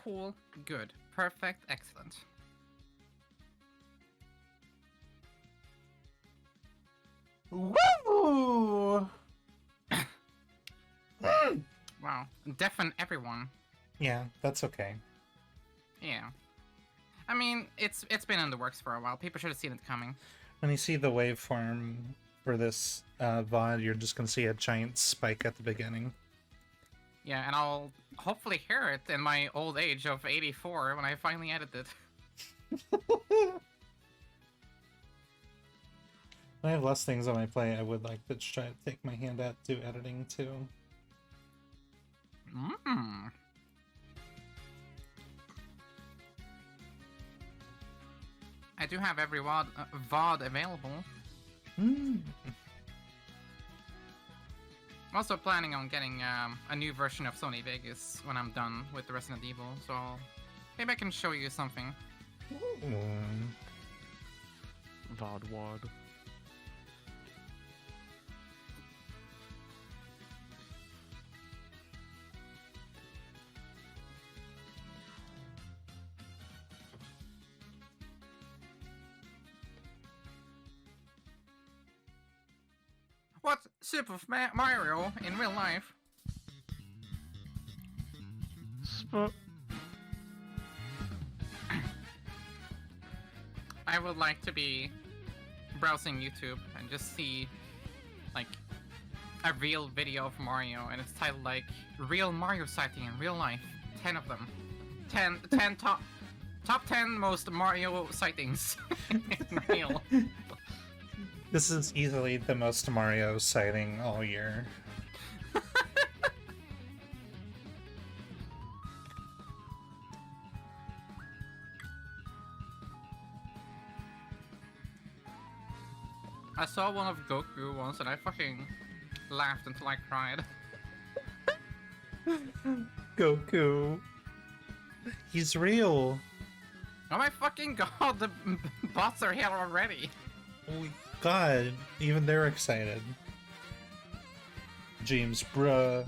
Cool. Good. Perfect. Excellent. Woo! Wow. Deafen everyone. Yeah, that's okay. Yeah. I mean, it's been in the works for a while. People should have seen it coming. When you see the waveform for this VOD, you're just gonna see a giant spike at the beginning. Yeah, and I'll hopefully hear it in my old age of 84 when I finally edit it. When I have less things on my plate, I would like to try to take my hand out to editing too. Mmm. I do have every VOD available. Mm. I'm also planning on getting a new version of Sony Vegas when I'm done with the Resident Evil, so maybe I can show you something. VOD wad. What's Super Mario in real life? I would like to be browsing YouTube and just see, like, a real video of Mario, and it's titled, like, Real Mario Sighting in Real Life. 10 of them. 10 top 10 most Mario sightings in real. This is easily the most Mario sighting all year. I saw one of Goku once and I fucking laughed until I cried. Goku. He's real. Oh my fucking god, the bots are here already. Oh god, even they're excited. James, bruh.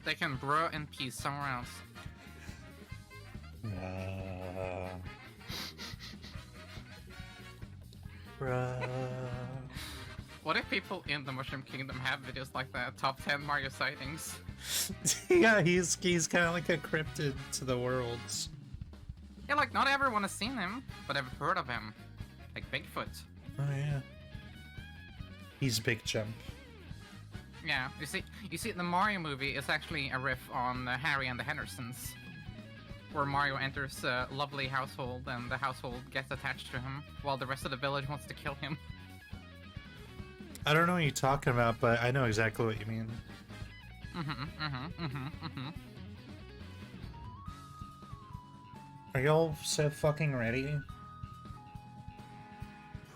They can bruh in peace somewhere else. Bruh. What if people in the Mushroom Kingdom have videos like that? Top 10 Mario sightings? Yeah, he's kind of like a cryptid to the worlds. Yeah, like, not everyone has seen him, but I've heard of him. Like Bigfoot. Oh yeah. He's Big Jump. Yeah, you see, the Mario movie is actually a riff on Harry and the Hendersons, where Mario enters a lovely household and the household gets attached to him, while the rest of the village wants to kill him. I don't know what you're talking about, but I know exactly what you mean. Are y'all so fucking ready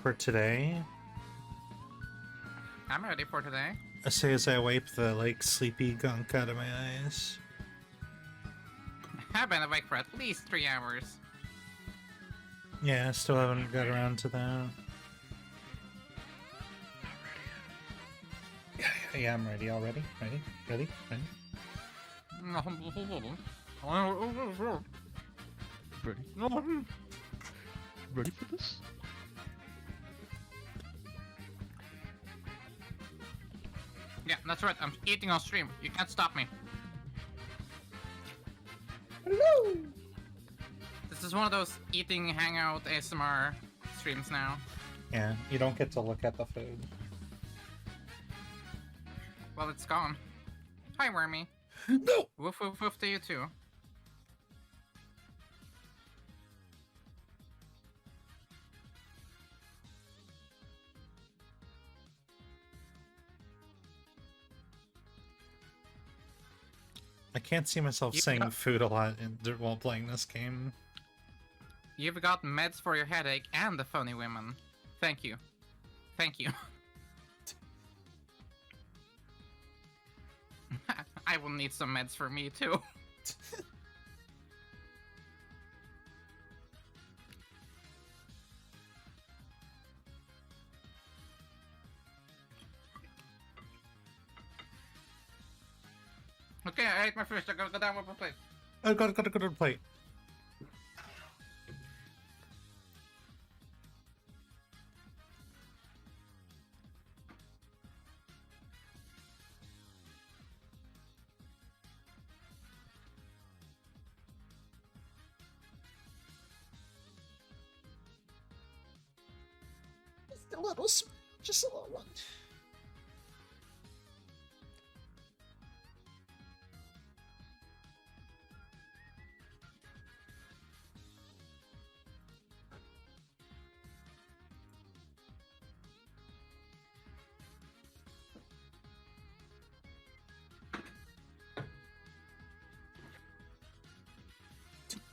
for today? I'm ready for today. I say as I wipe the, like, sleepy gunk out of my eyes. I've been awake for at least 3 hours. Yeah, I still haven't got around to that. Yeah, I'm ready already. Ready? Ready for this? Yeah, that's right, I'm eating on stream. You can't stop me. Hello! This is one of those eating hangout ASMR streams now. Yeah, you don't get to look at the food. Well, it's gone. Hi, Wormy. No! Woof woof woof to you too. I can't see myself saying food a lot while playing this game. You've got meds for your headache and the funny women. Thank you. Thank you. I will need some meds for me too. Okay, I ate my fish. I gotta go down with my plate. Oh, go to the plate. Just a little one.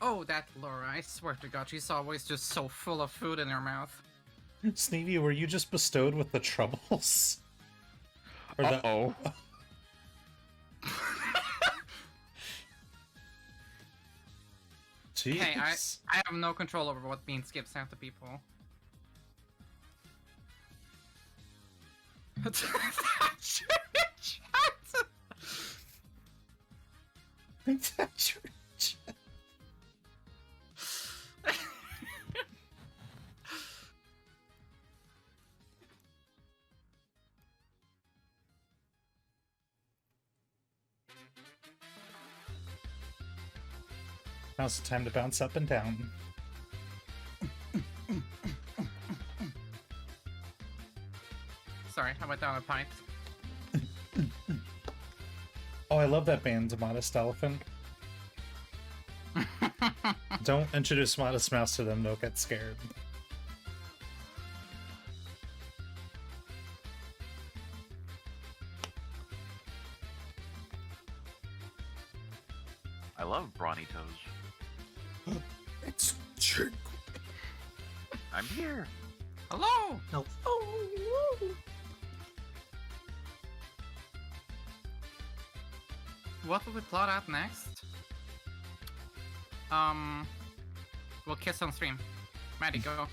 Oh, that Laura. I swear to God, she's always just so full of food in her mouth. Sneevy, were you just bestowed with the troubles? Or the... Uh-oh. Jeez. Hey, I have no control over what Bean skips out to people. That's rich. Now's the time to bounce up and down. Sorry, I went down a pipe. Oh, I love that band, Modest Elephant. Don't introduce Modest Mouse to them, they'll get scared. I love brawny toes. It's true. I'm here. Hello! Hello. What will we plot out next? We'll kiss on stream. Maddie, go.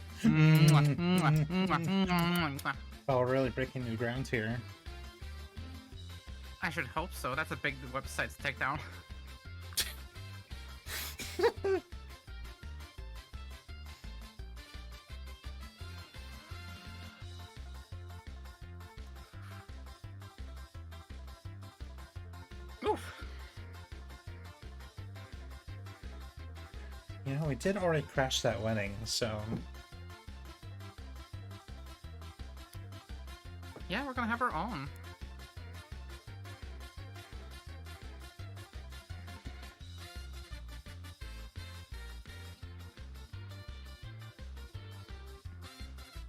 Oh, we're really breaking new ground here. I should hope so. That's a big website to take down. Oof. You know, we did already crash that wedding, so... Yeah, we're gonna have our own.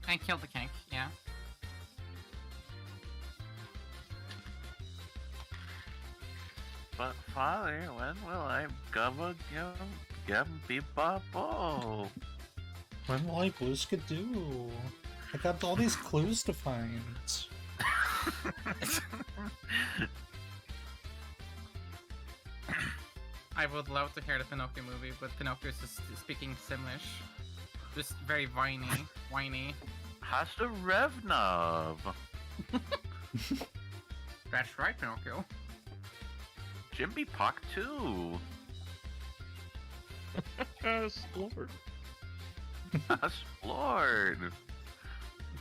And kill the kink, yeah. But father, when will I gubba gum bebop? When will I blue skidoo? I got all these clues to find. I would love to hear the Pinocchio movie, but Pinocchio is just speaking Simlish. Just very whiny. Hasta Revnov. That's right, Pinocchio. Jimby Puck too. Splort. Splort.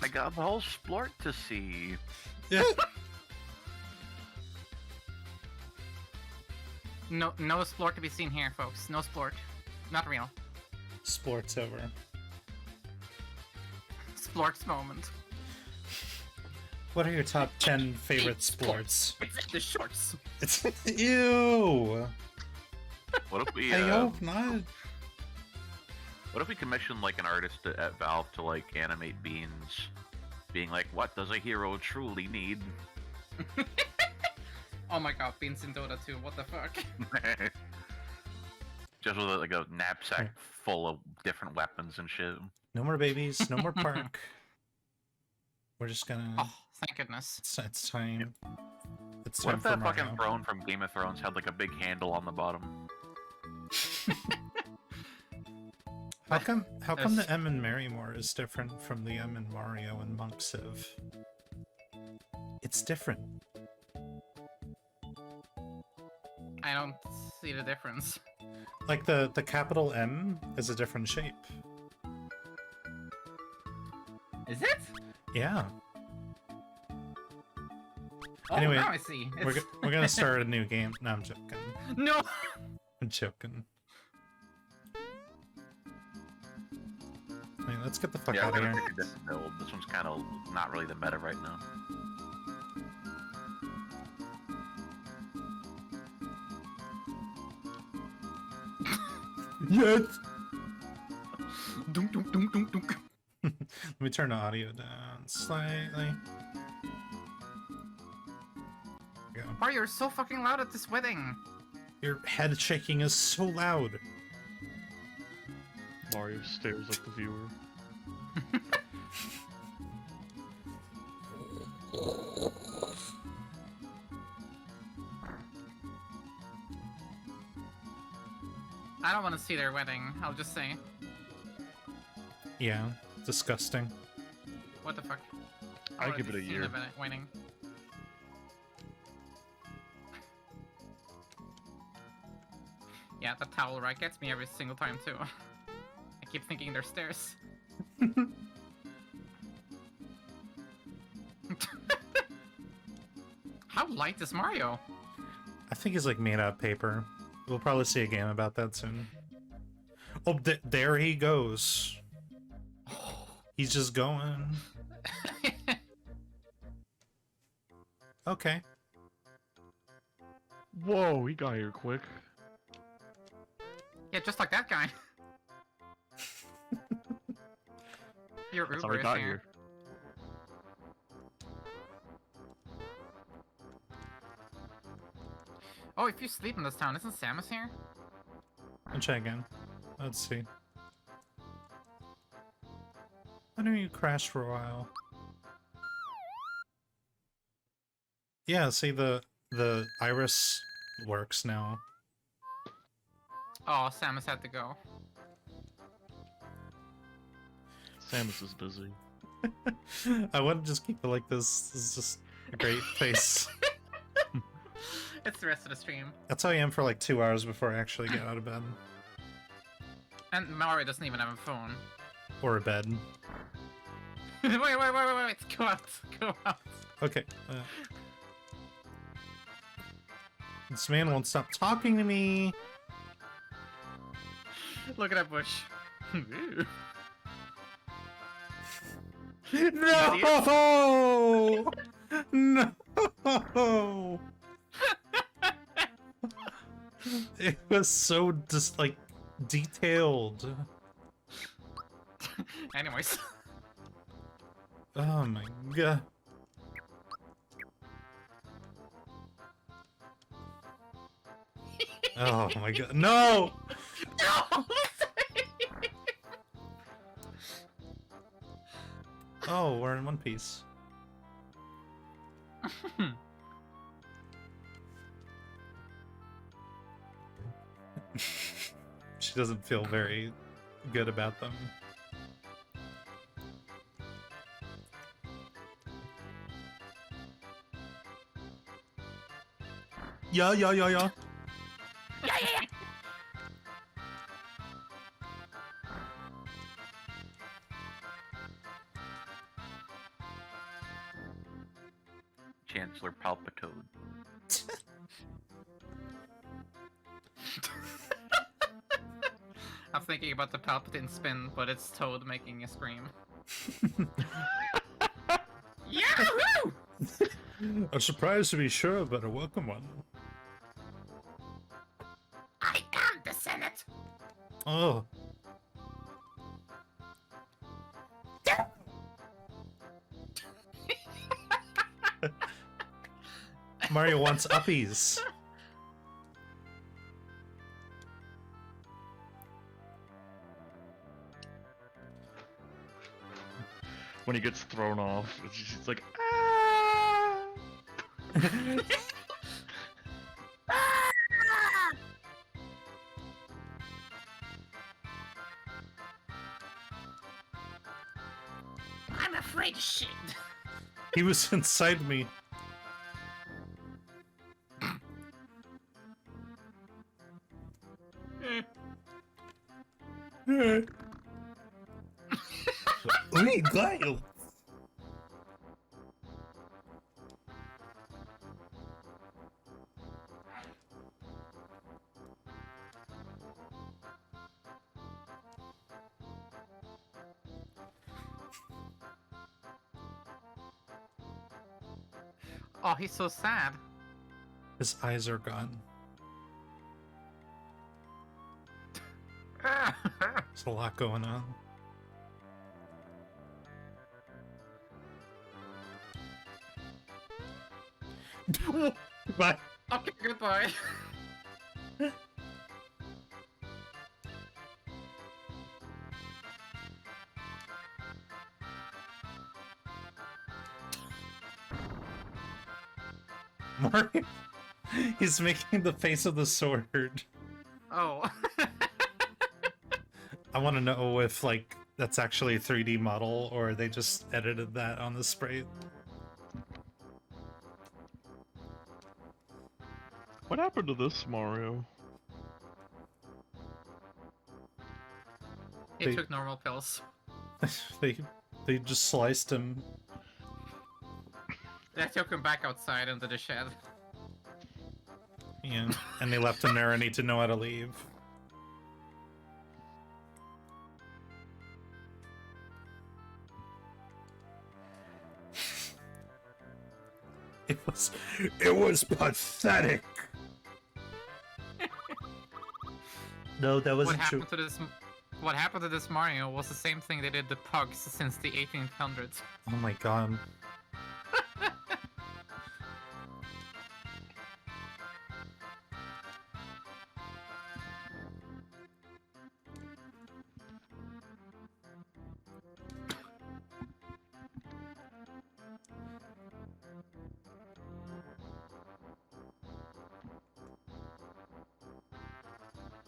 I got the whole splort to see. Yeah. No splort to be seen here, folks. No splort. Not real. Sport's over. Splort's moment. What are your top 10 favorite sports? It's the shorts. It's ew. What if we? I hope not. What if we commissioned like an artist at Valve to like animate Beans, being like, "What does a hero truly need?" Oh my god, Beans in Dota 2, what the fuck? Just with like a knapsack full of different weapons and shit. No more babies, no more park. We're just gonna... Oh, thank goodness. It's time. It's What time if for that Mario. fucking throne from Game of Thrones had like a big handle on the bottom? How come the M in Marymore is different from the M in Mario and Monk Civ? It's different. I don't see the difference. Like the capital M is a different shape. Is it? Yeah. Oh, Anyway, now I see. We're gonna start a new game. No, I'm joking. No! I'm joking. Wait, let's get the fuck Yeah, out I'm of gonna here. pick a different build. This one's kind of not really the meta right now. Yes. Dunk, dunk, dunk, dunk, dunk. Let me turn the audio down slightly. Go. Why you're so fucking loud at this wedding? Your head shaking is so loud. Mario stares at the viewer. I don't want to see their wedding, I'll just say. Yeah, disgusting. What the fuck? I I've give it a already seen year. the wedding. Yeah, the towel right gets me every single time too. I keep thinking they're stairs. How light is Mario? I think he's like made out of paper. We'll probably see a game about that soon. Oh, there he goes. He's just going. Okay. Whoa, he got here quick. Yeah, just like that guy. Your That's how Uber he is got here. here. Oh, if you sleep in this town, isn't Samus here? I'll try again. Let's see. Why don't you crash for a while? Yeah, see the iris works now. Oh, Samus had to go. Samus is busy. I want to just keep it like this. This is just a great face. It's the rest of the stream. That's how I am for like 2 hours before I actually get out of bed. And Mario doesn't even have a phone. Or a bed. wait, go out, go out. Okay. This man won't stop talking to me. Look at that bush. No! No! It was so just like detailed. Anyways. Oh my god. Oh my god. No! No! Oh, we're in one piece. She doesn't feel very good about them. Yeah. Chancellor Palpatone. I'm thinking about the Palpatine spin, but it's Toad making a scream. Yahoo! A surprise to be sure, but a welcome one. I am the Senate! Oh. Mario wants uppies. When he gets thrown off, it's just like, ah! I'm afraid of shit. He was inside me. Gaio. Oh, he's so sad. His eyes are gone. There's a lot going on. Bye. Okay, goodbye. Mario. He's making the face of the sword. Oh. I want to know if, like, that's actually a 3D model or they just edited that on the sprite. What happened to this Mario? He They- took normal pills. they just sliced him. They took him back outside into the shed. Yeah, and they left him there and need to know how to leave. It was pathetic. No, that What wasn't true. happened to this? What happened to this Mario was the same thing they did to pugs since the 1800s. Oh my god.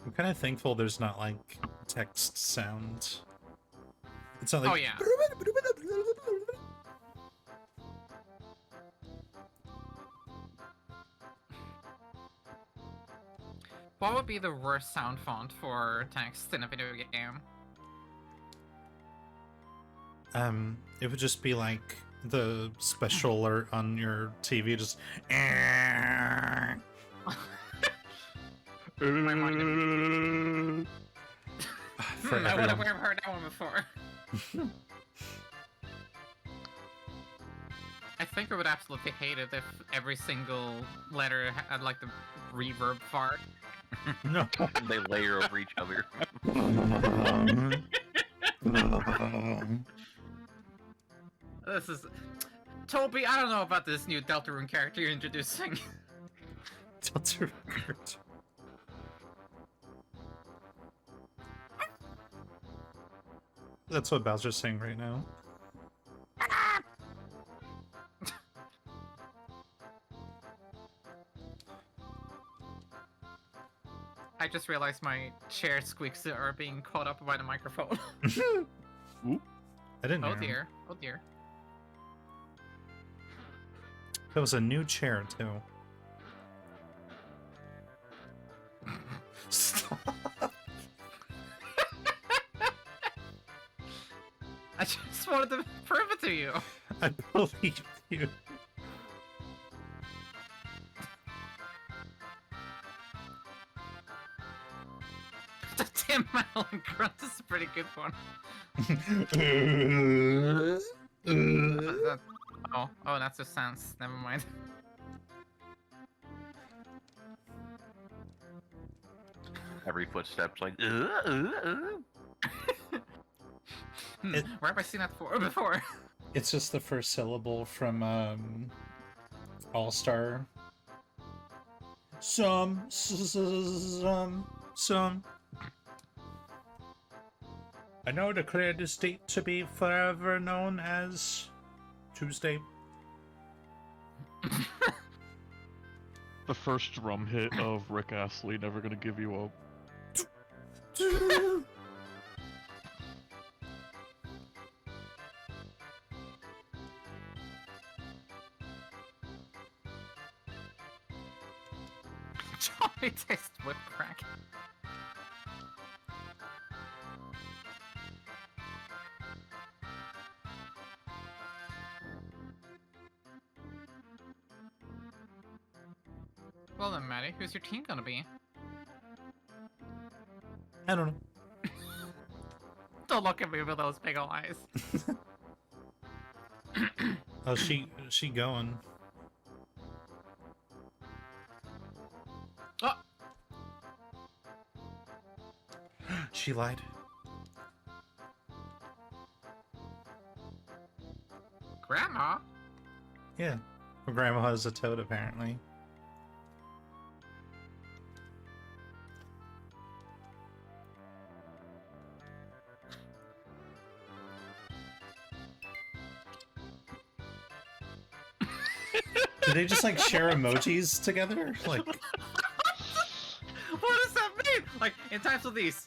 I'm kind of thankful there's not like text sound. It's not like. Oh yeah. What would be the worst sound font for text in a video game? It would just be like the special alert on your TV, just. My mind- For I would have everyone. heard that one before. I think I would absolutely hate it if every single letter had like the reverb fart. No. They layer over each other. This is... Toby, I don't know about this new Deltarune character you're introducing. Delta record. That's what Bowser's saying right now. I just realized my chair squeaks are being caught up by the microphone. I didn't Oh hear him. dear, oh dear. That was a new chair, too. Stop. I just wanted to prove it to you. I believe you. The Tim Allen grunt is a pretty good one. Oh, that's a sense. Never mind. Every footstep's like. It- Where have I seen that before? It's just the first syllable from All-Star. Some. I now declare this date to be forever known as Tuesday. The first drum hit of Rick Astley, Never Gonna Give You Up. Johnny tastes whip crack. Well then, Maddie, who's your team gonna be? I don't know. Don't look at me with those big ol' eyes. Oh, she going. Oh! She lied. Grandma? Yeah. Her grandma has a toad, apparently. Do they just like share emojis together? Like, What does that mean? Like, in times of these.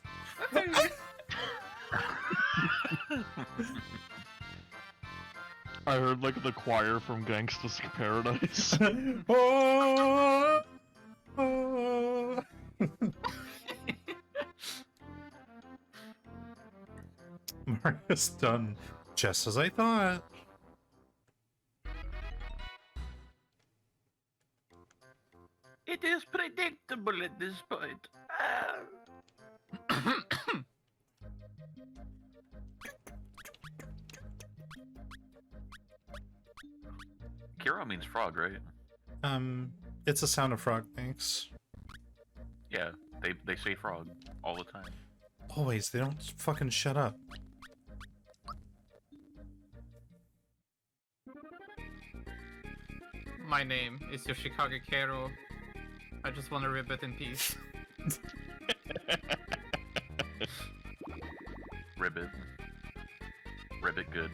I heard like the choir from Gangsta's Paradise. oh, oh. Mario's done just as I thought. It is predictable at this point. Kiro means frog, right? It's a sound a frog makes. Yeah, they say frog all the time. Always, they don't fucking shut up. My name is Yoshikage Kero. I just want to ribbit in peace. Ribbit. Ribbit good.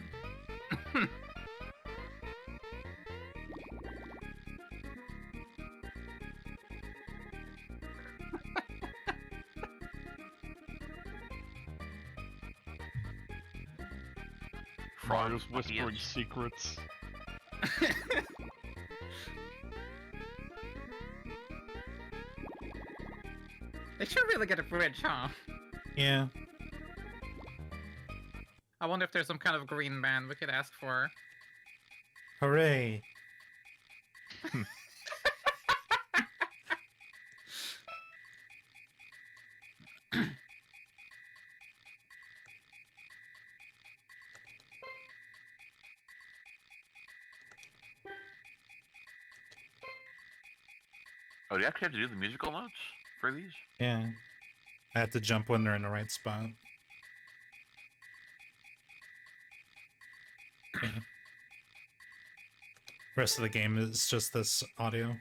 Mario's Frogs, whispering yes. secrets. They should really get a bridge, huh? Yeah. I wonder if there's some kind of green band we could ask for. Hooray. Oh, do you actually have to do the musical notes for these? Yeah. I have to jump when they're in the right spot. Okay. Rest of the game is just this audio.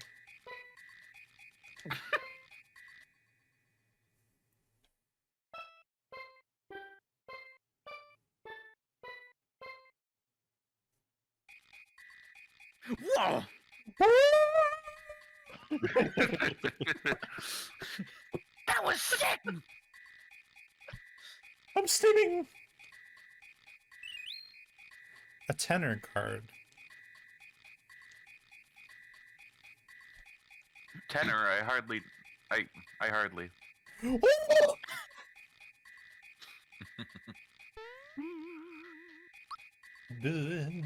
Whoa! That was sick! I'm stimming! A tenor card. Tenor, I hardly. Good.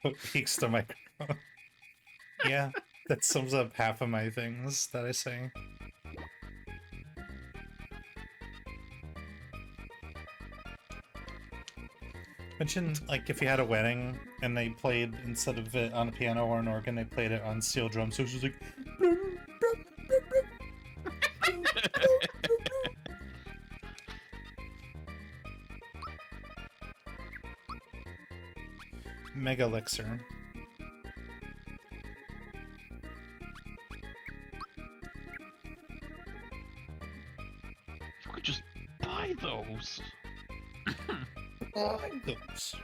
Goat peeks the microphone. Yeah, that sums up half of my things that I say. Imagine, like, if you had a wedding and they played, instead of it on a piano or an organ, they played it on steel drums, so it was just like... Mega Elixir. You could just buy those. I like those.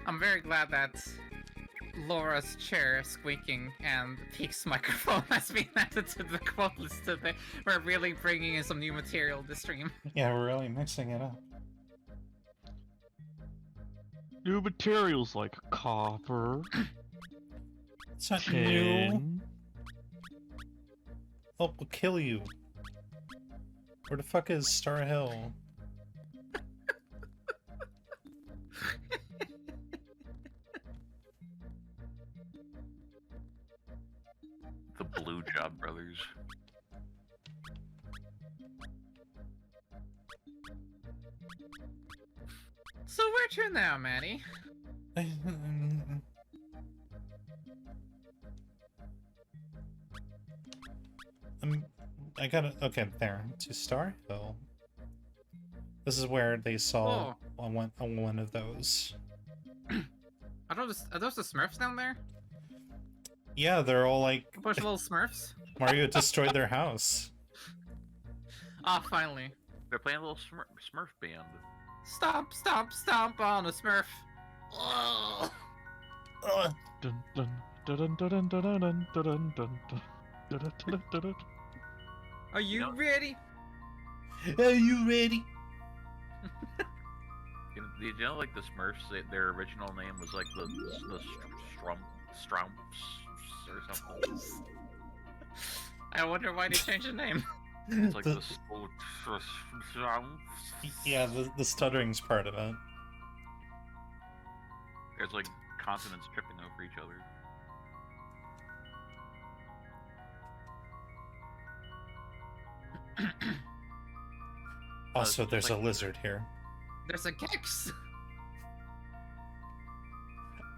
I'm very glad that Laura's chair squeaking and Peak's microphone has been added to the quote list today. We're really bringing in some new material this stream. Yeah, we're really mixing it up. New materials like copper, It's not new. tin. Oh, we'll kill you. Where the fuck is Star Hill? job, brothers. So where to now, Maddie? I gotta. Okay, there. To Star Hill. This is where they saw on one of those. Are those the Smurfs down there? Yeah, they're all like A bunch of little Smurfs? Mario destroyed their house. Ah, finally. They're playing a little Smurf band. Stomp, stomp, stomp on a Smurf. Oh. Ugh. Dun dun dun dun dun dun dun dun dun dun dun dun dun dun. Are you Yep. ready? Are you ready? Did you know, like, the Smurfs, their original name was, like, the Strumps or something? I wonder why they changed the name. It's like The- the Strumps. Yeah, the stuttering's part of it. There's, like, consonants tripping over each other. Also, it's there's like- a lizard here. There's a Gex.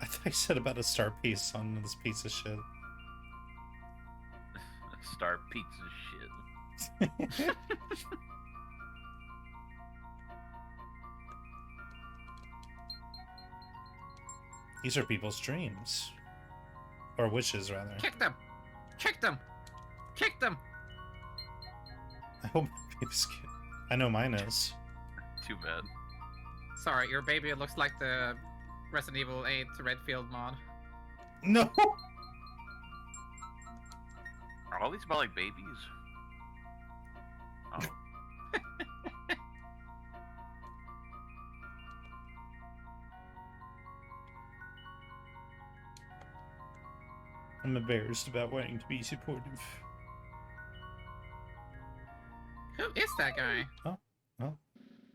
I thought I said about a star piece on this piece of shit. Star pizza shit. These are people's dreams. Or wishes, rather. Kick them. Kick them. Kick them. I hope my baby's cute. I know mine is. Too bad. Sorry, your baby looks like the Resident Evil 8 Redfield mod. No! Are all these about, like, babies? Oh. I'm embarrassed about wanting to be supportive. Who is that guy?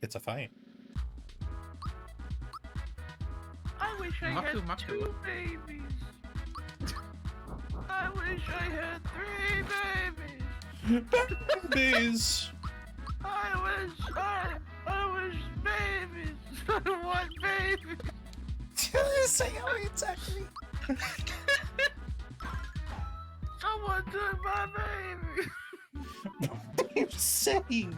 It's a fight. I wish I Maku, had Maku. 2 babies. I wish I had 3 babies. Babies! I wish babies. I want babies. Say how exactly. Someone took my baby. What are you saying?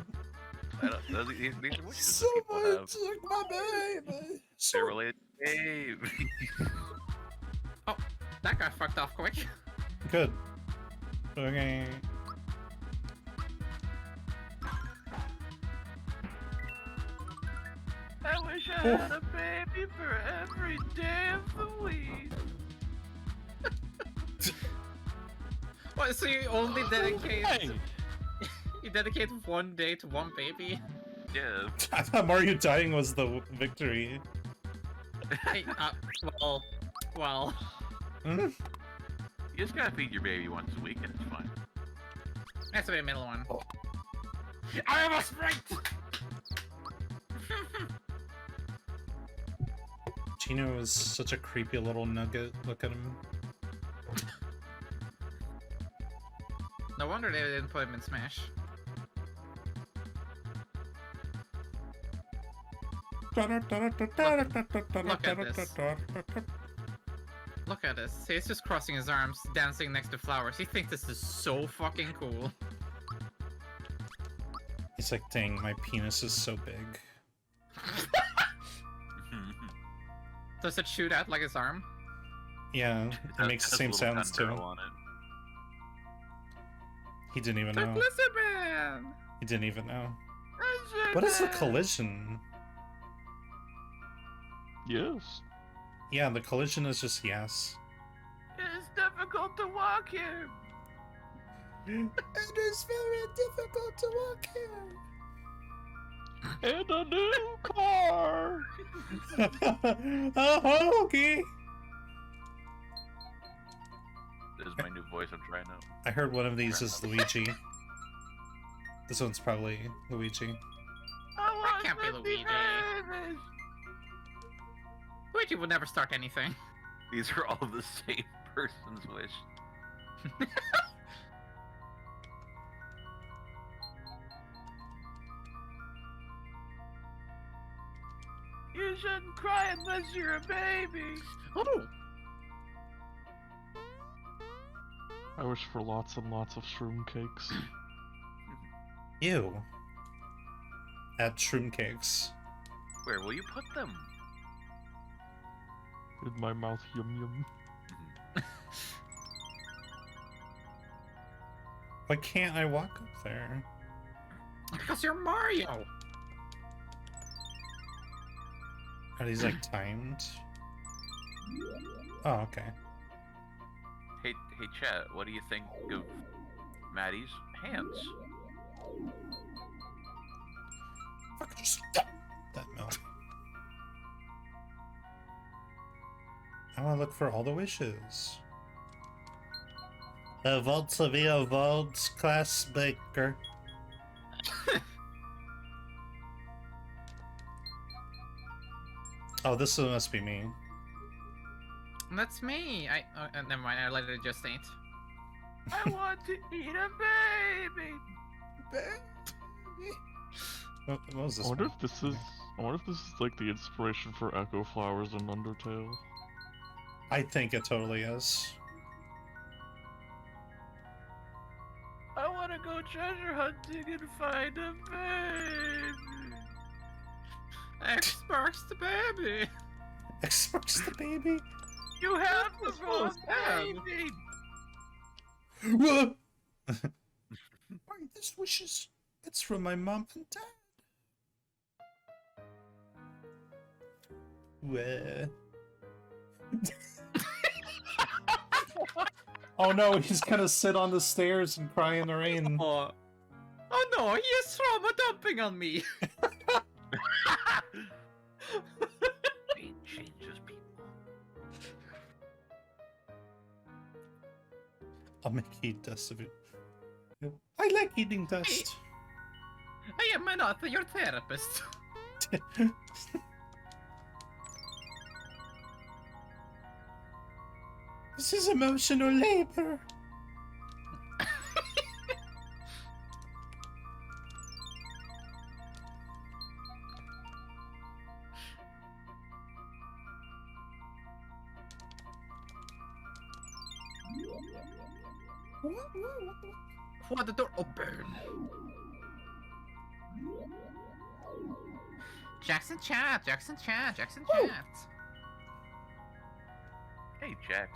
I don't know. These are wishes that people Someone have. took my baby. They're related to babies. Oh, that guy fucked off quick. Good. Okay. I wish I had a baby for every day of the week. What, so you only dedicate... Hey! You dedicate one day to one baby? Yeah. I thought Mario dying was the victory. Hey, well... Hmm? You just gotta feed your baby once a week and it's fine. That's the middle one. I am a sprite! Gino is such a creepy little nugget. Look at him. No wonder they didn't put him in Smash. Look at this. He's just crossing his arms, dancing next to flowers. He thinks this is so fucking cool. He's like, dang, my penis is so big. Does it shoot out like his arm? Yeah, it makes the same sounds too. He didn't even The know. Blizzard Man! He didn't even know. What is the collision? Yes. Yeah, the collision is just yes. It's difficult to walk here. It is very difficult to walk here. And a new car! Oh, okay. This is my new voice I'm trying out. I heard one of these is Luigi. This one's probably Luigi. That can't be Luigi. Luigi would never start anything. These are all the same person's wish. You shouldn't cry unless you're a baby. Oh, I wish for lots and lots of shroom cakes. Ew. At shroom cakes. Where will you put them? In my mouth, yum yum. Why can't I walk up there? because you're Mario. Are these like timed? Oh, okay. Hey, chat. What do you think of Maddie's hands? Fuck, just stop that milk. I want to look for all the wishes. A vault to be a vault class baker. Oh, this one must be me. That's me. Never mind. I let it just eat. I want to eat a baby. What was this? I wonder one? if this is. I wonder if this is like the inspiration for Echo Flowers and Undertale. I think it totally is. I want to go treasure hunting and find a baby. X marks the baby. X marks the baby. You have the was wrong so sad. baby. Whoa! Why this wishes? It's from my mom and dad. Where? Oh no, he's gonna sit on the stairs and cry in the rain. Oh no, he is trauma dumping on me. Pain changes people. I'll make you eat dust of it. I like eating dust. I am not your therapist. This is emotional labor. For the door open. Jackson chat. Hey, Jax.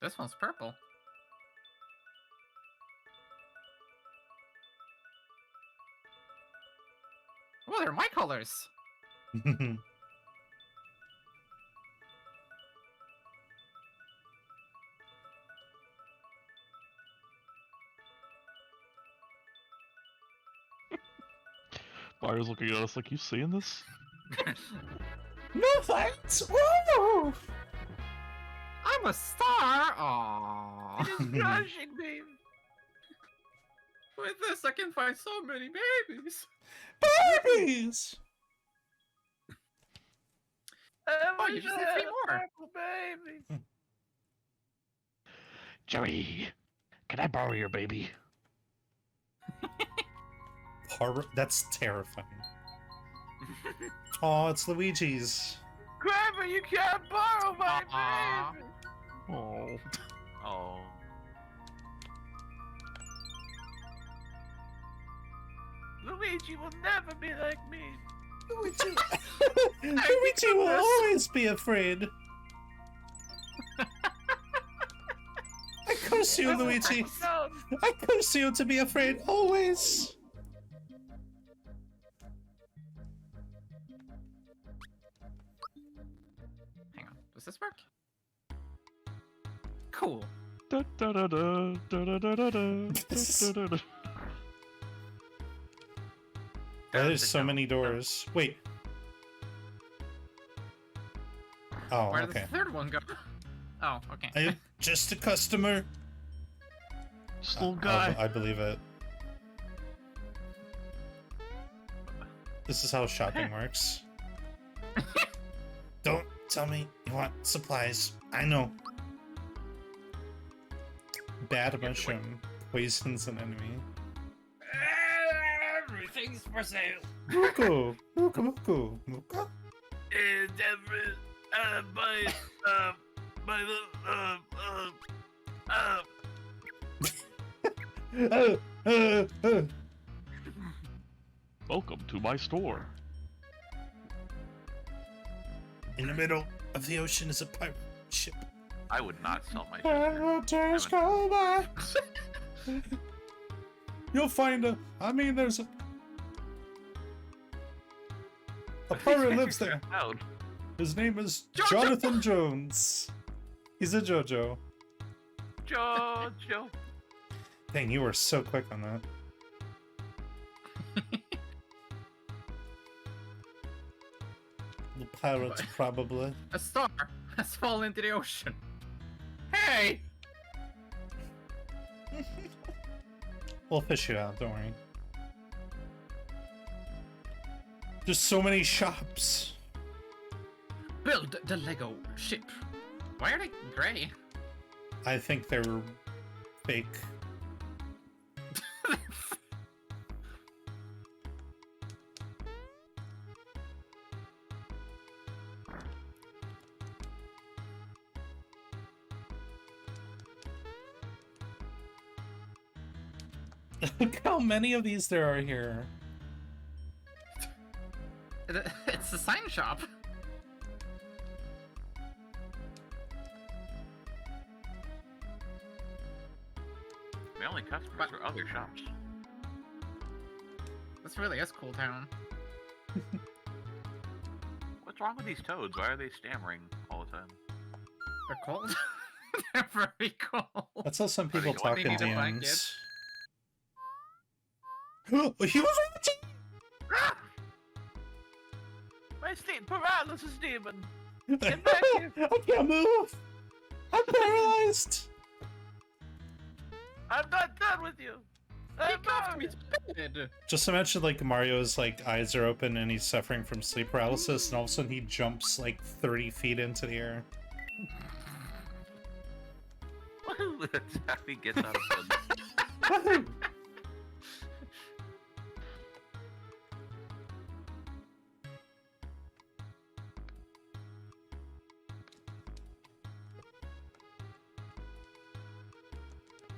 This one's purple. Oh, they're my colors. Mario's looking at us like, you seeing this? No thanks. Woo! I'm a star. Aww. It is crushing me. With this, I can find so many babies. Babies. Oh, you just need 3 more. Baby. Joey, can I borrow your baby? That's terrifying. Oh, it's Luigi's. Grandma, you can't borrow my Aw. baby. Oh. Oh. Luigi will never be like me. Luigi will always be afraid. I curse you, Luigi. No, I curse you to be afraid always. Hang on, does this work? Cool. Da, da, da, da, da, da, da, da, da, da, da, da. There's so many doors. Wait. Oh, Where did okay. the third one go? Oh, okay. I'm just a customer. Slow guy. I believe it. This is how shopping works. Don't tell me you want supplies. I know. Bad mushroom poisons an enemy. Everything's for sale. Muku! Muku! Muka? By the Welcome to my store. In the middle of the ocean is a pirate ship. I would not sell my Pirates go by. You'll find a. I mean, there's a pirate lives there. Out. His name is Jojo! Jonathan Jones. He's a JoJo. Jojo. Dang, you were so quick on that. The pirates, probably. A star has fallen into the ocean. Hey! We'll fish you out, don't worry. There's so many shops. Build the Lego ship. Why are they gray? I think they're fake. Look how many of these there are here. It's a sign shop. My only customers are other shops. This really is cool town. What's wrong with these toads? Why are they stammering all the time? They're cold. They're very cold. That's how some people they talk in need a blanket? DMs. He was watching! Ah! My state paralysis demon! Get back here! I can't move! I'm paralyzed! I'm not done with you! I'm Cuffed me not! to bed. Just imagine like Mario's like eyes are open and he's suffering from sleep paralysis, and all of a sudden he jumps like 30 feet into the air. That's how he gets out of bed. Woohoo!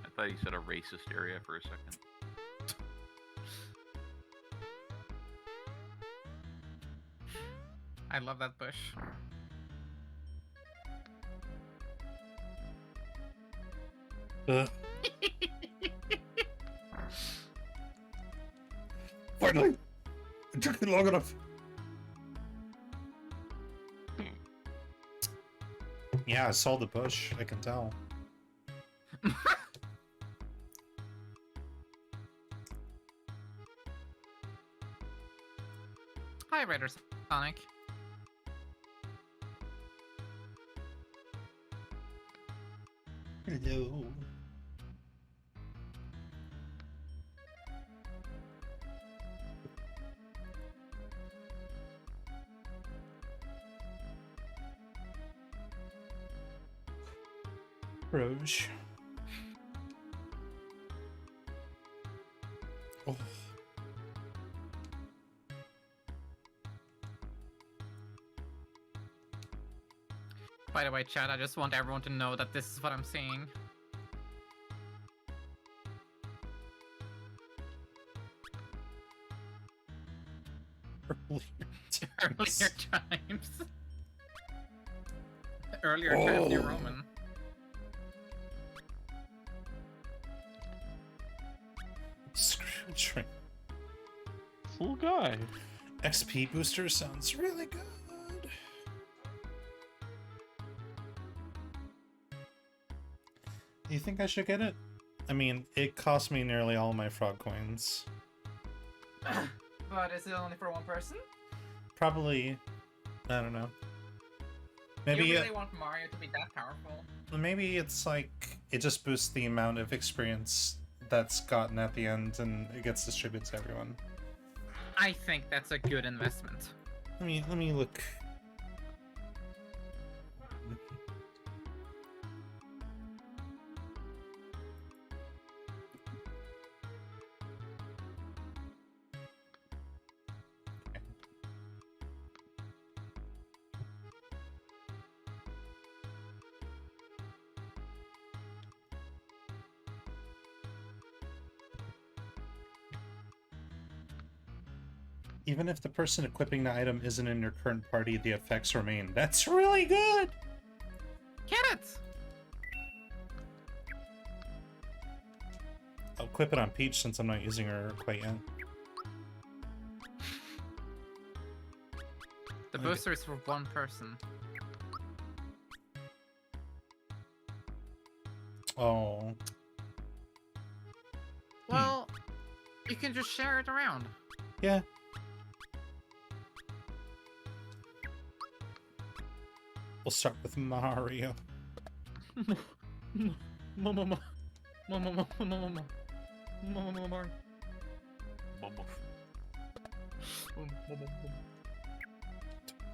I thought you said a racist area for a second. I love that bush. Finally! It took me long enough. Yeah, I saw the bush, I can tell. Hi, Raider Sonic. Hello. Rouge. Oh. By the way, chat, I just want everyone to know that this is what I'm seeing. Earlier times. Earlier times, New Roman. Scrooge. This little guy. XP booster sounds really good. Do you think I should get it? I mean, it cost me nearly all my frog coins. But is it only for one person? Probably, I don't know. Maybe You really want Mario to be that powerful? maybe it's like it just boosts the amount of experience that's gotten at the end, and it gets distributed to everyone. I think that's a good investment. Let me look Even if the person equipping the item isn't in your current party, the effects remain. That's really good! Get it! I'll equip it on Peach since I'm not using her quite yet. The Okay. booster is for one person. Oh. Well, you can just share it around. Yeah. We'll start with Mario.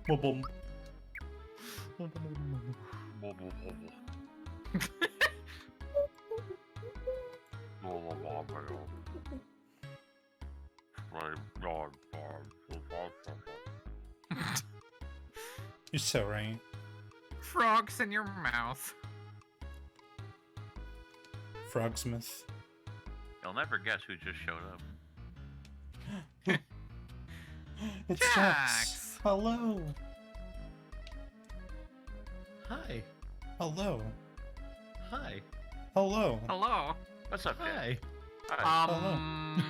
Boom. You're so right. Frogs in your mouth. Frogsmith. You'll never guess who just showed up. It's Jax. Jax. Hello. Hi. Hello. Hi. Hello. Hello. What's up, Jack? Hi. Hi.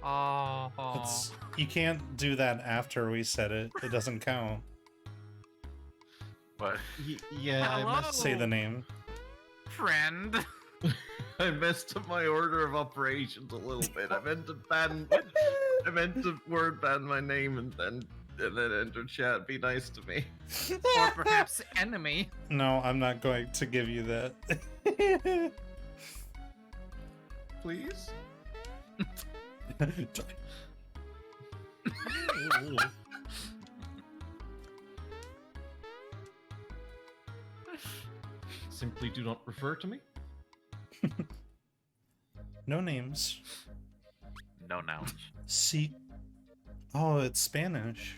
Oh. It's, you can't do that after we said it. It doesn't count. But Yeah, Hello. Say the name. Friend. I messed up my order of operations a little bit. I meant to word ban my name and then enter chat. Be nice to me. Or perhaps enemy. No, I'm not going to give you that. Please? Simply do not refer to me. No names. no nouns. See. Oh, it's Spanish.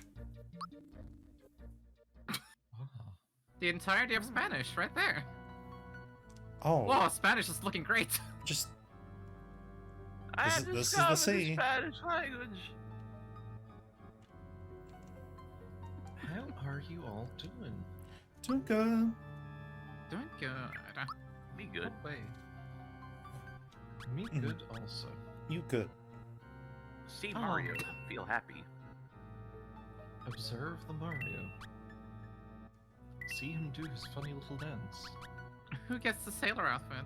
The entirety of Spanish, right there. Oh, Whoa, Spanish is looking great. just I This have is- this is the discovered sea. Spanish language. How are you all doing? doing good. Doing good. Me good. Way. Me Mhm. good also. You good. See Oh. Mario. Feel happy. Observe the Mario. See him do his funny little dance. Who gets the sailor outfit?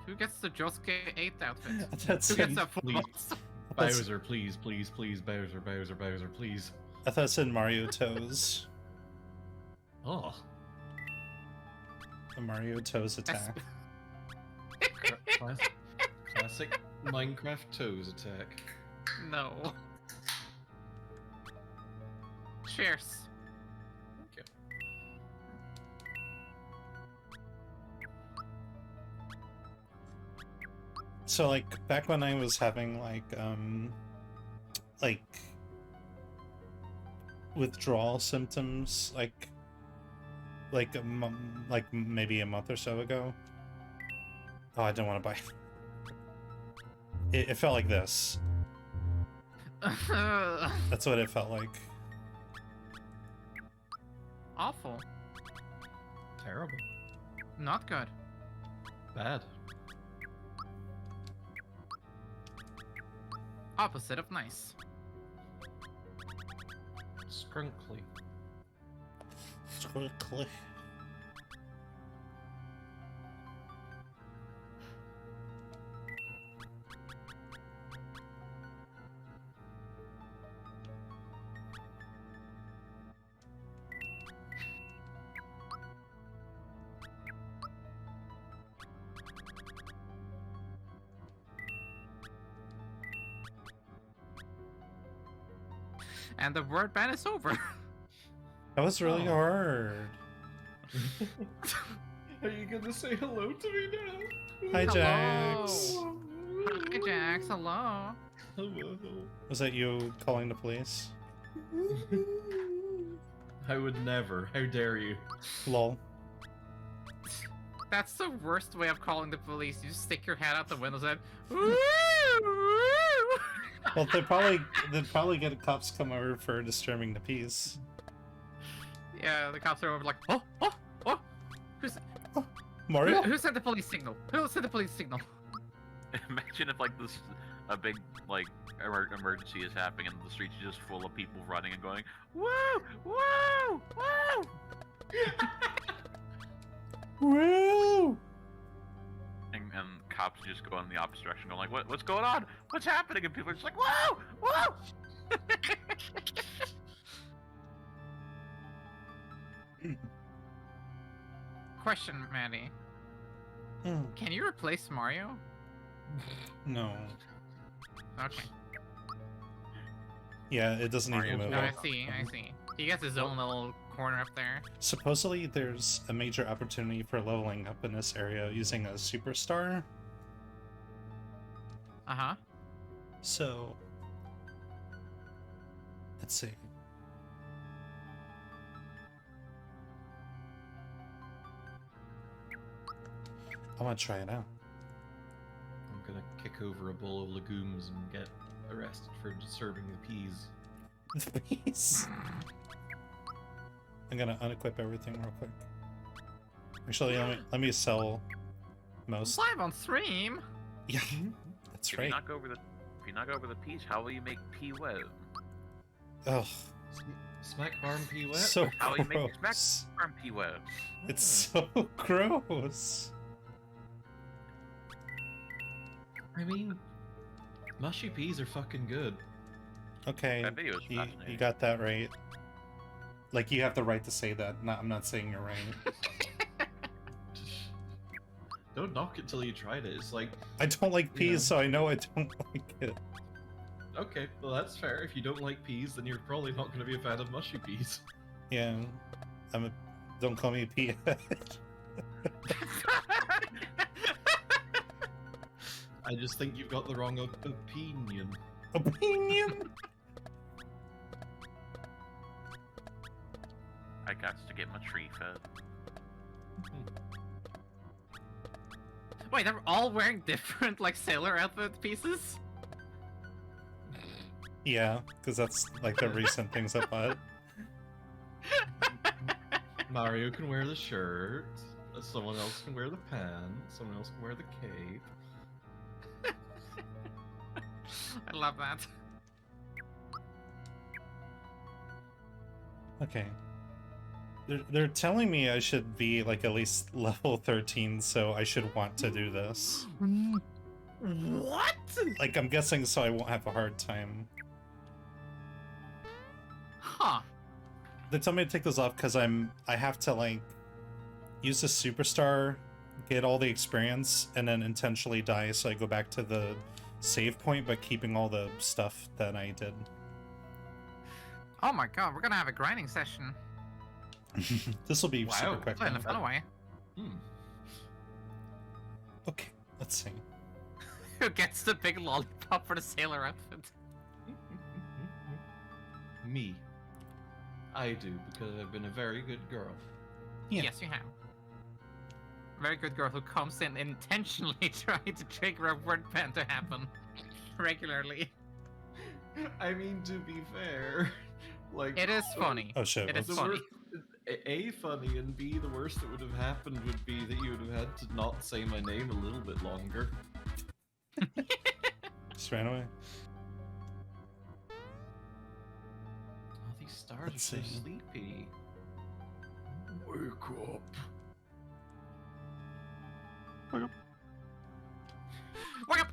Who gets the Josuke 8 outfit? That's Who gets the Please. floats? Bowser, please, please, please, Bowser, Bowser, Bowser, please. I thought it said Mario Toes. Oh, The Mario Toes attack. classic Minecraft toes attack. No. Cheers. Okay. So like back when I was having like withdrawal symptoms like maybe a month or so ago. Oh, I don't want to buy. It felt like this. That's what it felt like. Awful. Terrible. Not good. Bad. Opposite of nice. Scrunkly. Quickly. And the word ban is over. That was really Oh. hard. Are you gonna say hello to me now? Hi, Hello. Jax. Hi, Jax. Hello. Hello. Was that you calling the police? I would never. How dare you? Lol. That's the worst way of calling the police. You just stick your head out the window and woo, woo. Well, they'd probably get cops come over for disturbing the peace. Yeah, the cops are over like, oh. Who's Mario? who sent the police signal? Who sent the police signal? Imagine if like a big like emergency is happening and the streets are just full of people running and going, woo, woo, woo. Woo! And cops just go in the opposite direction, going like, what's going on? What's happening? And people are just like, whoa, whoa. Question, Maddie. Hmm. Can you replace Mario? No. Okay. Yeah, it doesn't even move. No, I see. He gets his own little corner up there. Supposedly, there's a major opportunity for leveling up in this area using a superstar. Uh-huh. So, let's see. I want to try it out. I'm gonna kick over a bowl of legumes and get arrested for disturbing the peas. Please. I'm gonna unequip everything real quick. Actually, let me sell most. Live on stream. Yeah, that's If right. you knock over the peas, how will you make pea web? Ugh, Smack barn pea wet? so How will you make smack gross. from pea web? It's so gross. I mean, mushy peas are fucking good. Okay, That video is you fascinating. got that right. Like, you have the right to say that. I'm not saying you're right. Don't knock it till you tried it. It's like, I don't like peas, Yeah. so I know I don't like it. okay, well that's fair. If you don't like peas, then you're probably not going to be a fan of mushy peas. Yeah, don't call me a pea. I just think you've got the wrong opinion. Opinion? I got to get my tree fed. Wait, they're all wearing different, like, sailor outfit pieces? Yeah, because that's like the recent things I bought. Mario can wear the shirt. Someone else can wear the pants. Someone else can wear the cape. I love that. Okay. They're telling me I should be like at least level 13, so I should want to do this. What? Like, I'm guessing so I won't have a hard time. Huh. They tell me to take this off because I have to like use the superstar, get all the experience, and then intentionally die so I go back to the save point, but keeping all the stuff that I did. Oh my god, we're gonna have a grinding session. This will be Wow. super quick. Oh, in a though. fun way. Okay, let's see. Who gets the big lollipop for the sailor outfit? Me. I do, because I've been a very good girl. Yeah. Yes, you have. Very good girl who comes in intentionally trying to trigger a word ban to happen regularly. I mean, to be fair, like It is funny. Oh shit. It is the whoops. funny. A, funny, and B, the worst that would have happened would be that you would have had to not say my name a little bit longer. Just ran away. Oh, these stars Let's are so see. sleepy. Wake up. Wake up!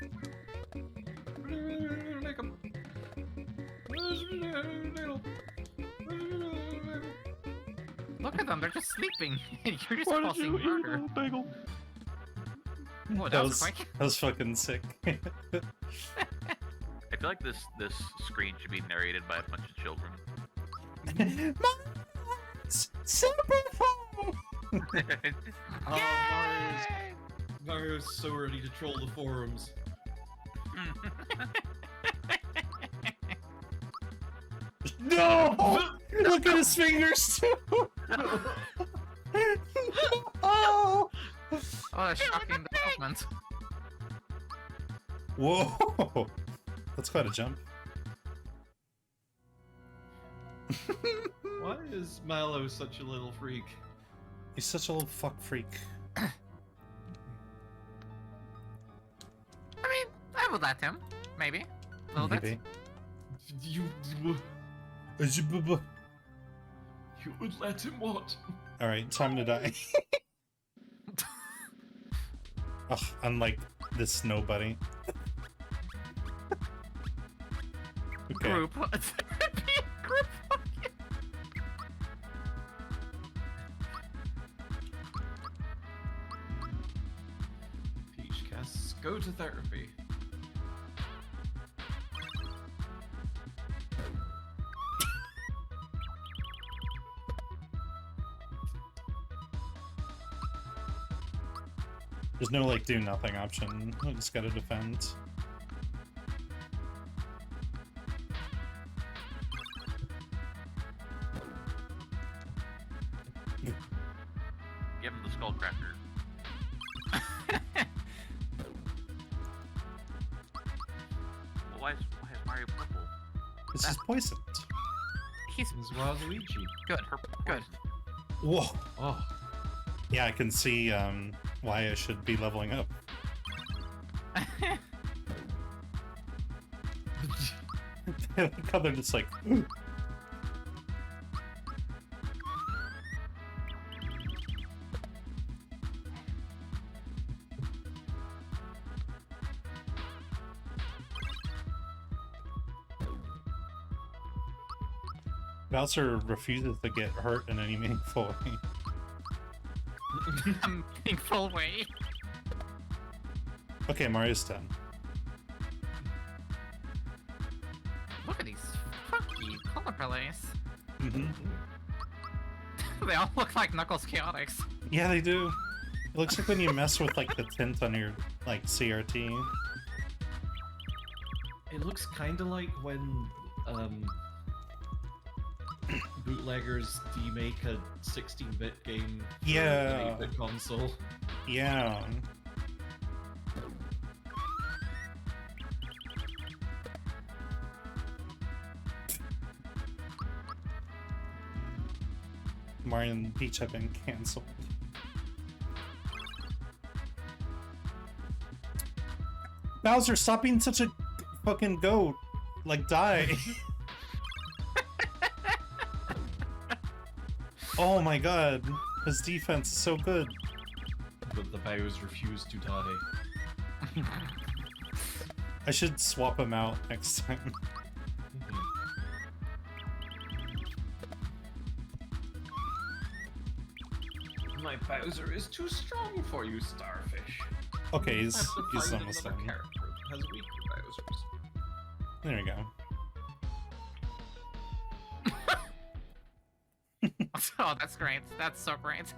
Look at them, they're just sleeping. You're just Why did causing you eat murder. a bagel? Oh, That was was quick. that was fucking sick. I feel like this screen should be narrated by a bunch of children. Super fun! Oh, Mario's so ready to troll the forums. No! Look at his fingers too. Oh! Oh, a shocking development. Whoa! That's quite a jump. Why is Mallow such a little freak? He's such a little fuck freak. I mean, I would let him. Maybe. A little bit. Maybe. You would let him what? Alright, time to die. Ugh, unlike this nobody. Okay. Group. Group. Peach casts go to therapy. There's no like do nothing option. I just gotta defend. Give him the skull cracker. Well, why is Mario purple? This is poisoned. He's It's Waluigi. good. Purple Good. Whoa. Oh. Yeah, I can see why I should be leveling up. I like how they're just like. Bowser refuses to get hurt in any meaningful way. Meaningful way. Okay, Mario's done. Look at these funky color palettes. Mm-hmm. They all look like Knuckles Chaotix. Yeah, they do. It looks like when you mess with like the tint on your like CRT. It looks kind of like when bootleggers demake a 16-bit game for Yeah. an 8-bit console. Yeah. Mario and Peach have been cancelled. Bowser, stop being such a fucking goat. Like, die. Oh my god. His defense is so good. But the bows refuse to die. I should swap him out next time. My Bowser is too strong for you, Starfish. Okay, I he's have to find almost another done. character that has weaker Bowsers. There we go. Oh, that's great. That's so great.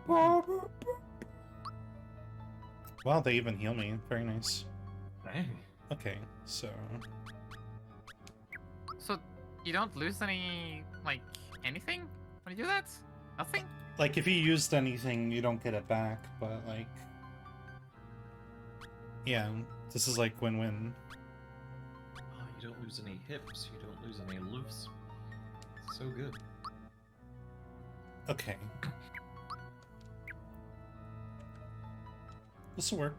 Wow, they even heal me. Very nice. Dang. Okay, so... So, you don't lose any, like, anything when you do that? Nothing? Like, if you used anything, you don't get it back, but, like... Yeah, this is, like, win-win. Oh, you don't lose any hips, you don't lose any loose. So good. Okay. This'll work.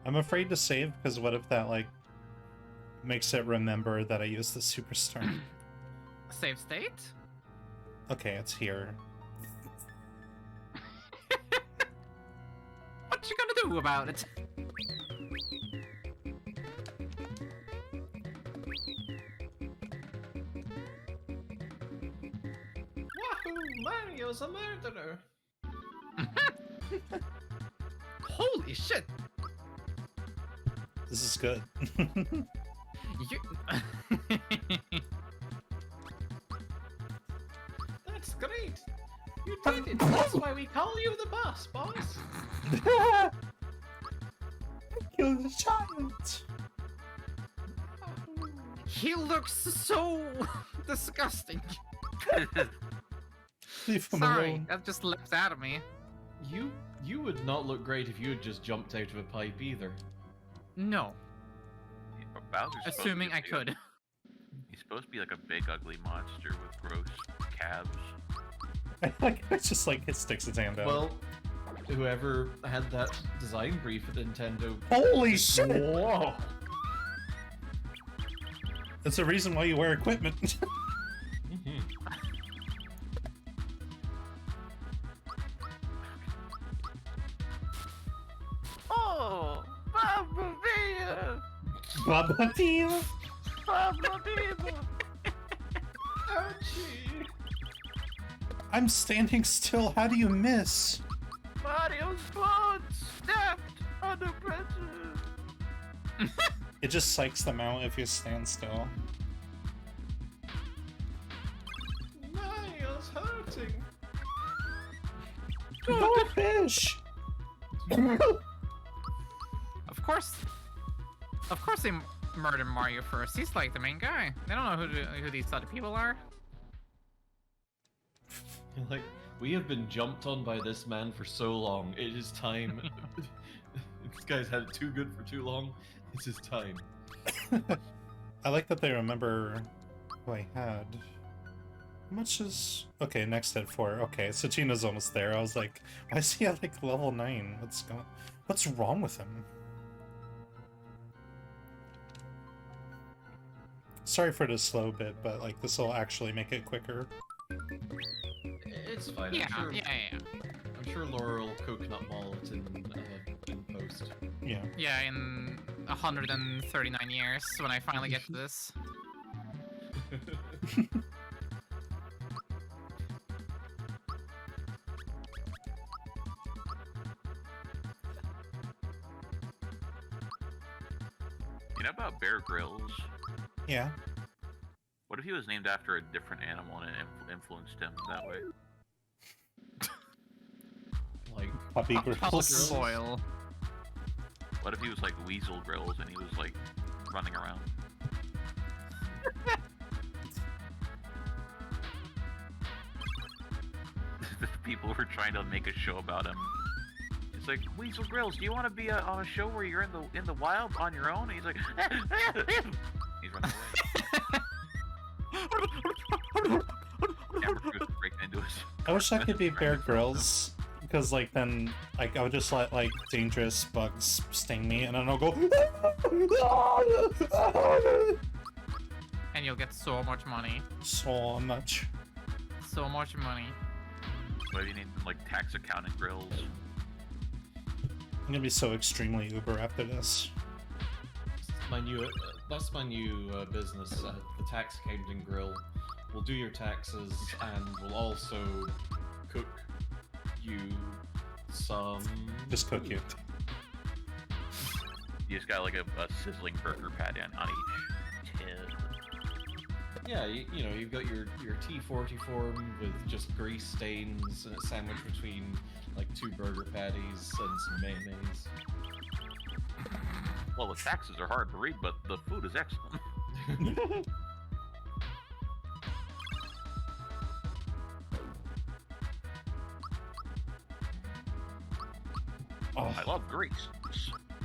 I'm afraid to save, because what if that, like, makes it remember that I used the superstar? Save state? Okay, it's here. What you gonna do about it? Wahoo! Mario's a murderer! Holy shit! This is good. You... That's great! You did it! That's why we call you the boss, boss! killed a child. He looks so disgusting. Leave him Sorry, alone. that just leapt out of me. You would not look great if you had just jumped out of a pipe either. No, Bowser's supposed to assuming be I a- could. He's supposed to be like a big ugly monster with gross calves. I like it's just like it sticks its hand out. Well, whoever had that design brief at Nintendo. Holy shit! Whoa! That's the reason why you wear equipment. Mhm. Oh, Mamma Mia! Baba Tia. Mamma Mia! Ouchie! I'm standing still. How do you miss? Mario's foot snapped under pressure. It just psychs them out if you stand still. Mario's hurting. Go fish! Of course they murdered Mario first. He's like the main guy. They don't know who these other people are. Like, we have been jumped on by this man for so long. It is time. This guy's had it too good for too long. This is time. I like that they remember who I had. How much is... Okay, next hit 4. Okay, so Gina's almost there. I was like, why is he at like level 9? What's wrong with him? Sorry for the slow bit, but like this will actually make it quicker. It's fine. Yeah, I'm sure, yeah. I'm sure Laura will coconut mall it in post. Yeah. Yeah, in 139 years when I finally get to this. You know about Bear Grylls? Yeah. What if he was named after a different animal and it influenced him that way? Like, Puppy Public grills. spoil. What if he was like Weasel Grills and he was like running around? The people were trying to make a show about him. It's like, Weasel Grills, do you want to be on a show where you're in the wild on your own? And he's like, he's running away. Camera crew is breaking into us. I wish I could be Bear Grylls, because like then like I would just let like dangerous bugs sting me, and then I'll go. And you'll get so much money. So much. So much money. What do you need like tax accountant grills? I'm gonna be so extremely Uber after this. my new that's my new business, the tax accounting grill. We'll do your taxes and we'll also cook you some. Just cook you. You just got like a sizzling burger patty on each tin. Yeah, you know, you've got your T40 form with just grease stains and it's sandwiched between like 2 burger patties and some mayonnaise. Well, the taxes are hard to read, but the food is excellent. Oh, I love grease.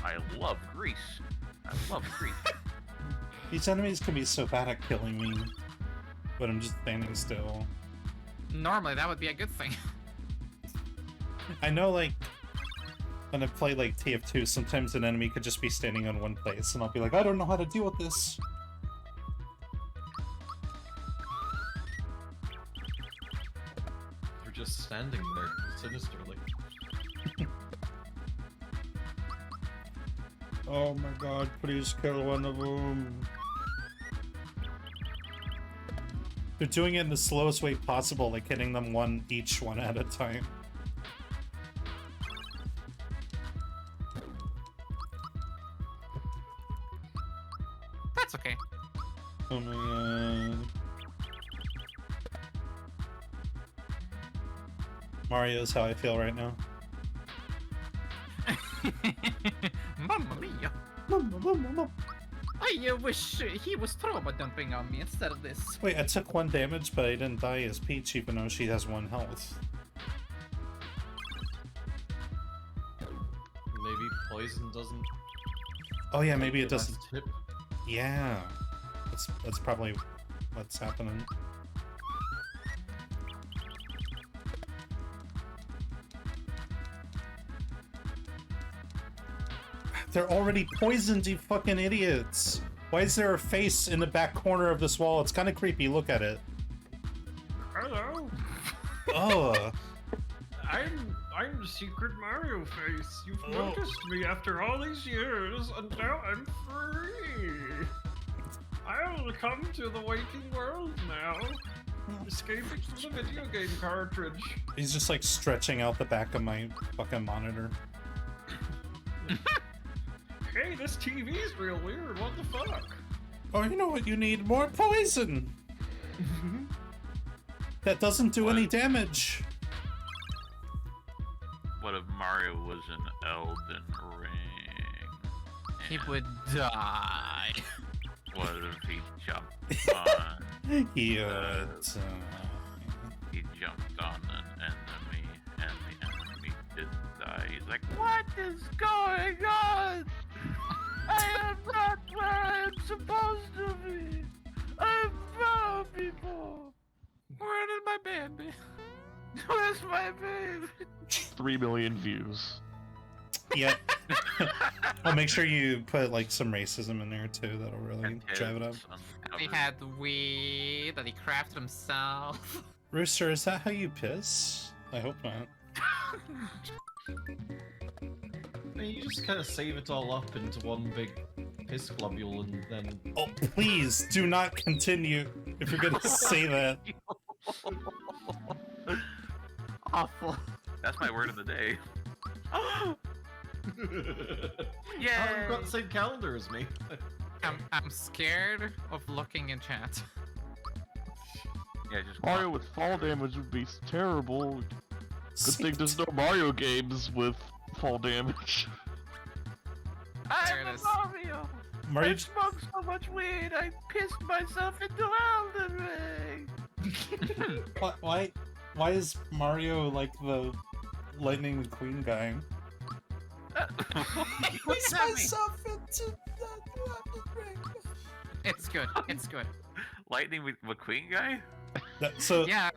I love grease. I love grease. these enemies can be so bad at killing me, but I'm just standing still. Normally, that would be a good thing. I know, like, when I play like TF2, sometimes an enemy could just be standing on one place, and I'll be like, I don't know how to deal with this. They're just standing there sinisterly. Oh my god, please kill one of them. They're doing it in the slowest way possible, like hitting them each one at a time. That's okay. Oh my god. Mario's how I feel right now. Mamma mia. I wish he was trauma dumping on me instead of this. Wait, I took 1 damage, but I didn't die as Peach, even though she has 1 health. Maybe poison doesn't. Oh yeah, maybe take it the doesn't. last hit. Yeah, that's probably what's happening. They're already poisoned, you fucking idiots! Why is there a face in the back corner of this wall? It's kind of creepy. Look at it. Hello. Oh. I'm Secret Mario Face. You've Oh. noticed me after all these years, and now I'm free. I'll come to the waking world now, escaping from the video game cartridge. He's just like stretching out the back of my fucking monitor. Hey, this TV's real weird. What the fuck? Oh, you know what you need? More poison! That doesn't do any damage. What if Mario was in Elden Ring? He And would die. What if he jumped on? He He jumped on an enemy, and the enemy didn't die. He's like, "What is going on? I am not where I am supposed to be. I'm from people. Where did my baby? Where's my baby?" 3 million views. yeah. Well, make sure you put like some racism in there too. That'll really drive it up. He had weed that he crafted himself. Rooster, is that how you piss? I hope not. You just kind of save it all up into one big piss globule and then. Oh, please do not continue if you're gonna say that. Awful. That's my word of the day. Yeah, you've got the same calendar as me. I'm scared of looking in chat. Yeah, just Mario with fall damage would be terrible. Good thing there's no Mario games with fall damage. There I'm it a is. Mario. Mario, I smoked so much weed, I pissed myself into Elden Ring. why is Mario like the Lightning McQueen guy? What's that mean? It's good. It's good. Lightning McQueen guy? So Yeah,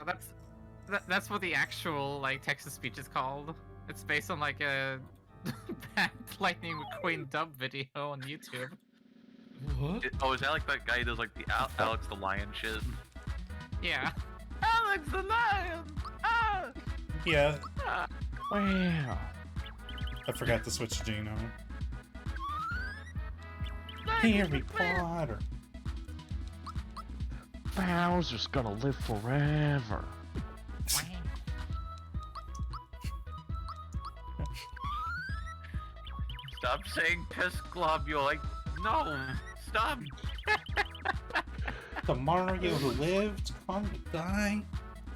that's what the actual like Texas speech is called. It's based on like a bad Lightning McQueen dub video on YouTube. What? Oh, is that like that guy who does like the Alex the Lion shit? Yeah. Alex the Lion! Ah! yeah, Ah! Wow. I forgot to switch to Gino. Lightning Harry McQueen! Potter. Bowser's gonna live forever. Stop saying piss globule. Like, no, stop. The Mario who lived on to die?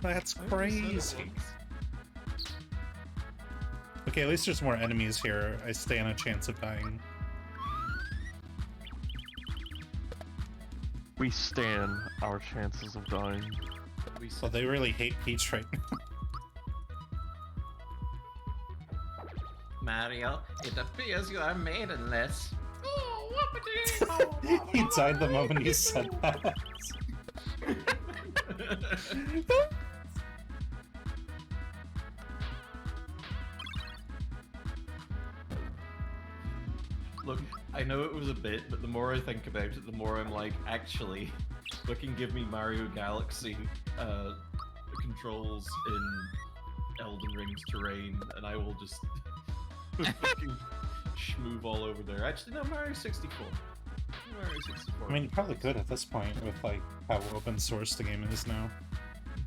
That's crazy. Okay, at least there's more enemies here. I stand a chance of dying. We stand our chances of dying. So they really hate Peach right now. Mario, it appears you are maidenless. He died the moment you said that. Look, I know it was a bit, but the more I think about it, the more I'm like, actually, fucking give me Mario Galaxy controls in Elden Ring's terrain, and I will just fucking schmoove all over there. Actually, no, Mario 64. Mario 64. I mean, you probably could at this point with like how open source the game is now.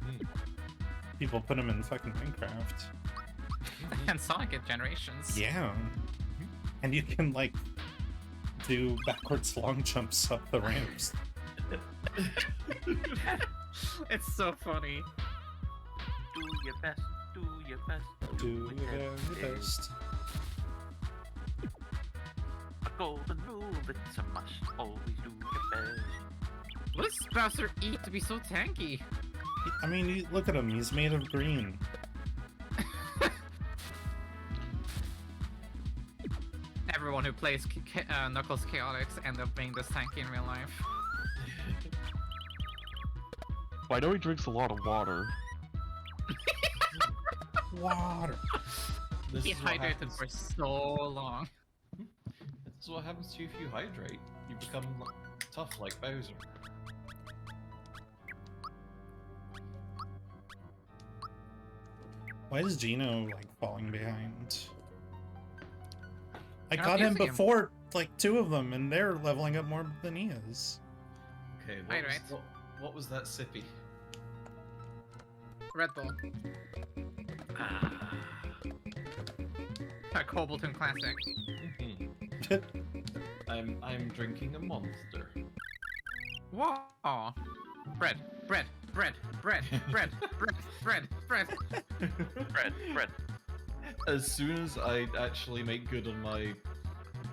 Mhm. People put them in fucking Minecraft. And Sonic at Generations. Yeah. And you can like do backwards long jumps up the ramps. It's so funny. Do your best. Do your best. Do your very best. golden rule, it's a must always do your best. What does Bowser eat to be so tanky? I mean, look at him. He's made of green. Everyone who plays Knuckles Chaotix end up being this tanky in real life. Well, I know he drinks a lot of water. Water. This He's is what hydrated happens- for so long. This is what happens to you if you hydrate. You become tough like Bowser. Why is Gino like falling behind? I You're got him abusing him. before like 2 of them, and they're leveling up more than he is. Okay, Hydrate. what was that sippy? Red Bull. A Koboltoon classic. I'm drinking a monster. Whoa! Bread, bread, bread, bread, bread, bread, bread, bread. Fred. As soon as I actually make good on my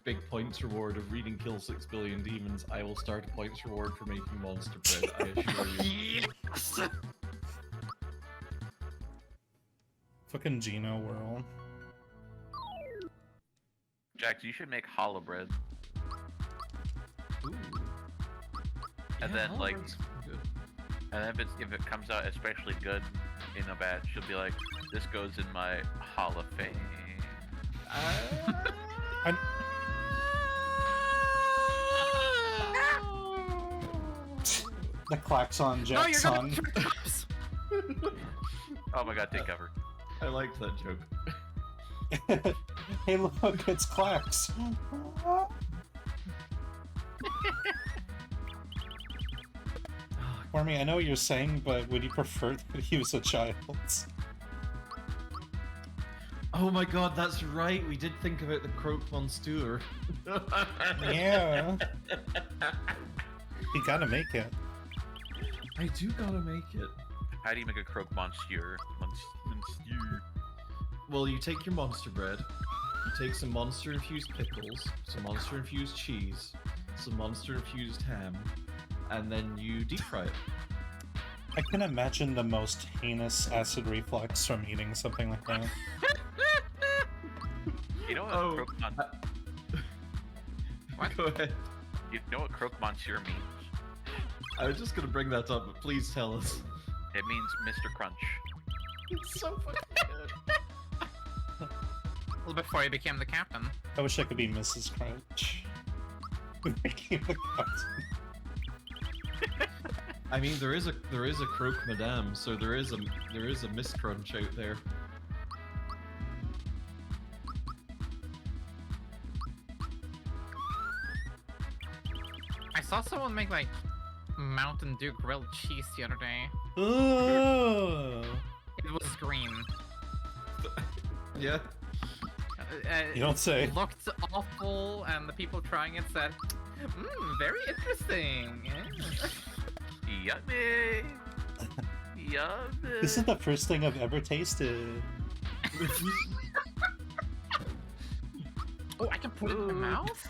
big points reward of reading Kill 6 Billion Demons, I will start a points reward for making monster bread, I assure you. Yes! Fucking Gino World. Jax, you should make challah bread. Ooh. And then, like- Holland's good. And then if it comes out especially good in a batch, she'll be like, this goes in my Hall of Fame. The klaxon No, jet you're son. gonna turn cops! Oh my god, take cover. I liked that joke. Hey, look, it's Clax. Formy, I know what you're saying, but would you prefer that he was a child? Oh my god, that's right, we did think about the Croak Monster. Yeah. You gotta make it. I do gotta make it. How do you make a croak monsieur? Monsieur. Well, you take your monster bread, you take some monster infused pickles, some monster infused cheese, some monster infused ham, and then you deep fry it. I can imagine the most heinous acid reflux from eating something like that. You know what Oh. croak What? Go ahead. you know what croak monsieur means? I was just gonna bring that up, but please tell us. It means Mr. Crunch. It's so fucking good. Well, before he became the captain. I wish I could be Mrs. Crunch. Making the captain. I mean, there is a Croak Madame, so there is a Miss Crunch out there. I saw someone make like Mountain Dew grilled cheese the other day. Ooh. It was green. Yeah. You don't say. It looked awful, and the people trying it said, very interesting. Yummy! Yummy! This is the first thing I've ever tasted. Oh, I can put it in my mouth?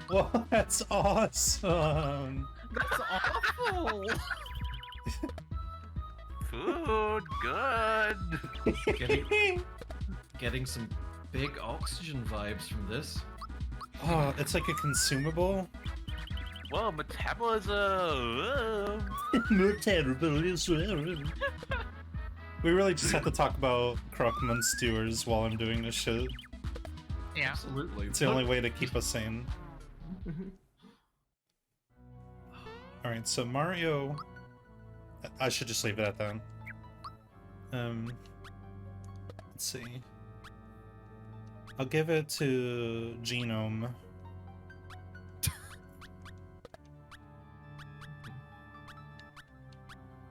Well, that's awesome. That's awful! Food, good! Getting some big oxygen vibes from this. Oh, it's like a consumable. Whoa, metabolism! More terrible as well. We really just have to talk about Crockman Stewers while I'm doing this shit. Yeah. Absolutely. It's the only way to keep us sane. Alright, so Mario... I should just leave it at that. Let's see. I'll give it to Genome.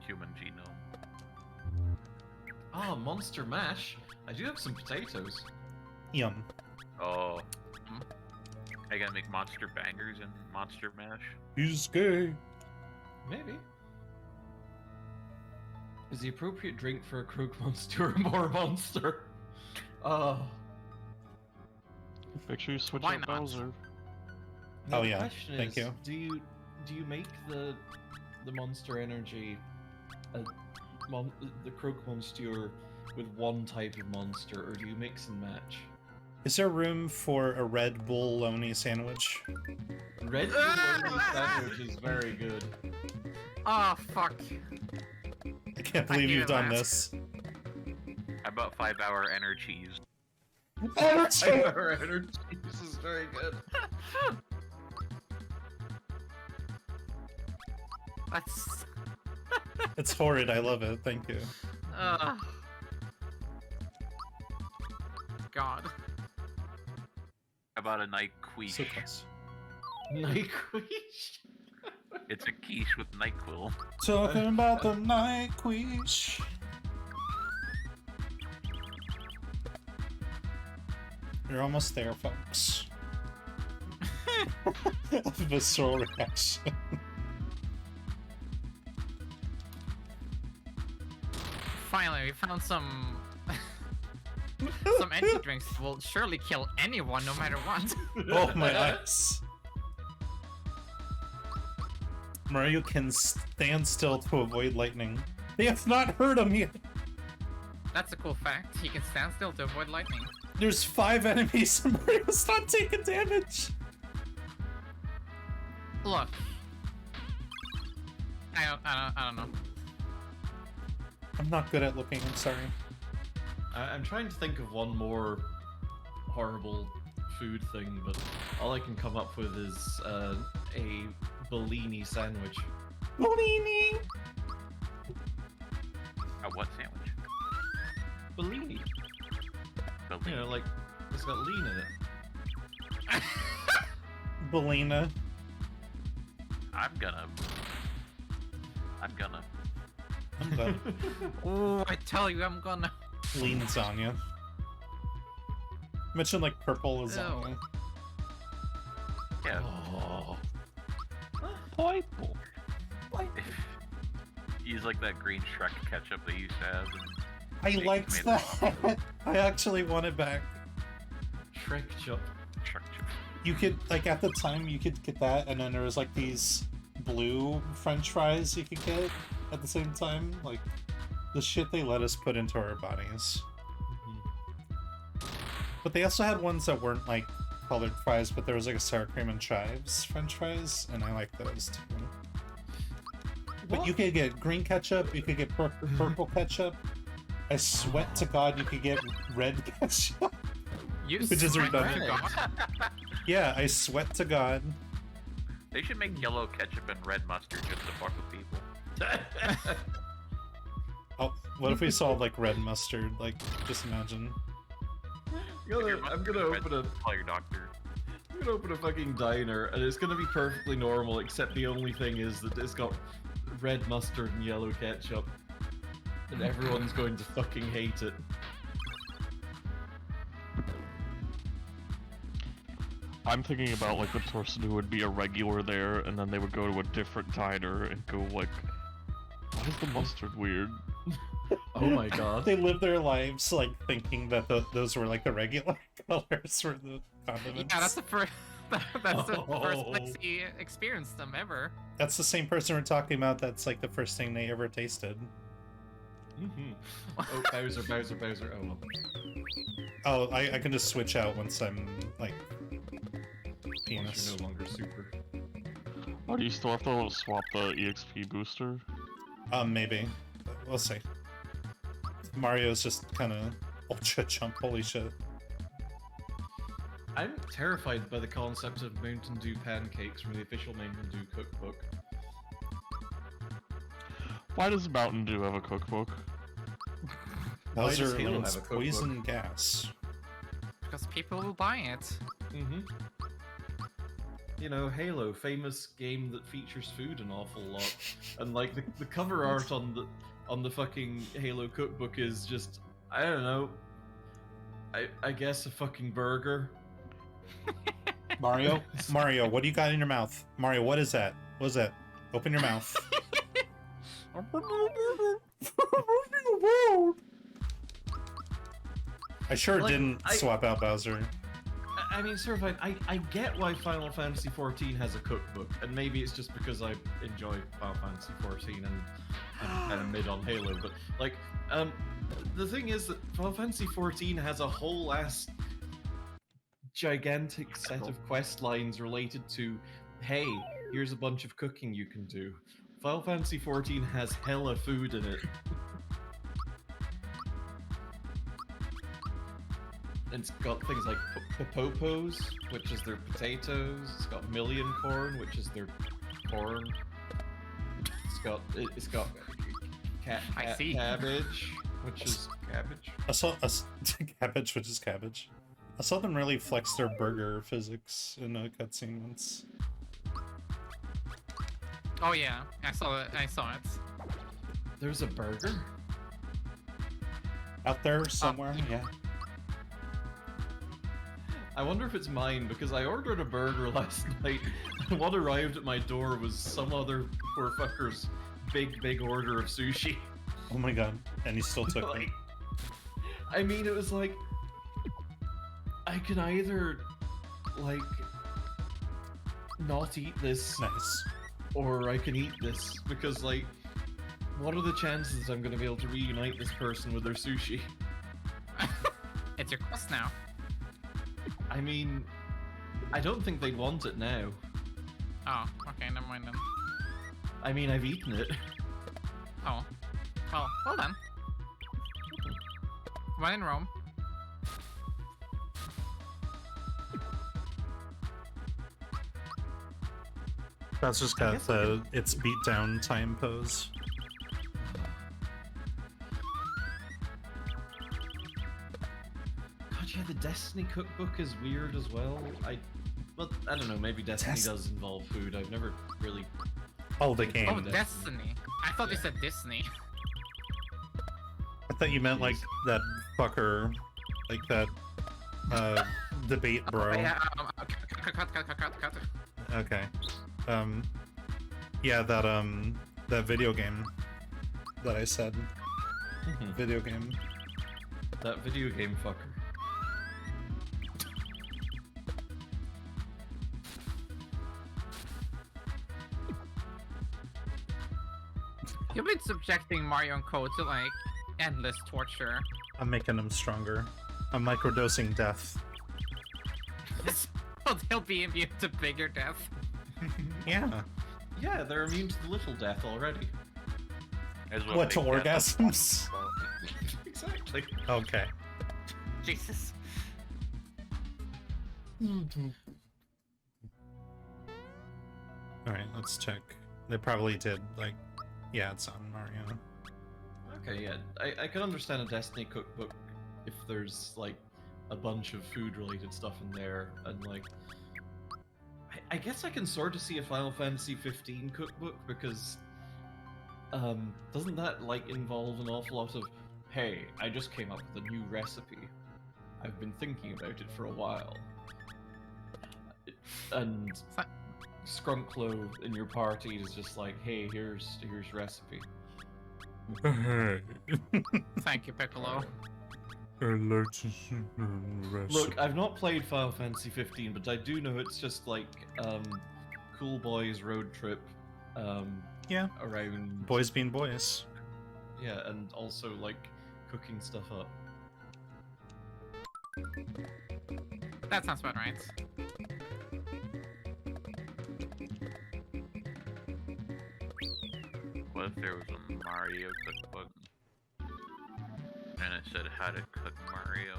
Human genome. Ah, Monster Mash. I do have some potatoes. Yum. Oh. I gotta make monster bangers and monster mash. He's gay. Maybe. Is the appropriate drink for a Croak Monster a more monster? Oh. Make sure you switch Why out not? Bowser. Now, Oh the yeah, question thank is, you. Do you make the Monster Energy, the Croak Monsieur with one type of monster, or do you mix and match? Is there room for a Red Bull Loney sandwich? Red Bull sandwich is very good. Oh, fuck. I can't I believe hear you've done that. this. How about 5-hour energies? Hyper energy. This is very good. That's... It's horrid. I love it. Thank you. God. How about a night quiche? So close. Nyquist. It's a quiche with NyQuil. Talking about the night quiche. You're almost there, folks. Visceral reaction. Finally, we found some... some energy drinks will surely kill anyone, no matter what. Oh my eyes. Mario can stand still to avoid lightning. They have not hurt him yet. That's a cool fact. He can stand still to avoid lightning. There's 5 enemies and Mario's not taking damage. Look. I don't know. I'm not good at looking, I'm sorry. I'm trying to think of one more horrible food thing, but all I can come up with is a Bellini sandwich. Bellini! A what sandwich? Bellini. Bellini. You know, like, it's got lean in it. Bellina. I'm gonna. I'm done. Oh, I tell you, I'm gonna... Lean lasagna. Mention like purple lasagna. Yeah. Oh. Purple. Use like that green Shrek ketchup they used to have. I Big liked tomato that. I actually want it back. Shrek chop. Shrek chip. You could, like, at the time, you could get that, and then there was, like, these blue french fries you could get at the same time. Like, the shit they let us put into our bodies. But they also had ones that weren't, like, colored fries, but there was, like, a sour cream and chives french fries, and I like those, too. But you could get green ketchup, you could get purple ketchup. I sweat to God you could get red ketchup. You Which is swear redundant. to God. Yeah, I sweat to God. They should make yellow ketchup and red mustard just to fuck with people. Oh, what if we saw, like, red mustard? Like, just imagine. I'm gonna open a Call your doctor. I'm gonna open a fucking diner, and it's gonna be perfectly normal, except the only thing is that it's got red mustard and yellow ketchup. And everyone's going to fucking hate it. I'm thinking about like the person who would be a regular there, and then they would go to a different diner and go like, "Why is the mustard weird?" Oh my god. They live their lives, like, thinking that those were, like, the regular colors for the condiments. Yeah, that's the first... that's the first place he experienced them ever. That's the same person we're talking about that's, like, the first thing they ever tasted. Oh, Bowser. Oh, well. Oh, I can just switch out once I'm, like, Once penis. you're no longer super. Oh, do you still have to swap the EXP booster? Maybe. We'll see. Mario's just kind of ultra chump, holy shit. I'm terrified by the concept of Mountain Dew pancakes from the official Mountain Dew cookbook. Why does Mountain Dew have a cookbook? Why does Bowser Halo learns have a cookbook? poison gas. Because people will buy it. Mm-hmm. You know, Halo, famous game that features food an awful lot, and like the cover art on the fucking Halo cookbook is just, I don't know, I guess a fucking burger. Mario? Mario, what do you got in your mouth? Mario, what is that? What is that? Open your mouth. I sure Like, didn't swap out Bowser. I mean, sort of. I get why Final Fantasy XIV has a cookbook, and maybe it's just because I enjoy Final Fantasy XIV and I'm kind of mid on Halo. But like, the thing is that Final Fantasy XIV has a whole ass gigantic set of quest lines related to, hey, here's a bunch of cooking you can do. Final Fantasy XIV has hella food in it. It's got things like popopos, which is their potatoes. It's got million corn, which is their corn. It's got I see. cabbage, which is cabbage. I saw cabbage, which is cabbage. I saw them really flex their burger physics in a cutscene once. Oh yeah, I saw it. There's a burger? Out there somewhere, yeah. I wonder if it's mine, because I ordered a burger last night, and what arrived at my door was some other poor fucker's big order of sushi. Oh my god, and he still took Like, me. I mean, it was like, I can either, like, not eat this, Nice. or I can eat this, because, like, what are the chances I'm going to be able to reunite this person with their sushi? It's your quest now. I mean, I don't think they'd want it now. Oh, okay, never mind then. I mean, I've eaten it. Oh. Well then. When in Rome. That's just got the it's beat down time pose. God, yeah, the Destiny cookbook is weird as well. I don't know, maybe Destiny does involve food. I've never really... Oh, the game. Oh, Destiny. I thought you said Disney. I thought you meant like that fucker, like that debate bro. Yeah, cut. Okay. Yeah, that video game that I said. Video game. That video game fucker. You've been subjecting Mario and Co to like endless torture. I'm making them stronger. I'm microdosing death. So they'll be immune to bigger death. Yeah. Yeah, they're immune to the little death already. As well What, to big death. orgasms? Exactly. Okay. Jesus. Alright, let's check. They probably did, like... Yeah, it's on Mario. Okay, yeah. I can understand a Destiny cookbook if there's, like, a bunch of food-related stuff in there, and, like... I guess I can sort of see a Final Fantasy 15 cookbook, because... doesn't that, like, involve an awful lot of, hey, I just came up with a new recipe. I've been thinking about it for a while. And Skrunklo in your party is just like, hey, here's recipe. Thank you, Piccolo. Look, I've not played Final Fantasy 15, but I do know it's just like cool boys road trip Yeah. around Boys being boys. yeah, and also like cooking stuff up. That sounds about right. What if there was a Mario cookbook and it said how to cook Mario?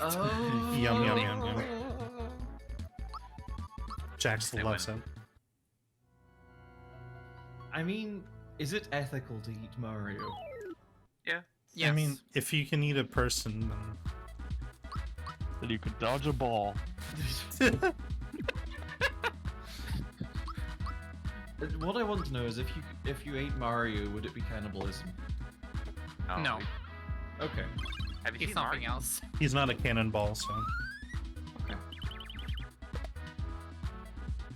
Oh, Yum, yum, yum, yum. Jax They loves went- it. I mean, is it ethical to eat Mario? Yeah. Yes. I mean, if you can eat a person, Then you could dodge a ball. then... What I want to know is if you ate Mario, would it be cannibalism? Oh, No. Okay. Have you He's seen something Mario? else. He's not a cannonball, so... Okay.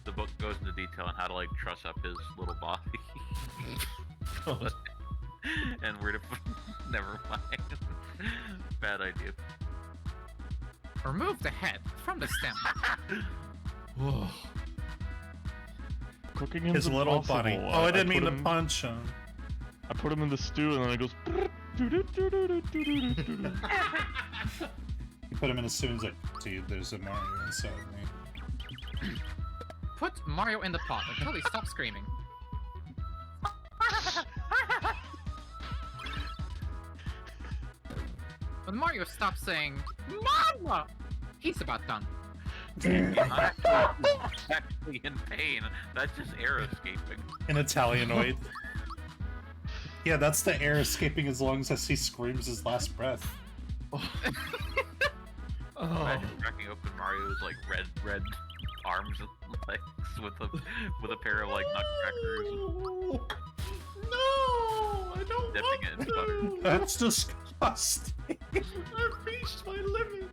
The book goes into detail on how to like truss up his little body. And where to put... Never mind. Bad idea. Remove the head from the stem. Whoa. Cooking His him's little impossible. body. Oh, I didn't mean put to him- punch him. I put him in the stew and then it goes. You put him in as soon as like, dude, there's a Mario inside me. Put Mario in the pot until he stops screaming. When Mario stops saying, Mama! He's about done. Actually in pain. That's just air escaping. An Italianoid. Yeah, that's the air escaping as long as he screams his last breath. Oh. Imagine cracking open Mario's like red arms and legs with a pair of like nutcrackers No, I don't dipping want it in butter. That's disgusting. I've reached my limit.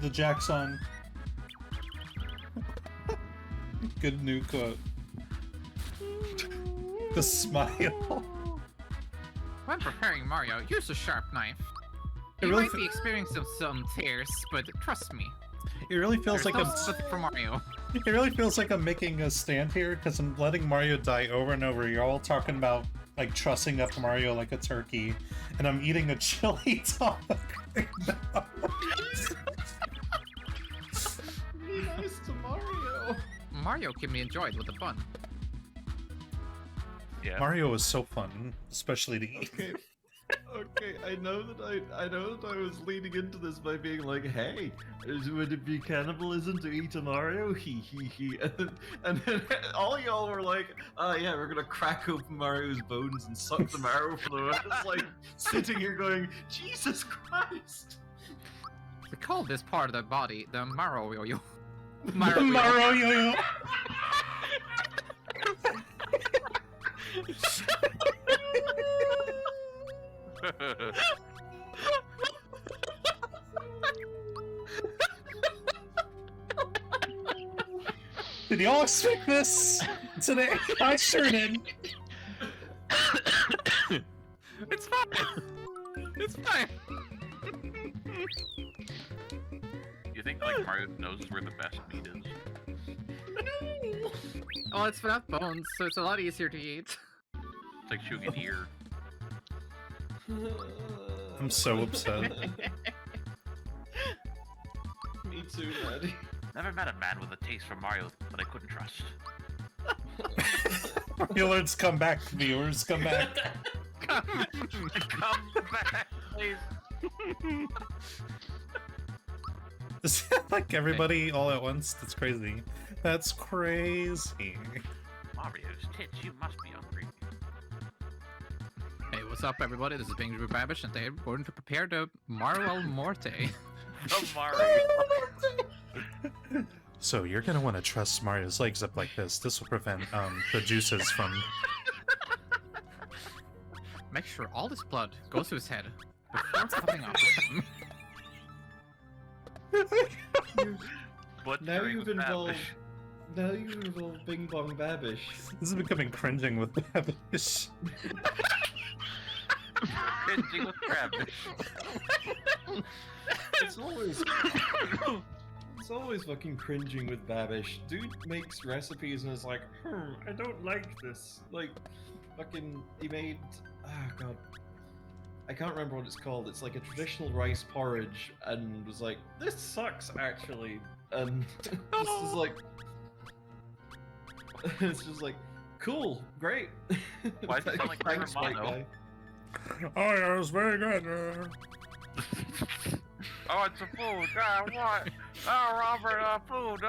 The Jackson. Good new quote. The smile. When preparing Mario, use a sharp knife. It You really might be experiencing some tears, but trust me, It really feels there's like no I'm. sympathy for Mario. It really feels like I'm making a stand here because I'm letting Mario die over and over. You're all talking about like trussing up Mario like a turkey, and I'm eating a chili dog. Be nice to Mario. Mario can be enjoyed with a bun. Yeah. Mario is so fun, especially to eat. Okay. Okay, I know that I was leading into this by being like, hey, would it be cannibalism to eat a Mario? He. And then all y'all were like, oh yeah, we're gonna crack open Mario's bones and suck the marrow from them. I was like sitting here going, Jesus Christ! We call this part of the body the marrow yo-yo. Mario. Did y'all expect this today? I sure did. It's fine. It's fine. You think like Mario knows where the best meat is? Well, it's without bones, so it's a lot easier to eat. It's like chewing an ear. I'm so upset. Me too, Maddie. Never met a man with a taste for Mario that I couldn't trust. Viewers, come back. Viewers, come back. Come back, please. Is that like everybody all at once? That's crazy. That's crazy. Mario's tits, you must be hungry. Hey, what's up, everybody? This is Benjamin Babish, and today we're going to prepare the Mario al Morte. Oh, Mario. So you're gonna want to truss Mario's legs up like this. This will prevent the juices from. Make sure all this blood goes to his head before cutting off his head. What Now doing you've with involved. Babish? Now you've involved Bing Bong Babish. This is becoming cringing with Babish. Cringing with Babish. It's always fucking cringing with Babish. Dude makes recipes and is like, I don't like this. Like, fucking, he made, god, I can't remember what it's called. It's like a traditional rice porridge, and was like, this sucks actually. And this is like, it's just like, cool, great. Why does it sound like Thanks, white Romano? guy. Oh yeah, it was very good. Oh, it's a food. What? Oh, Robert, food.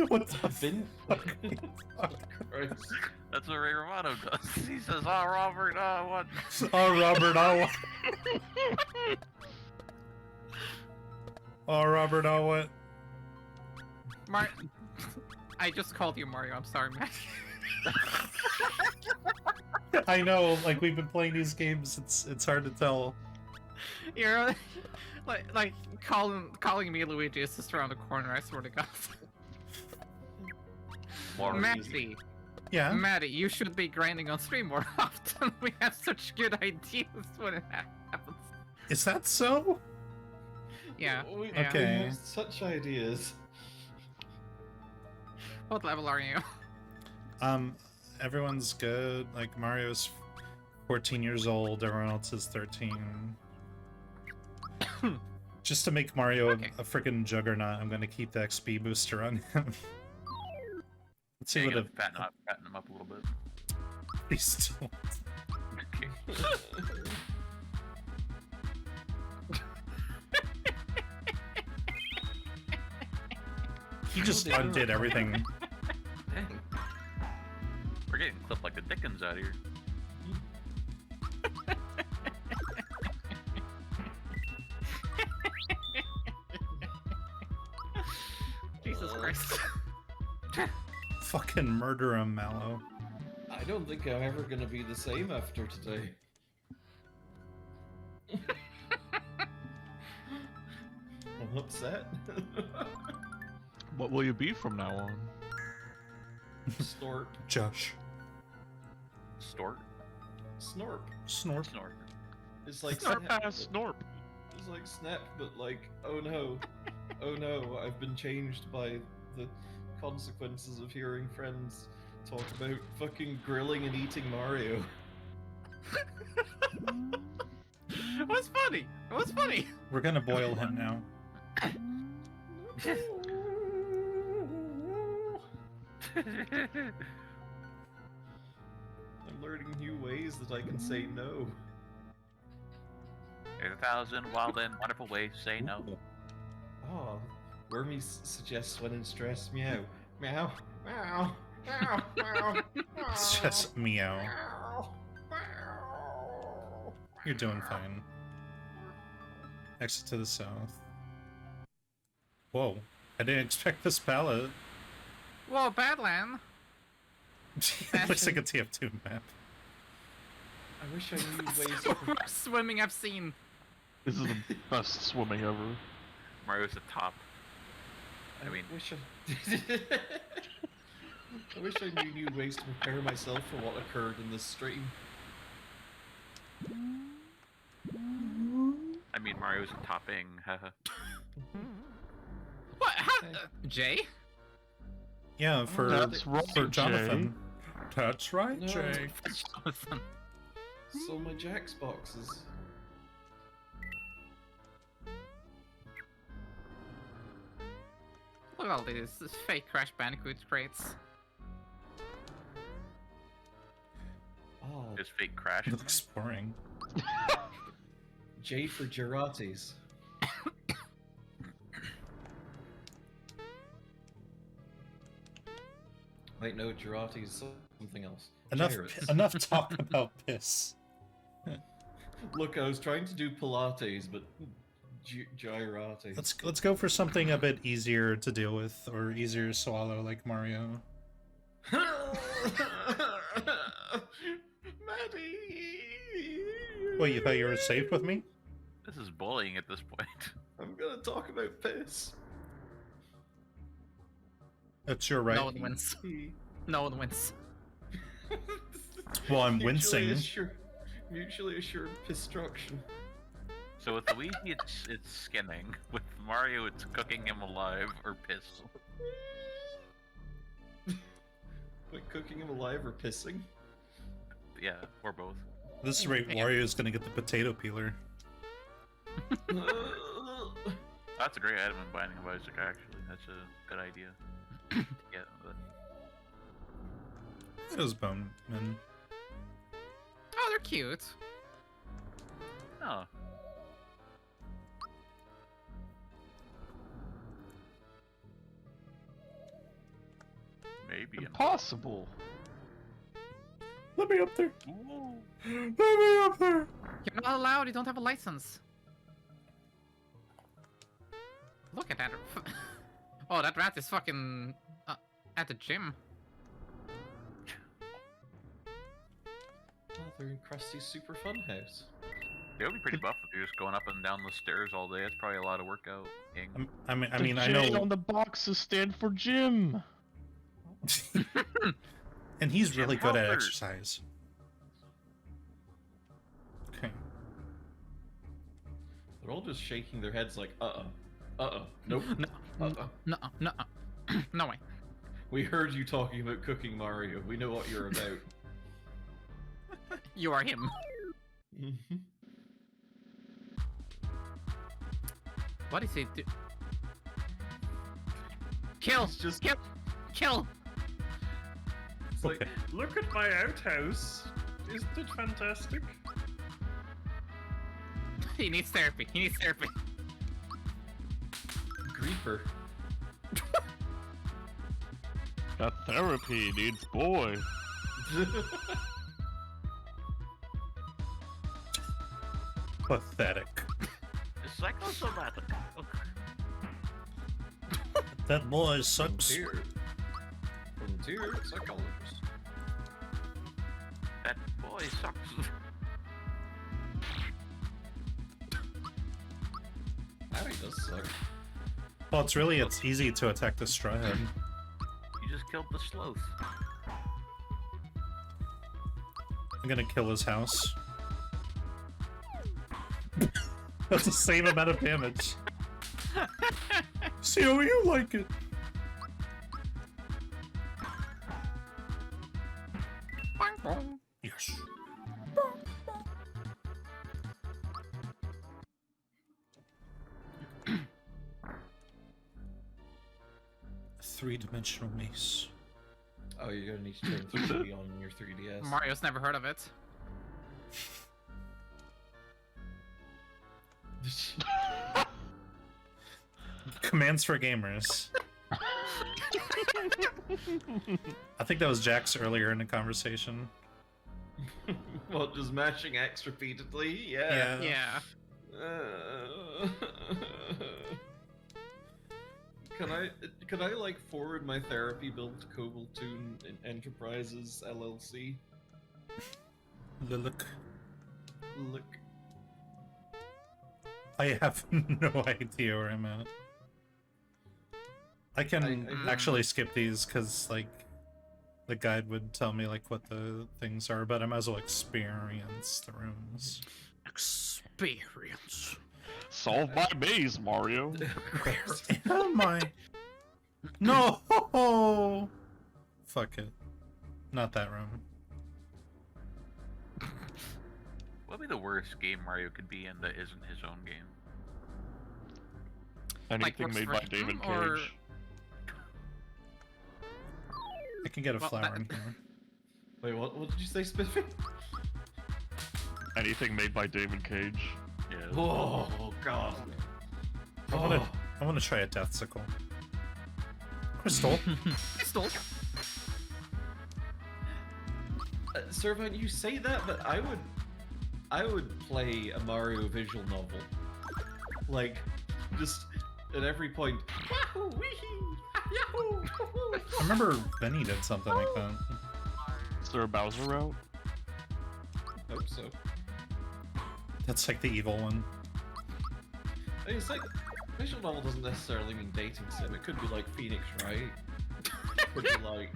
What the Vin- fuck? Christ. That's what Ray Romano does. He says, oh, Robert, what? Oh, Robert, oh, Robert, what? I just called you Mario. I'm sorry, man. I know, like we've been playing these games. It's hard to tell. You're like calling me Luigi is just around the corner. I swear to God. More Maxie. Yeah. Maddie, you should be grinding on stream more often. We have such good ideas when it happens. Is that so? Yeah. We Okay. have such ideas. What level are you? Everyone's good. Like, Mario's 14 years old, everyone else is 13. Just to make Mario Okay. a freaking juggernaut, I'm gonna keep the XP booster on him. Let's see Yeah, what you a... gotta fatten him up a little bit. Please don't. Okay. He just undid everything. Dang. We're getting clipped like the Dickens out here. Jesus Christ. Fucking murder him, Mallow. I don't think I'm ever gonna be the same after today. I'm upset. What will you be from now on? Snort. Josh. Stort? Snorp. Snorp. Snort. It's like Snorp Snap. ass Snorp. It's like Snap, but like, oh no. Oh no, I've been changed by the consequences of hearing friends talk about fucking grilling and eating Mario. It was funny. It was funny. We're gonna boil him now. I'm learning new ways that I can say no. There's 1,000 wild and wonderful ways to say no. Oh, Wormy suggests when in stress, meow. Meow. Meow. Meow. Meow. It's just meow. Meow. Meow. You're doing fine. Exit to the south. Whoa. I didn't expect this palette. Whoa, Badland. It looks like a TF2 map. I wish I knew That's ways the to... worst swimming I've seen. This is the best swimming ever. Mario's the top. I mean- wish I... I wish I knew new ways to prepare myself for what occurred in this stream. I mean, Mario's the topping. Haha. What? How? Okay. Jay? Yeah, for That's right, for Jonathan. That's right, No. Jay. Jonathan. So my Jack's boxes. Look at all these fake Crash Bandicoot crates. Oh, Just fake crash. It looks boring. J for Giratis. Wait, no, Giratis is something else. Gyrates. Enough talk about piss. Look, I was trying to do Pilates, but Gyrati. Let's go for something a bit easier to deal with or easier to swallow, like Mario. Maddie! Wait, you thought you were safe with me? This is bullying at this point. I'm gonna talk about piss. That's your right. No one wins. No one wins. Well, I'm Mutually wincing. Mutually assured destruction. So with Luigi, it's skinning. With Mario, it's cooking him alive or piss. Like cooking him alive or pissing? Yeah, or both. At this rate, Yeah. Wario's gonna get the potato peeler. That's a great item in Binding of Isaac, actually. That's a good idea. Yeah, but Those bone men. Oh, they're cute. oh, maybe. Impossible. Let me up there. Ooh. Let me up there. You're not allowed. You don't have a license. Look at that. Oh, that rat is fucking at the gym. Oh, they're in Krusty's Super Fun House. They would be pretty buff if you're just going up and down the stairs all day. That's probably a lot of workout. I mean, The I J know. on the boxes stand for gym. And he's Jim really good at Halpert. exercise. Okay. They're all just shaking their heads like, nope, No, no, no, no way. We heard you talking about cooking Mario. We know what you're about. You are him. Mhm. What is he do? Kill! It's just- Kill! Kill! It's like, Okay. look at my outhouse. Isn't it fantastic? He needs therapy. He needs therapy. Creeper. That therapy needs boy. Pathetic. Psychosomatic. That boy sucks. Frontier psychologist. That boy sucks. Harry does suck. Well, it's easy to attack the straw head. You just killed the sloth. I'm gonna kill his house. That's the same amount of damage. See how you like it. Yes. Three-dimensional mace. Oh, you're gonna need to turn 3D on your 3DS. Mario's never heard of it. Commands for gamers. I think that was Jax earlier in the conversation. Well, just mashing X repeatedly? Yeah. Yeah. Can I like forward my therapy bill to Koboltoon Enterprises LLC? Look. Look. I have no idea where I'm at. I can I- actually skip these because, like, the guide would tell me, like, what the things are, but I might as well experience the rooms. Experience. Solve my maze, Mario. Where am I? No! Fuck it. Not that room. What would be the worst game Mario could be in that isn't his own game? Anything works made for by him, David or- Cage. I can get a Well, flower that- in here. Wait, what did you say, Spiffy? Anything made by David Cage. Yeah. Oh god. I wanna try a death sickle. Crystal. Pistol. Servant, you say that, but I would play a Mario visual novel. Like, just at every point. Wahoo! Wee! Yahoo! I remember Benny did something like that. Is there a Bowser route? Hope so. That's like the evil one. I mean, it's like visual novel doesn't necessarily mean dating sim. It could be like Phoenix Wright. It could be like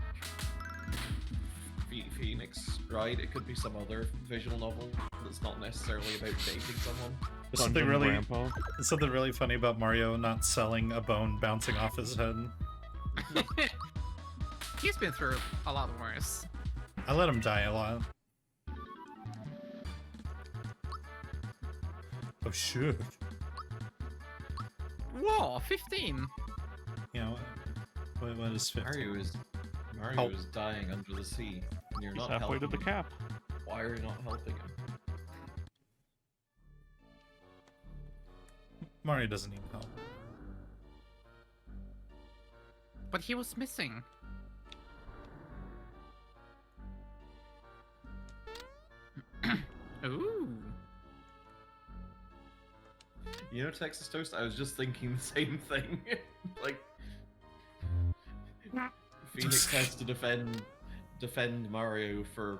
Phoenix Wright. It could be some other visual novel that's not necessarily about dating someone. There's something Dungeon really, Grandpa. there's something really funny about Mario not selling a bone bouncing off his head. He's been through a lot worse. I let him die a lot. Oh shit. Whoa, 15. You know, what is 50? Mario Help. is dying under the sea, and you're He's not halfway helping to the him. cap. Why are you not helping him? Mario doesn't need help. But he was missing. Ooh. You know, Texas Toast, I was just thinking the same thing. Like, Phoenix has to defend Mario for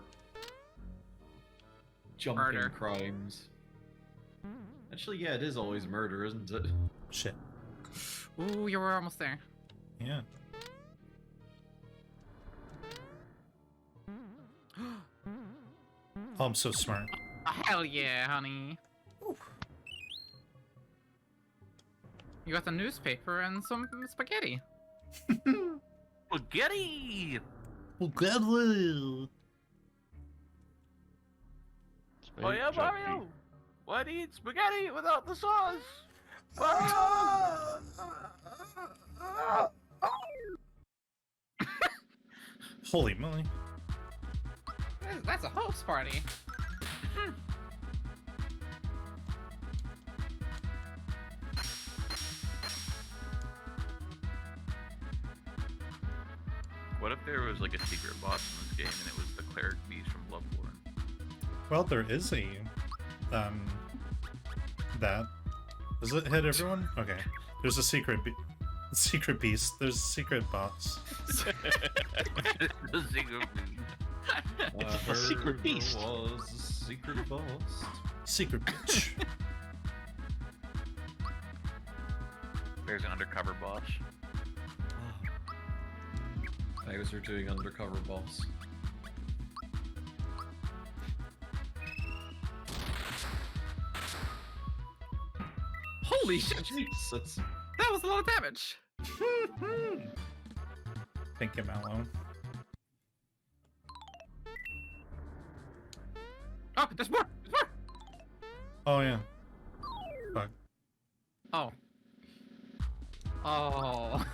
jumping Murder. crimes. Actually, yeah, it is always murder, isn't it? Shit. Ooh, you were almost there. Yeah. Oh, I'm so smart. Hell yeah, honey. You got a newspaper and some spaghetti. Spaghetti! Oh, God. Oh yeah, Spaghetti. Mario! Why do you eat spaghetti without the sauce? Holy moly. That's a host party. What if there was like a secret boss in this game and it was the cleric beast from Bloodborne? Well, there is a, that. Does it hit everyone? Okay. There's a secret beast. There's a secret boss. The secret beast. A secret beast. There was a secret boss. Secret bitch. There's an undercover boss. Thanks for doing undercover boss. Holy shit! Jesus. That was a lot of damage. Thank you, Mallow. Oh, there's more! There's more! Oh, yeah. Fuck. Oh. Oh.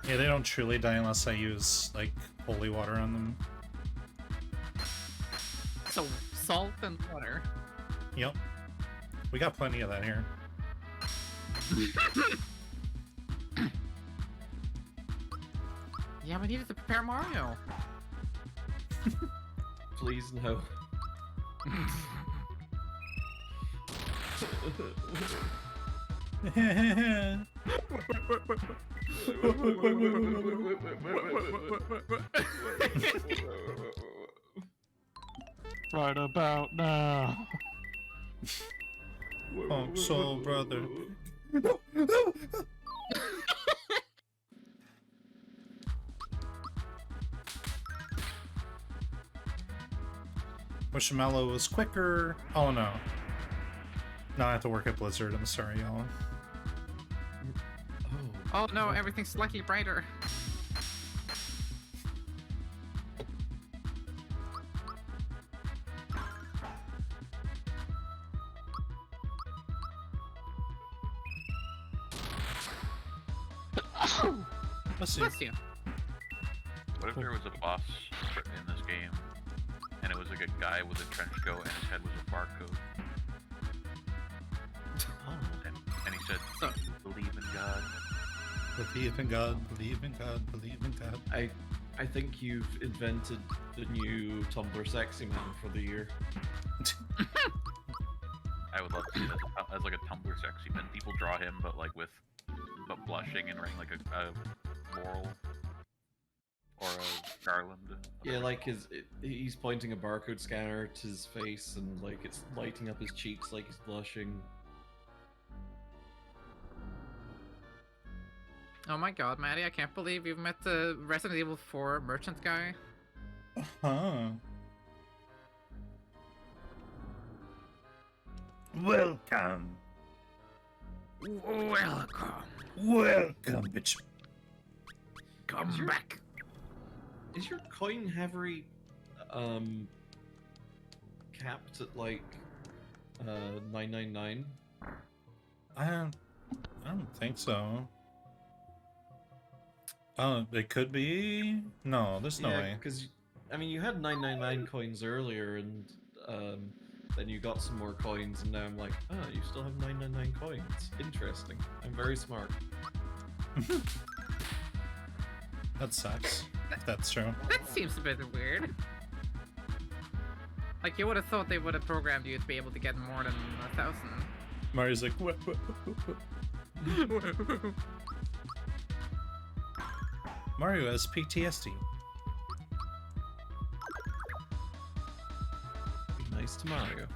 Yeah, they don't truly die unless I use, like, holy water on them. So, salt and water. Yep. We got plenty of that here. Yeah, we needed to prepare Mario. Please no. Right about now. Oh, soul brother. Wish Mallow was quicker. Oh no. No, I have to work at Blizzard. I'm sorry, y'all. Oh no, everything's slightly brighter. Let's see. Bless you. What if there was a boss in this game and it was like a guy with a trench coat and his head was a barcode? And he said, So- believe in God. Believe in God, believe in God, believe in God. I think you've invented the new Tumblr sexy man for the year. I would love to see that as like a Tumblr sexy man. People draw him, but like with blushing and wearing like a laurel or a garland. Yeah, like he's pointing a barcode scanner to his face and like it's lighting up his cheeks like he's blushing. Oh my god, Maddie, I can't believe you've met the Resident Evil 4 merchant guy. Huh. Welcome. Welcome. Welcome, bitch. Come back. Is your coin heavy capped at like 999? I don't think so. It could be. No, there's no way. Because I mean, you had 999 coins earlier, and then you got some more coins, and now I'm like, oh, you still have 999 coins. Interesting. I'm very smart. That sucks. If that's true. That seems a bit weird. Like, you would have thought they would have programmed you to be able to get more than 1,000. Mario's like, what? Mario has PTSD. Be nice to Mario.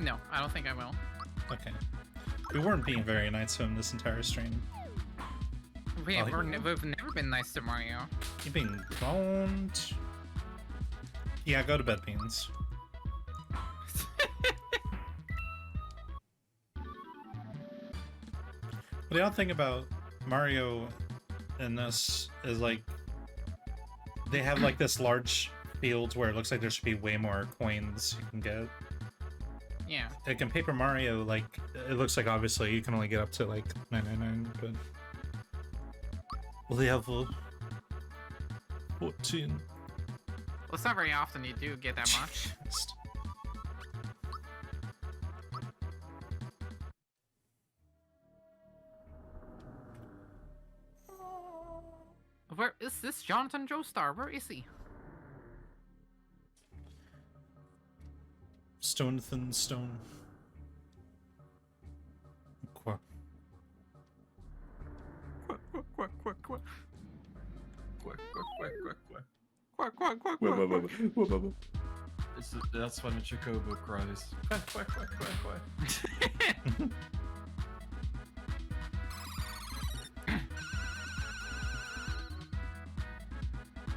No, I don't think I will. Okay. We weren't being very nice to him this entire stream. We've Oh, never been nice to Mario. You're being boned. Yeah, go to bed, Beans. But the odd thing about Mario in this is like they have like this large field where it looks like there should be way more coins you can get. Yeah. Like in Paper Mario, like it looks like obviously you can only get up to like 999, but level 14. Well, it's not very often you do get that much. Christ. Where is this Jonathan Joestar? Where is he? Stone thin stone. Qua. Quack, quack, quack, quack, quack. Quack, quack, quack, quack, quack. Quack, quack, quack, quack, quack. That's when a Chocobo cries. Quack, quack, quack, quack, quack.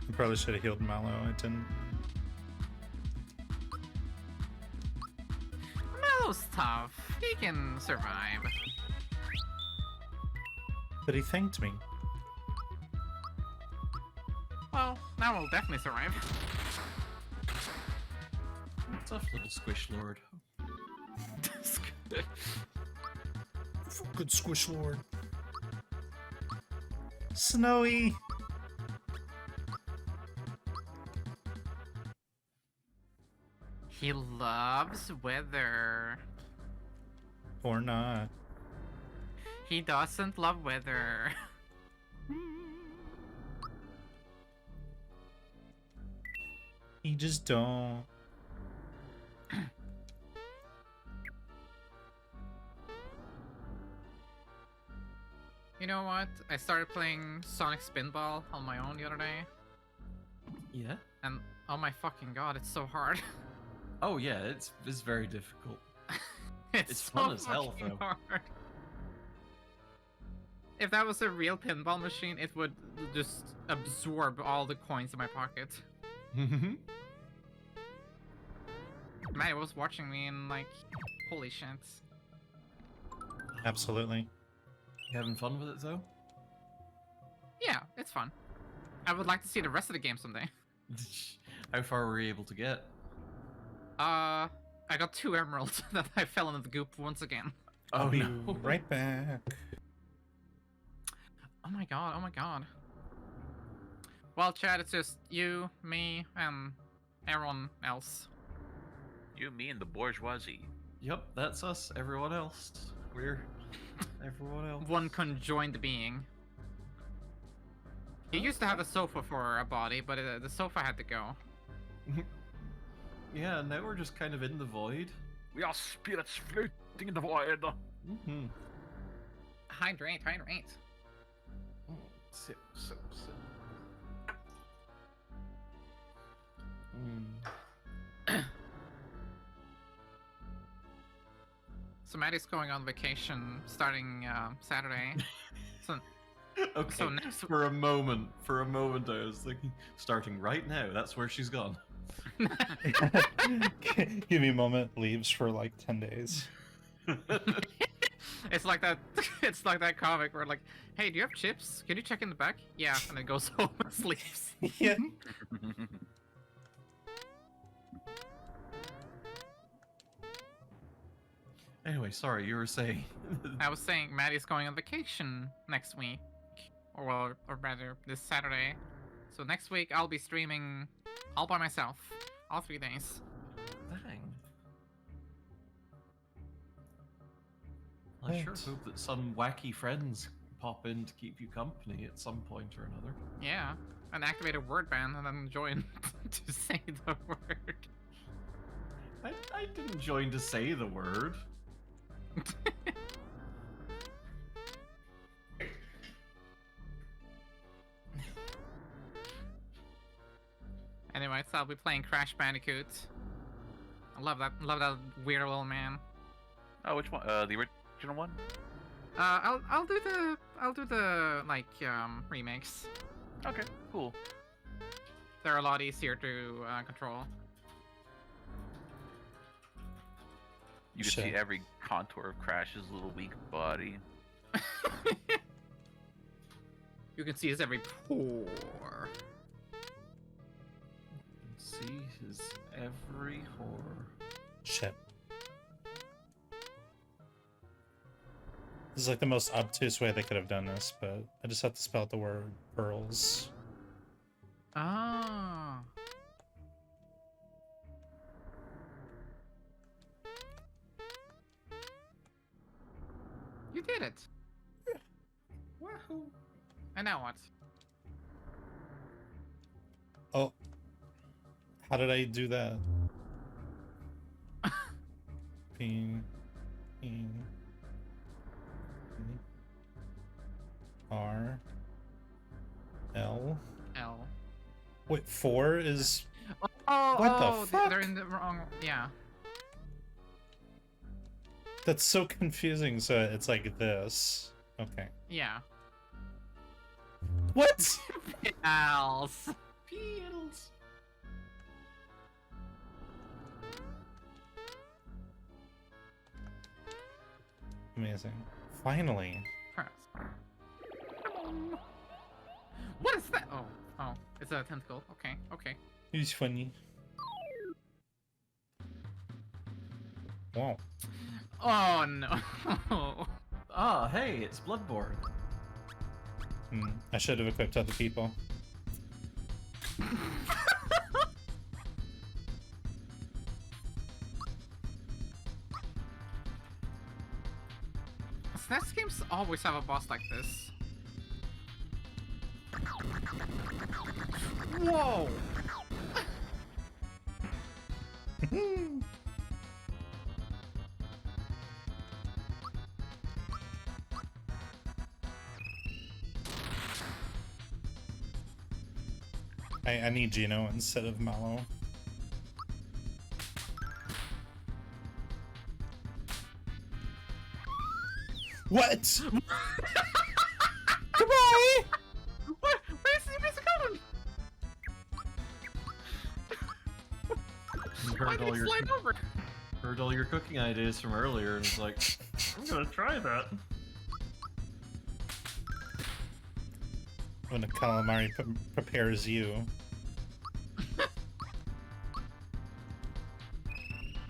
I probably should have healed Mallow. I didn't. Mallow's tough. He can survive. But he thanked me. Well, now we'll definitely survive. Tough little squish lord. Good squish lord. Snowy. He loves weather. Or not. He doesn't love weather. He just don't. You know what? I started playing Sonic Spinball on my own the other day, Yeah? and oh my fucking god, it's so hard. Oh yeah, it's very difficult. It's so fun as hell, fucking though. hard. If that was a real pinball machine, it would just absorb all the coins in my pocket. Matt was watching me and like, holy shit. Absolutely. You having fun with it though? Yeah, it's fun. I would like to see the rest of the game someday. How far were you able to get? I got 2 emeralds that I fell into the goop once again. I'll be no. right back. Oh my god, oh my god. Well, Chad, it's just you, me, and everyone else. You, me, and the bourgeoisie. Yep, that's us. Everyone else. We're everyone else. One conjoined being. You used to have a sofa for a body, but the sofa had to go. Yeah, now we're just kind of in the void. We are spirits floating in the void. Mm-hmm. Hydrate, hydrate. Sip, sip, sip. So Maddie's going on vacation starting Saturday. So Okay, So next- for a moment I was thinking, starting right now, that's where she's gone. Give me a moment. Leaves for like 10 days. it's like that. It's like that comic where like, hey, do you have chips? Can you check in the back? Yeah, and then goes home and sleeps. Yeah. Anyway, sorry, you were saying. I was saying Maddie's going on vacation next week, or rather this Saturday. So next week I'll be streaming all by myself, all 3 days. Dang. I sure Right. hope that some wacky friends pop in to keep you company at some point or another. Yeah, and activate a word ban and then join to say the word. I didn't join to say the word. Anyway, so I'll be playing Crash Bandicoot. I love that weird little man. Oh, which one? The original one? I'll do the like remakes. Okay, cool. They're a lot easier to control. You can Sure. see every contour of Crash's little weak body. You can see his every pore. See his every horror. Shit. This is like the most obtuse way they could have done this, but I just have to spell out the word pearls. Ah. You did it. Wahoo! And now what? Oh. How did I do that? Ping. Ping. R. L. L. Wait, 4 is... Oh, What the oh, fuck? they're in the wrong. Yeah. That's so confusing, so it's like this. Okay. Yeah. What? Pals. Peels. Amazing. Finally. Press. What is that? Oh, oh, it's a tentacle. Okay, okay. It's funny. Wow. Oh no. Ah, hey, it's Bloodborne. I should have equipped other people. SNES games always have a boss like this. Whoa! I need Gino instead of Mallow. What? Goodbye! What? Where's the music going? You Why heard did all it your slide over? heard all your cooking ideas from earlier, and it's like, I'm gonna try that. When a calamari prepares you.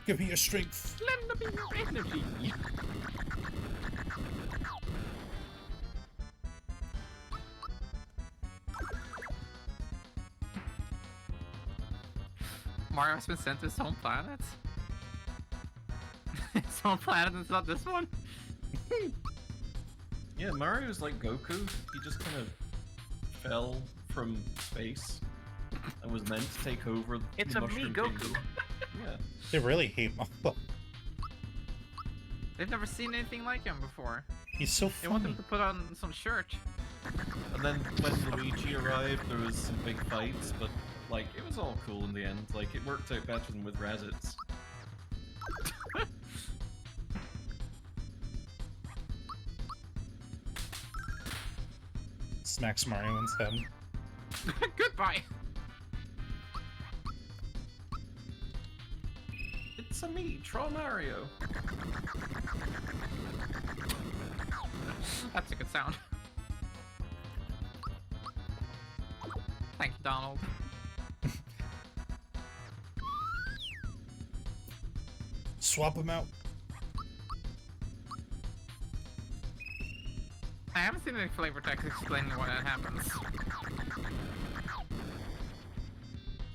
Give me your strength. Lend me your energy. Mario has been sent to his home planet. His home planet is not this one. Yeah, Mario's like Goku. He just kind of fell from space and was meant to take over It's the a me, Mushroom Goku. Kingdom. Yeah. They really hate Mallow. They've never seen anything like him before. He's so They want him funny. to put on some shirt. And then when Luigi arrived, there was some big fights, but like it was all cool in the end. Like it worked out better than with Razits. Smacks Mario instead. Goodbye. It's a me, Troll Mario. That's a good sound. Thank you, Donald. Swap him out. I haven't seen any flavor text explaining why that happens.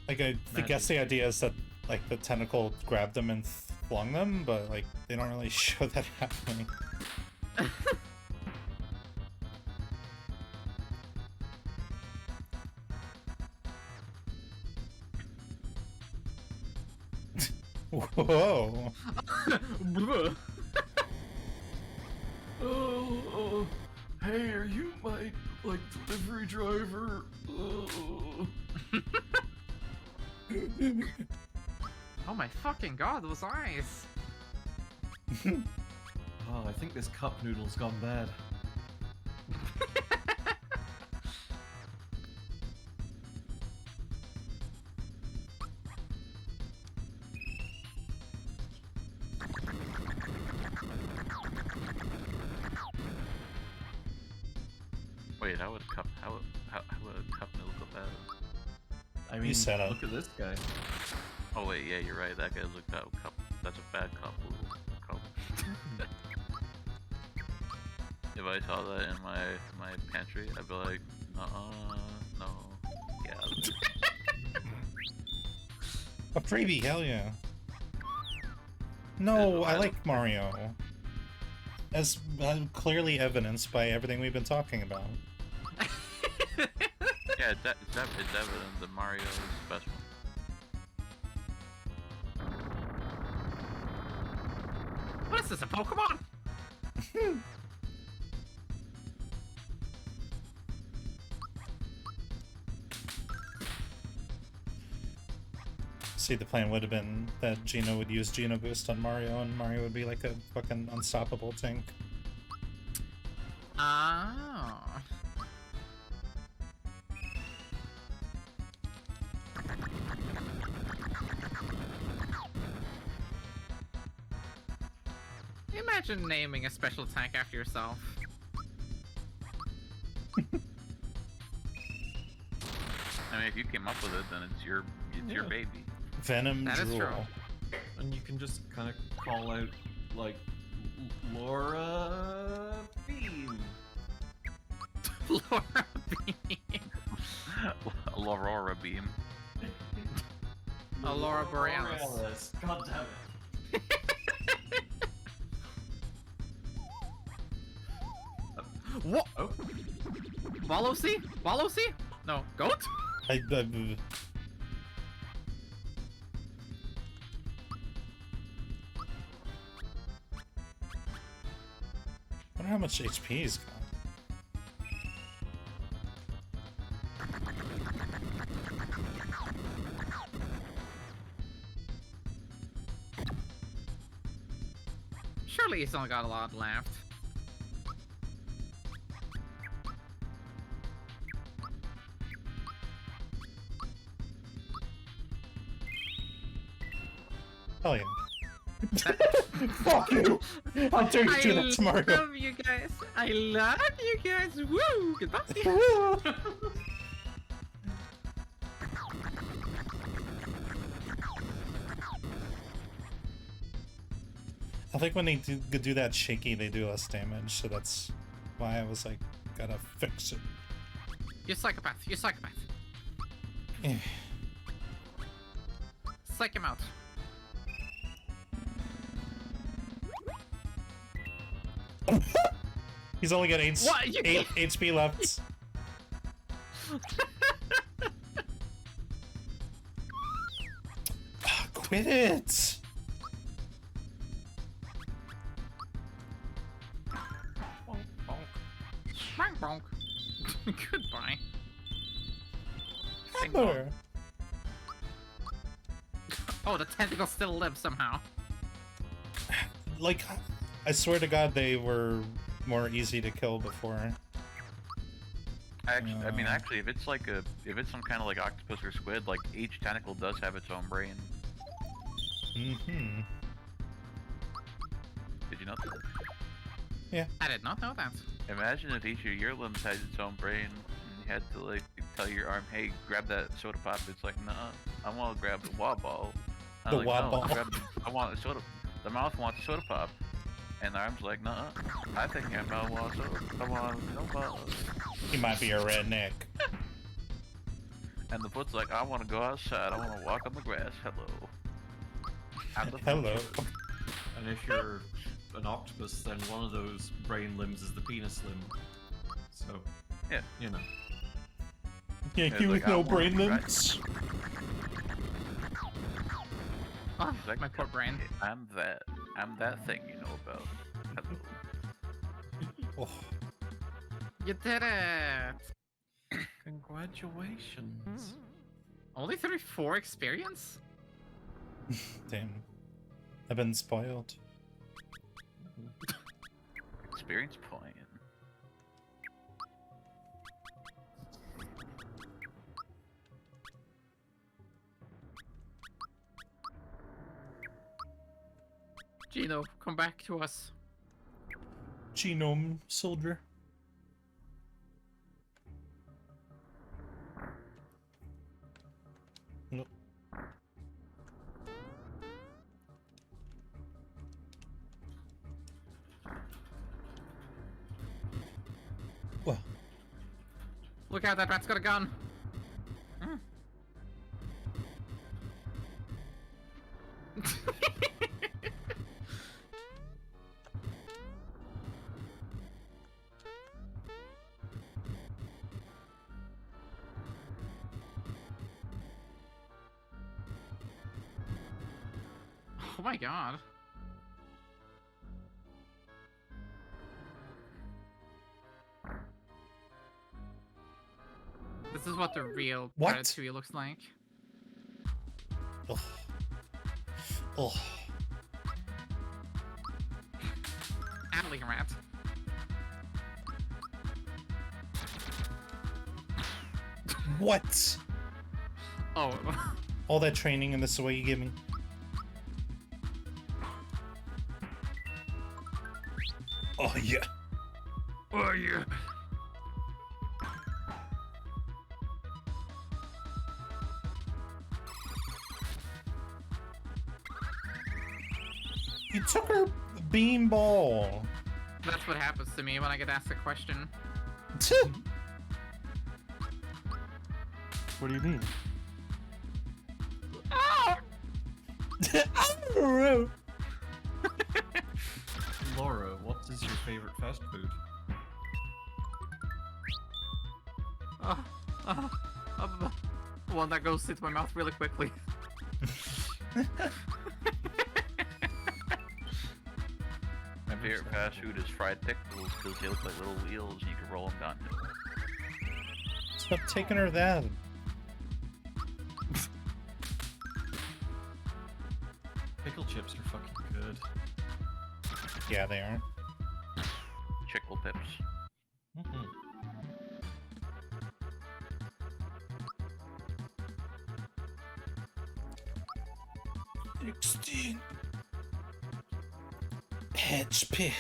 Like, I guess the idea is that, like, the tentacle grabbed them and flung them, but, like, they don't really show that happening. Whoa. Oh, hey, are you my like delivery driver? Oh my fucking god, those eyes! Oh, I think this cup noodle's gone bad. Wait, how would cup noodle go bad? I mean, said it. look at this guy. Oh wait, yeah, you're right. That guy looked out cup. That's a bad cup. Cup. If I saw that in my pantry, I'd be like, no, yeah. A freebie, hell yeah. No, I like Mario. As clearly evidenced by everything we've been talking about. Yeah, it's evident that Mario is the best one. What is this, a Pokemon? See, the plan would have been that Geno would use Geno Boost on Mario, and Mario would be like a fucking unstoppable tank. Oh. Imagine naming a special attack after yourself. I mean, if you came up with it, then it's your baby. Venom That is Drool. true. And you can just kind of call out, like, Laura Beam. Laura Beam. Aurora beam. Aurora Borealis. God damn it. What? Oh. Wallow Sea? Wallow Sea? No, goat? I wonder how much HP he's got. Surely he's only got a lot left. Hell yeah. Fuck you! How dare you do that to Mario? I love you guys. I love you guys. Woo! Goodbye. I think when they do that shaky, they do less damage, so that's why I was like, gotta fix it. You're psychopath. You're psychopath. Eh. Psych him out. He's only got 8 What? You- HP left. Quit it! Bonk, bonk. Bonk, bonk. Goodbye. Bing bong. Hammer! Oh, the tentacle still lives somehow. Like, I swear to God, they were more easy to kill before. Actually, I mean, actually, if it's some kind of like octopus or squid, like each tentacle does have its own brain. Mm-hmm. Did you know that? I did not know that. Imagine if each of your limbs had its own brain, and you had to like tell your arm, "Hey, grab that soda pop." It's like, nah, I want to grab the wad ball. I'm The like, wad no, ball. I want a soda. The mouth wants a soda pop, and the arm's like, nah, I think I want soda. I want no ball. He might be a redneck. And the foot's like, I want to go outside. I want to walk on the grass. Hello. I'm the Hello. foot. And if you're an octopus, then one of those brain limbs is the penis limb. So, Yeah. you know. Yankee like, with I no want brain to try- limbs. Oh, He's like, my poor brain. I'm that thing you know about. Hello. Oh, You did it. Congratulations. Only 34 experience? damn. I've been spoiled. experience point. Gino, come back to us. Genome soldier. Nope. Well, Look out, that rat's got a gun. Hmm. Oh my god. This is what the real What? Ratatouille looks like. ugh. Ugh. Alley rat. What? Oh. All that training and this is the way you give me. Oh yeah. Oh yeah. You took her beanball. That's what happens to me when I get asked a question. What do you mean? Laura, what is your favorite fast food? One that goes into my mouth really quickly. My favorite fast food is fried pickles because they look like little wheels. You can roll them downhill. Stop taking her that. Pickle chips are fucking good. Yeah, they are. Chickle pips. Mhm. 16 HP.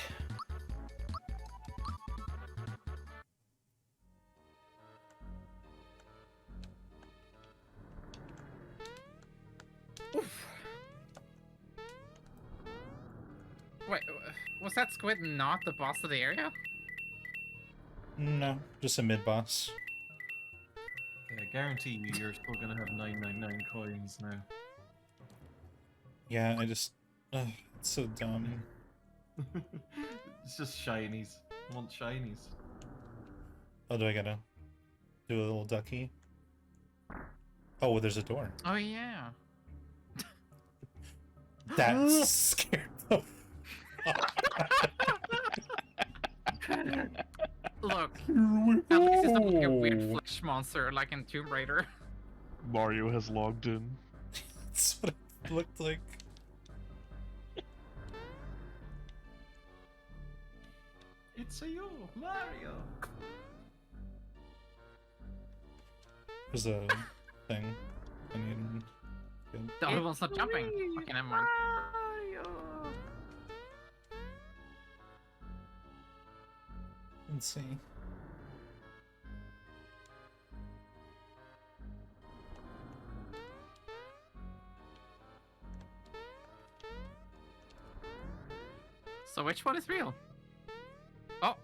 Wait, was that squid not the boss of the area? No, just a mid boss. Okay, I guarantee you, you're still gonna have 999 coins now. Yeah, I just. It's so dumb. It's just shinies. I want shinies. Oh, do I gotta do a little ducky? Oh, there's a door. Oh yeah. That's scary. Look, at least it's not like a weird flesh monster like in Tomb Raider. Mario has logged in. That's what it looked like. It's a you, Mario! There's a thing. I need. Good. The other one's not jumping. Okay, never mind. Let's see. So which one is real? Oh.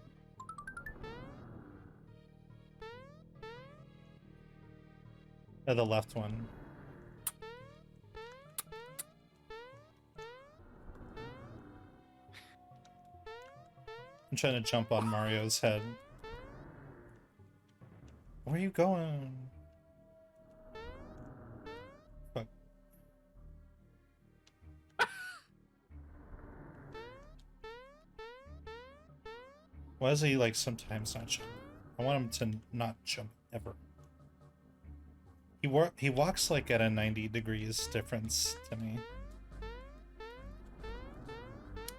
The left one. I'm trying to jump on Mario's head. Where are you going? Fuck. Why does he like sometimes not jump? I want him to not jump ever. He walks like at a 90 degrees difference to me.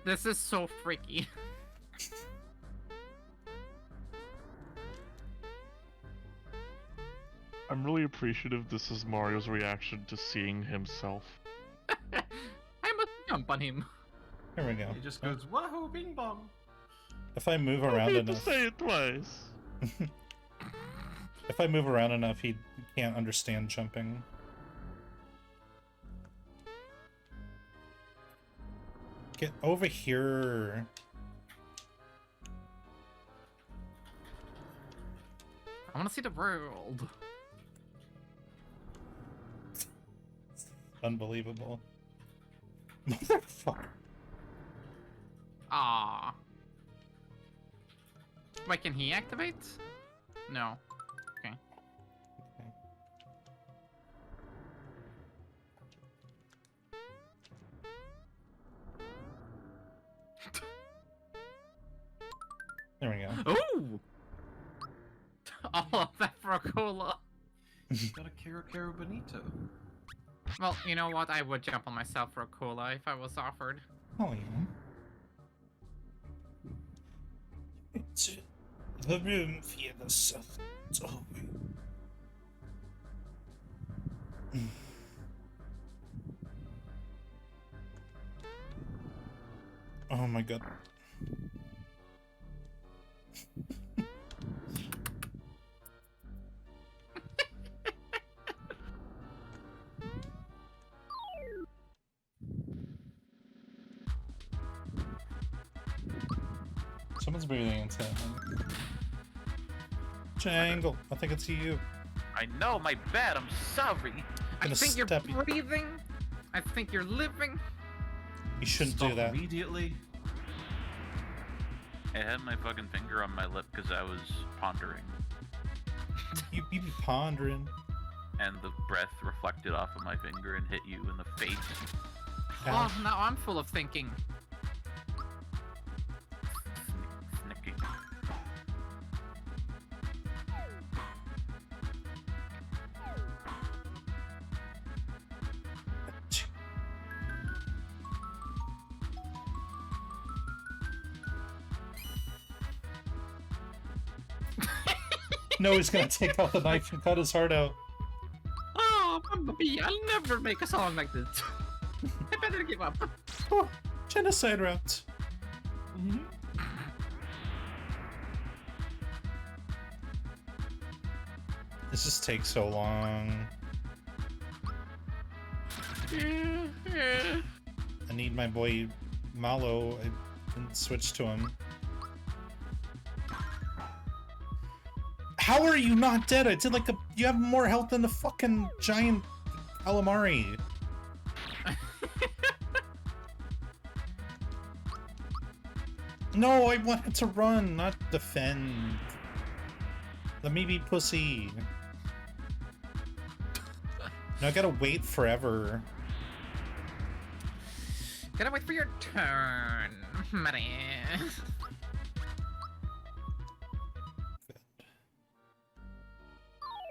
This is so freaky. really appreciative this is Mario's reaction to seeing himself. I must jump on him. Here we go. He just goes, wahoo, bing bong. If I move I around need to enough, say it twice. if I move around enough, he can't understand jumping. Get over here. I want to see the world. Unbelievable. Motherfucker. Ah. Wait, can he activate? No. Okay. There we go. Ooh! All of that for a cola. Got a Caro Bonito. Well, you know what? I would jump on myself for a cola if I was offered. Oh yeah. It's the room for the south. Oh my god. Someone's breathing into it. Jangle, I think it's you. I know, my bad, I'm sorry. I Gonna think you're step you. breathing. I think you're living. You shouldn't Stop do that. immediately. I had my fucking finger on my lip because I was pondering, You be pondering. and the breath reflected off of my finger and hit you in the face. Ow. Oh, now I'm full of thinking. Snicking. No, he's gonna take out the knife and cut his heart out. Oh, Bumblebee, I'll never make a song like this. I better give up. Oh, genocide route. Mm-hmm. This just takes so long. I need my boy Malo. I didn't switch to him. How are you not dead? I did like a. You have more health than the fucking giant calamari. No, I wanted to run, not defend. Let me be pussy. No, I gotta wait forever. Gotta wait for your turn, Maria.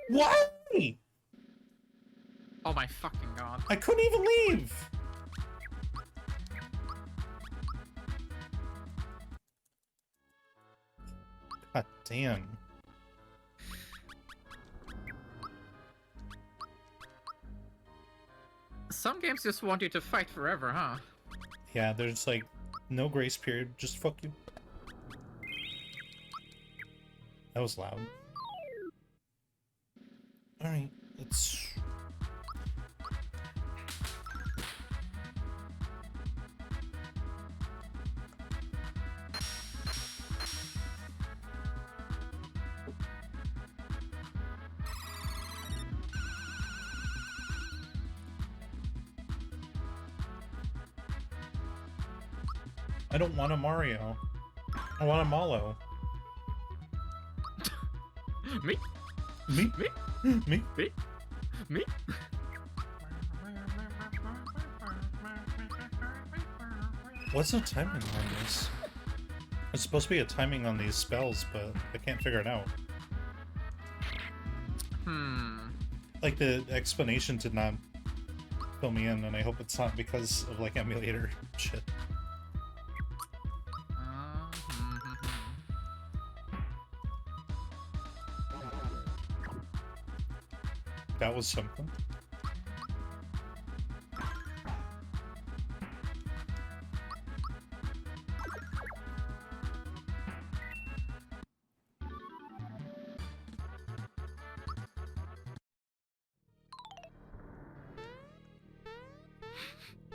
Why? Oh my fucking god. I couldn't even leave. God damn. Some games just want you to fight forever, huh? Yeah, there's like no grace period. Just fuck you. That was loud. Alright, let's... I don't want a Mario. I want a Malo. Me? Me? Me? Me? Me? Me? What's the timing on this? It's supposed to be a timing on these spells, but I can't figure it out. Like, the explanation did not fill me in, and I hope it's not because of, like, emulator shit. That was something.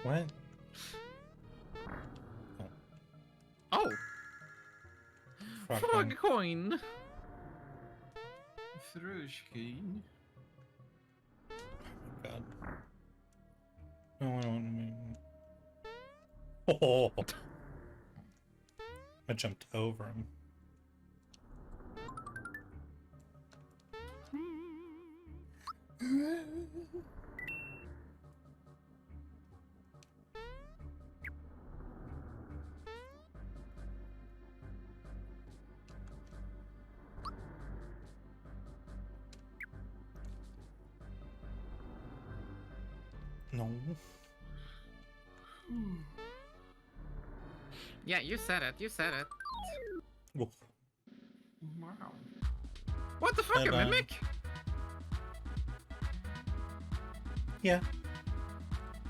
What? Oh, Frog frog coin. Thrushkin. God. No, I don't Oh. I jumped over him. No. Yeah, you said it. You said it. Oh. Wow. What the fuck, a And, mimic? Yeah.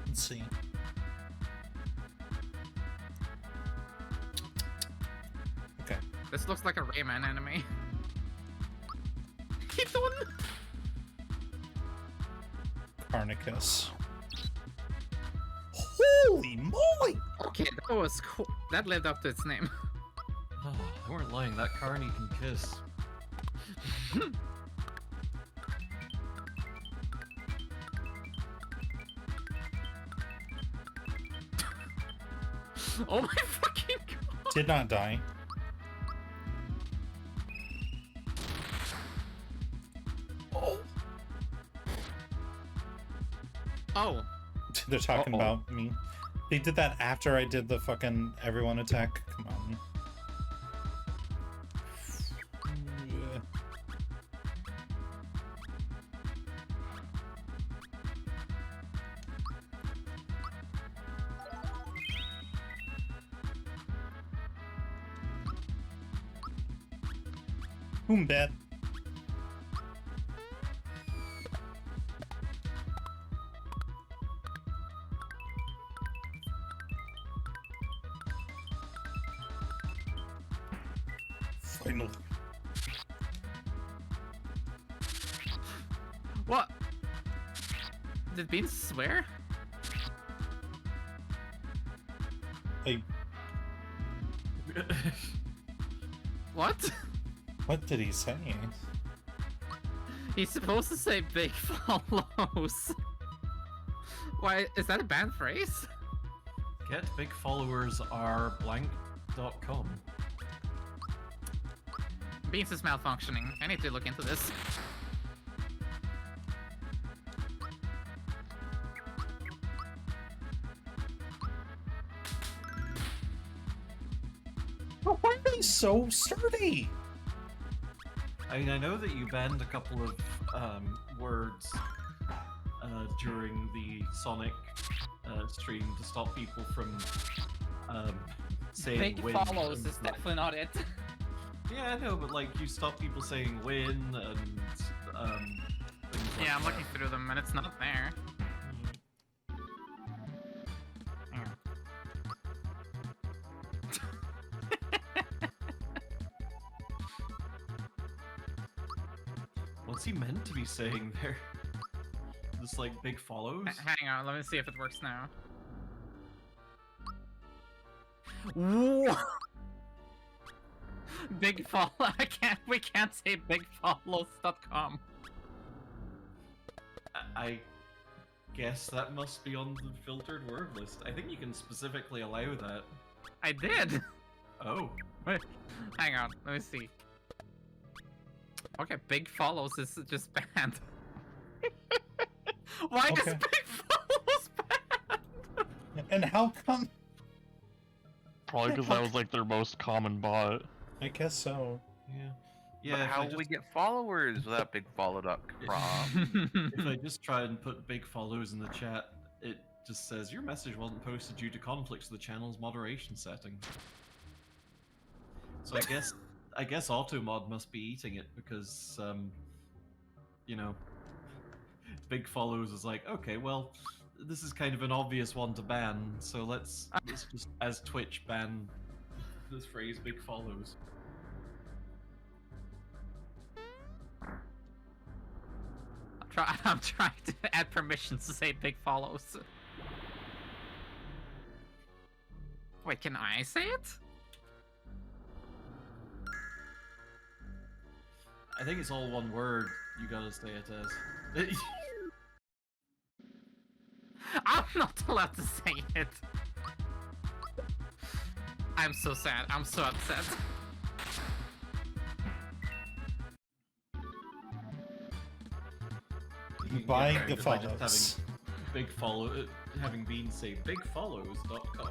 Let's see. Okay. This looks like a Rayman anime. Keep doing. Carnicus. Holy moly! Okay, that was cool. That lived up to its name. Oh, they weren't lying. That Carney can kiss. Oh my fucking god! Did not die. Oh, They're talking Uh-oh. about me. They did that after I did the fucking everyone attack. Come on. Boom bet. Finally. what? Did Beans swear? I, What? what did he say? He's supposed to say big follows. Why, is that a banned phrase? Get big followers are blank.com. Beans is malfunctioning. I need to look into this. Why are they so sturdy? I mean, I know that you banned a couple of words during the Sonic stream to stop people from saying Big win. follows and, is like- definitely not it. Yeah, I know, but like you stop people saying win and things like Yeah, I'm that. looking through them and it's not there. Hang on. What's he meant to be saying there? Just like big follows? Hang on, let me see if it works now. Whoa! Big follow. We can't say bigfollows.com. I guess that must be on the filtered word list. I think you can specifically allow that. I did. Oh. Wait, hang on, let me see. Okay, big follows is just banned. Why is Okay. big follows banned? And how come? Probably because that was like their most common bot. I guess so. Yeah. But Yeah, how we get followers without bigfollow.com? if I just try and put big follows in the chat, it just says your message wasn't posted due to conflicts with the channel's moderation settings. So I guess Automod must be eating it because you know, big follows is like, okay, well, this is kind of an obvious one to ban, so let's just, as Twitch, ban this phrase big follows. I'm trying to add permissions to say big follows. Wait, can I say it? I think it's all one word. You gotta say it as. I'm not allowed to say it. I'm so sad. I'm so upset. Buying Yeah, the just by just follows. having been say bigfollows.com.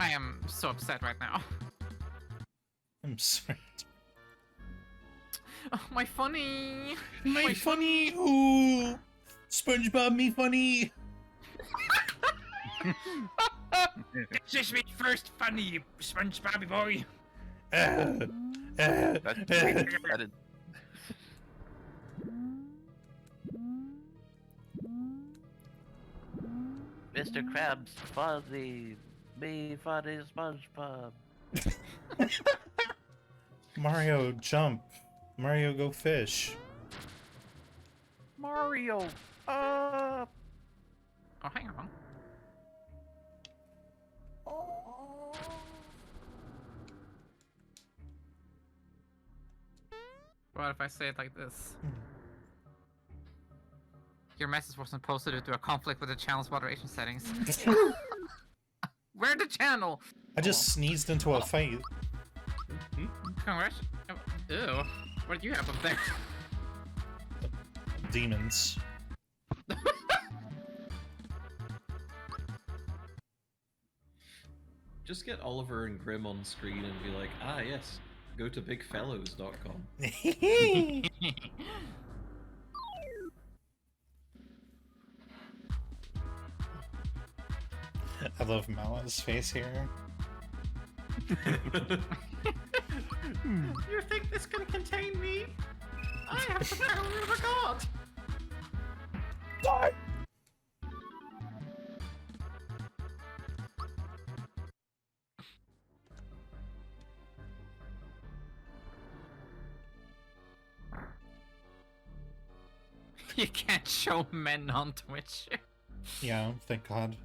I am so upset right now. I'm sorry. Oh, my funny. My funny. Ooh, SpongeBob, me funny. This is me first funny, SpongeBob boy. Ah, That is Mr. Krabs Fuzzy, me funny SpongeBob. Mario, jump. Mario, go fish. Mario, up. Oh, hang on. What if I say it like this? Your message wasn't posted due to a conflict with the channel's moderation settings. Where the channel? I just sneezed into a fight. Congrats. Ew. What do you have up there? Demons. Just get Oliver and Grim on screen and be like, ah yes, go to bigfellows.com. I love Mala's face here. You think this can contain me? I have the power of a god! Die! You can't show men on Twitch. Yeah, thank God.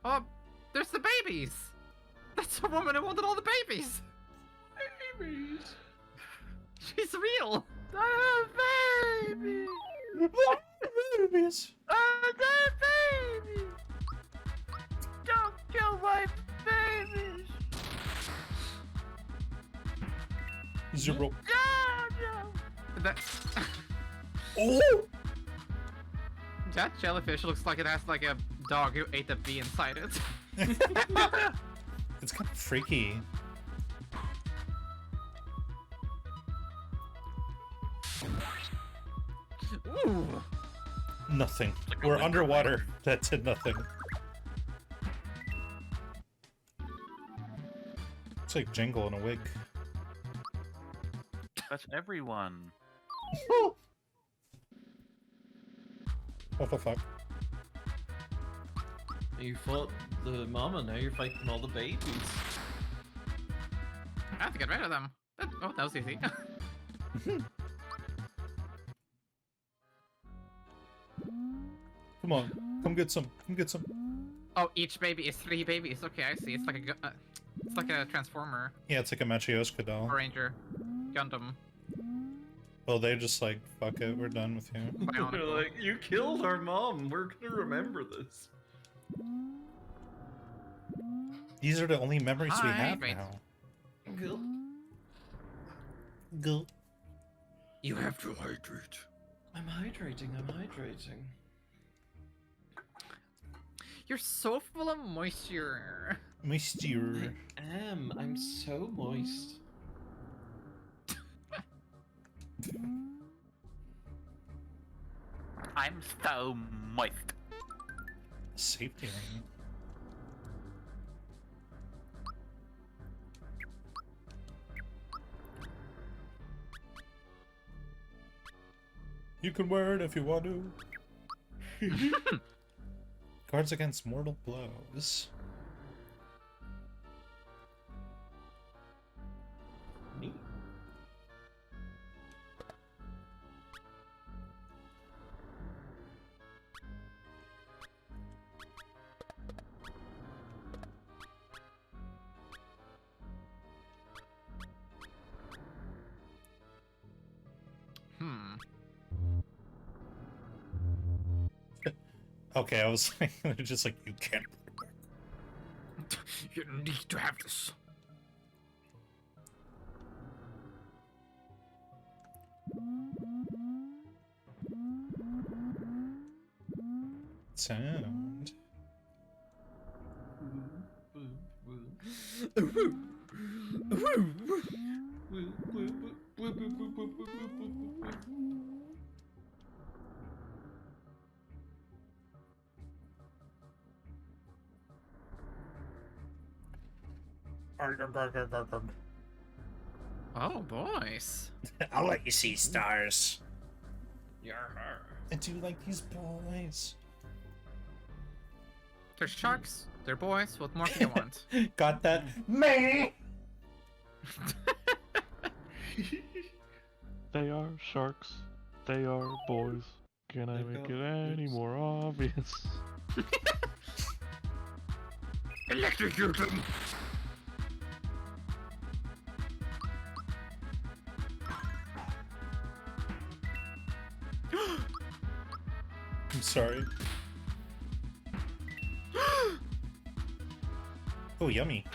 Oh, there's the babies! That's a woman who wanted all the babies! Babies! She's real! Baby, Babies. baby. Don't kill my babies. Zero. No. That, Oh! that jellyfish looks like it has like a dog who ate a bee inside it. It's kind of freaky. Ooh! Nothing. Like a We're winter underwater. That did nothing. It's like Jingle in a wig. That's everyone. What the fuck? You fought the mama, now you're fighting all the babies. I have to get rid of them. Oh, that was easy. Come on. Come get some. Come get some. Oh, each baby is 3 babies. Okay, I see. It's like it's like a transformer. Yeah, it's like a Matryoshka doll. Power Ranger. Gundam. Well, they're just like, fuck it, we're done with you. They're Bionicle. like, you killed our mom, we're gonna remember this. These are the only memories we Hi, have great. now. Cool. Gulp. You have to hydrate. I'm hydrating, I'm hydrating. You're so full of moisture. Moisture. I'm so moist. I'm so moist. Safety ring. You can wear it if you want to. Guards against mortal blows. Neat. Hmm. Okay, I was like, just like, you can't. You need to have this. Sound. Oh, boys. I'll let you see stars. Yarr. I do like these boys. They're sharks. They're boys. What more do you want? Got that? Me! They are sharks. They are boys. Can I They've make got it any boobs. more obvious? Electrocute them. I'm sorry. Oh, yummy.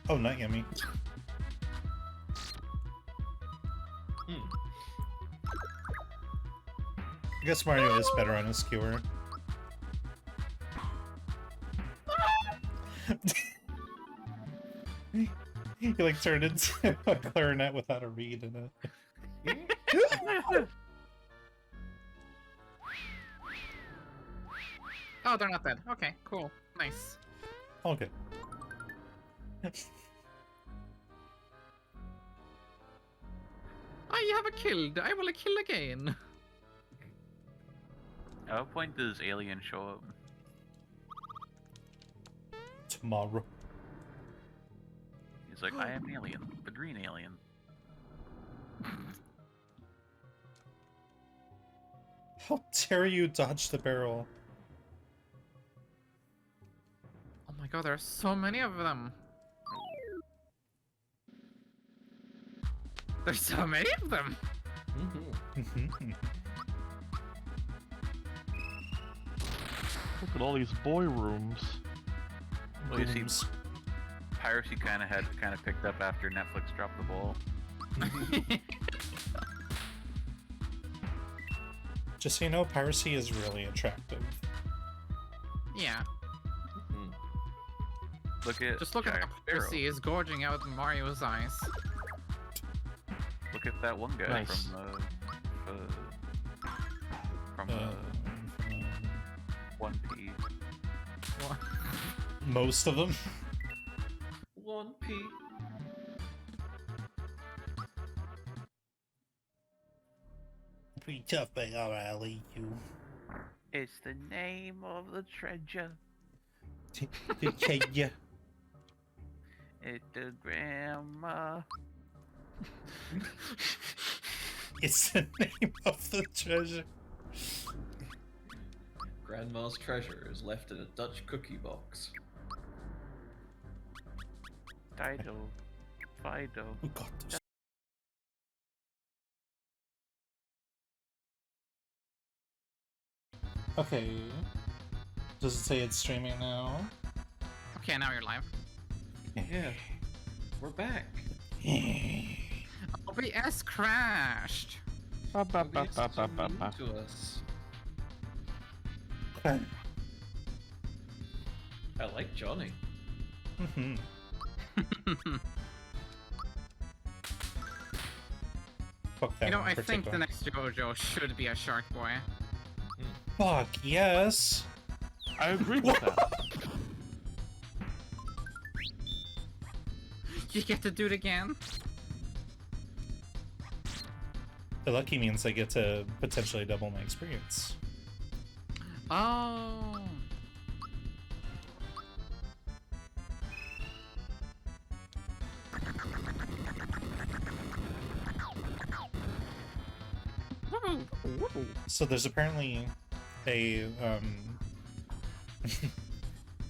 Oh, not yummy. I guess Mario is better on his skewer. He like turned into a clarinet without a reed in it. Oh, they're not dead. Okay, cool. Nice. All good. I have a killed. I will kill again. At what point does Alien show up? Tomorrow. He's like, I am Alien, the green alien. How dare you dodge the barrel? Oh my god, there are so many of them. There's so many of them. Look at all these boy rooms. Well, you see, Rooms. piracy kind of picked up after Netflix dropped the ball. Just so you know, piracy is really attractive. Yeah, Look at just look at Jack how Sparrow. Percy is gorging out Mario's eyes. Look at that one guy Nice. from One Piece. What? Most of them. 1P. Pretty tough, but alright, I'll eat you. It's the name of the treasure. Yeah. It's the grandma. It's the name of the treasure. Grandma's treasure is left in a Dutch cookie box. Dido. Fido. Who got this? Okay. Does it say it's streaming now? Okay, now you're live. Yeah, we're back. OBS crashed. Ba ba ba OBS ba is ba so ba mean ba. to us. Okay. I like Johnny. Mhm. Fuck that You know, one I in think the particular. next JoJo should be a shark boy. Fuck yes. I agree with that. You get to do it again. The lucky means I get to potentially double my experience. Oh. So there's apparently a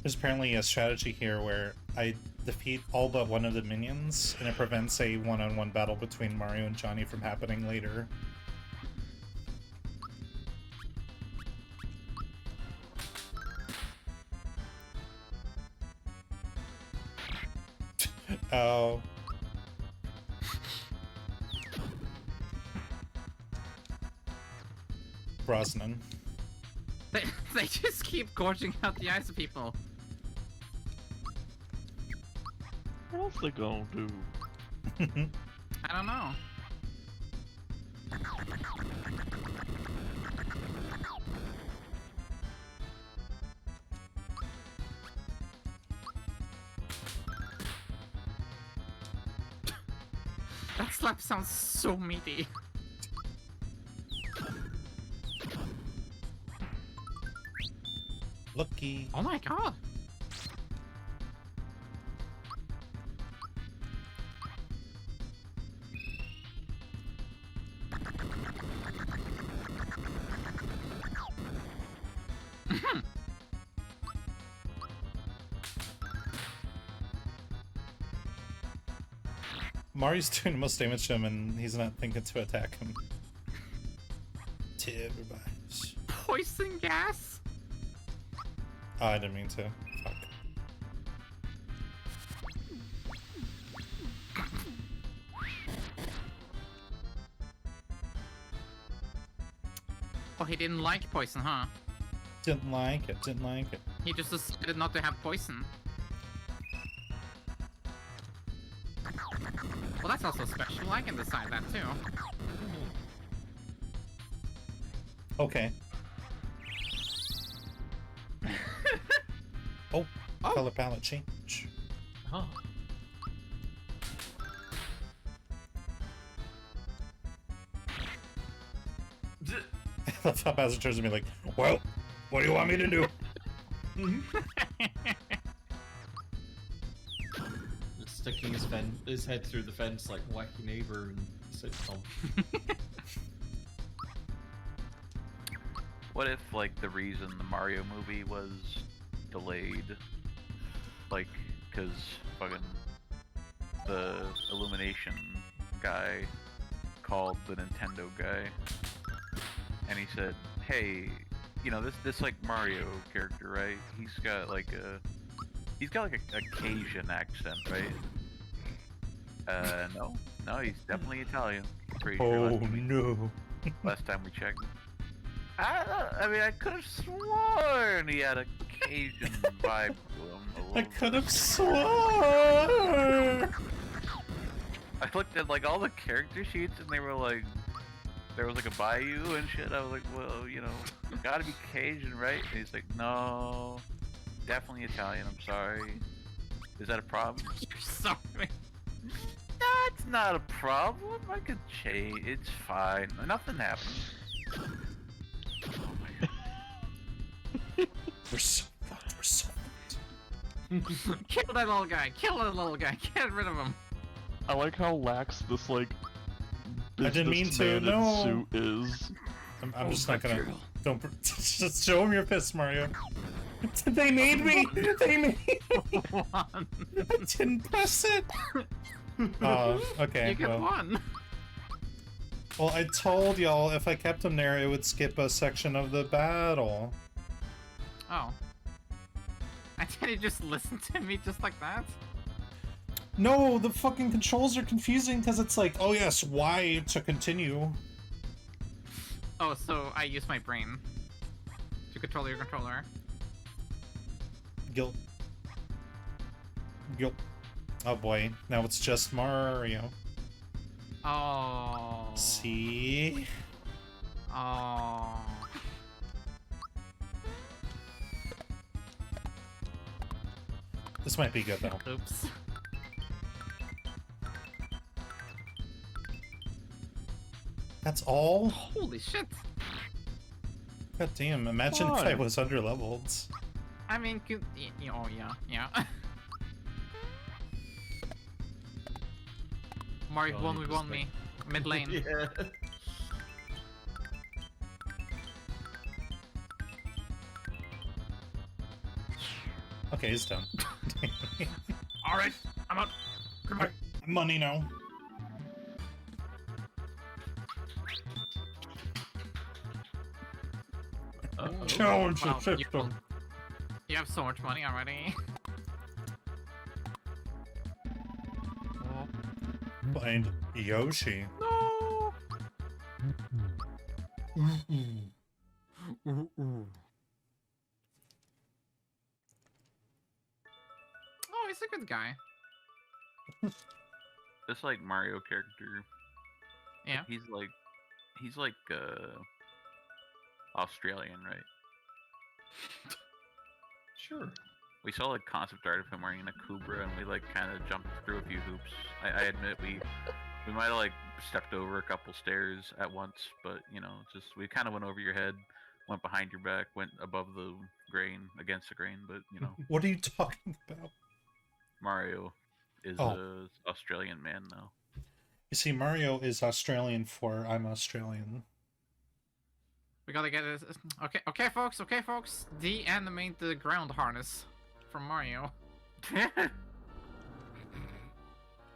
there's apparently a strategy here where I defeat all but one of the minions, and it prevents a one-on-one battle between Mario and Johnny from happening later. Oh. Brosnan. They just keep gorging out the eyes of people. What else they gonna do? I don't know. That slap sounds so meaty. Lucky. Oh my god. Mario's doing the most damage to him, and he's not thinking to attack him. To everybody's. Poison gas? Oh, I didn't mean to. Fuck. Oh, he didn't like poison, huh? Didn't like it, didn't like it. He just decided not to have poison. Well, that's also special. I can decide that too. Okay. Oh, color palette change. Huh. I love how Bowser turns to me like, well, what do you want me to do? Sticking his head through the fence like wacky neighbor and sitcom. What if, like, the reason the Mario movie was delayed, like, because fucking the Illumination guy called the Nintendo guy, and he said, hey, you know, this like Mario character, right? He's got like a Cajun accent, right? No, he's definitely Italian. Pretty sure Oh no. last time we checked. I mean, I could have sworn he had a Cajun vibe to him. I could have sworn. I looked at like all the character sheets and they were like, there was like a bayou and shit. I was like, well, you know, gotta be Cajun, right? And he's like, no, definitely Italian. I'm sorry. Is that a problem? You're sorry. That's not a problem. I could change. It's fine. Nothing happened. Oh my god. We're so fucked. We're so fucked. Kill that little guy. Kill that little guy. Get rid of him. I like how lax this like I didn't mean to, businessman in no. suit is. I'm just not gonna. Don't. Just show him your fist, Mario. They made me. They made me. I didn't press it. Okay. You get Well. one. Well, I told y'all if I kept him there, it would skip a section of the battle. Oh. And did he just listen to me just like that? No, the fucking controls are confusing because it's like, oh yes, Y to continue. Oh, so I use my brain to control your controller. Guilt. Guilt. Oh boy, now it's just Mario. Oh. See? Oh. This might be good though. Oops. That's all? Holy shit! God damn, imagine if I Fine. was underleveled. I mean, oh yeah. Mario Well, won, you won me. Mid lane. Yeah. Okay, he's done. Alright, I'm out. Goodbye. Money now. Challenge the Wow, system. you have so much money already. Oh. Find Yoshi. No! Oh, he's a good guy. This like Mario character. Yeah. He's like Australian, right? Sure. We saw like concept art of him wearing a Kubra, and we like kind of jumped through a few hoops. I admit we might have like stepped over a couple stairs at once, but you know, just we kind of went over your head, went behind your back, went above the grain, against the grain. But you know, What are you talking about? Mario is Oh. a Australian man now. You see, Mario is Australian for I'm Australian. We gotta get this. Okay, folks. De-animate the ground harness from Mario.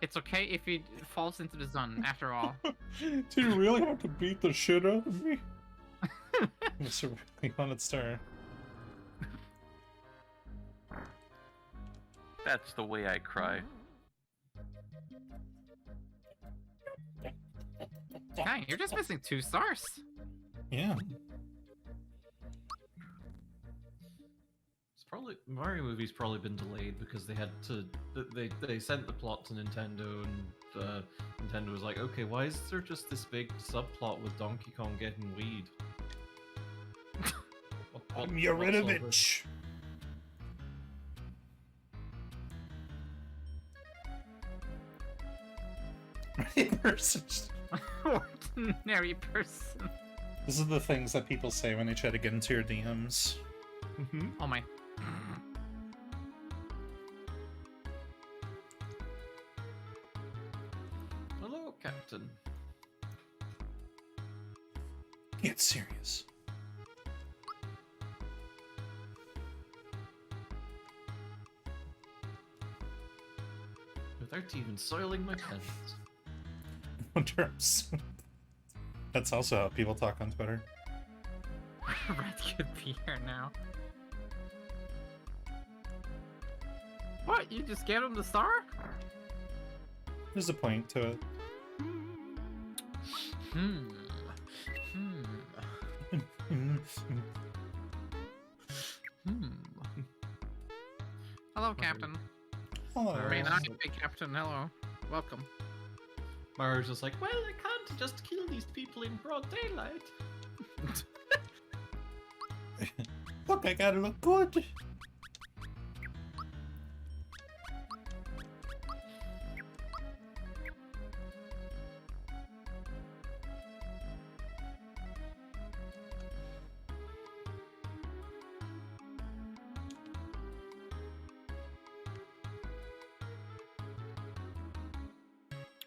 It's okay if he falls into the sun, after all. Do you really have to beat the shit out of me? It's a really fun star. That's the way I cry. Dang, you're just missing 2 stars. Yeah. It's probably Mario movie's probably been delayed because they had to. They sent the plot to Nintendo, and Nintendo was like, okay, why is there just this big subplot with Donkey Kong getting weed? What- I'm what's all this? Yurinovich. Ordinary person. This is the things that people say when they try to get into your DMs. Oh my. Hello, Captain. Get serious. Without even soiling my pants. That's also how people talk on Twitter. Red could be here now. What? You just gave him the star? There's a point to it. Hmm. Hello, Captain. Hello. May not be Captain. Hello. Welcome. Mario's just like, well, I can't just kill these people in broad daylight. Look, I gotta look good.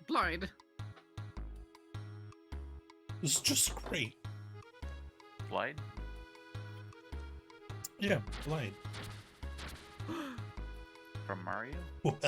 Blind. It's just great. Slide? Yeah, Blade. From Mario? Well.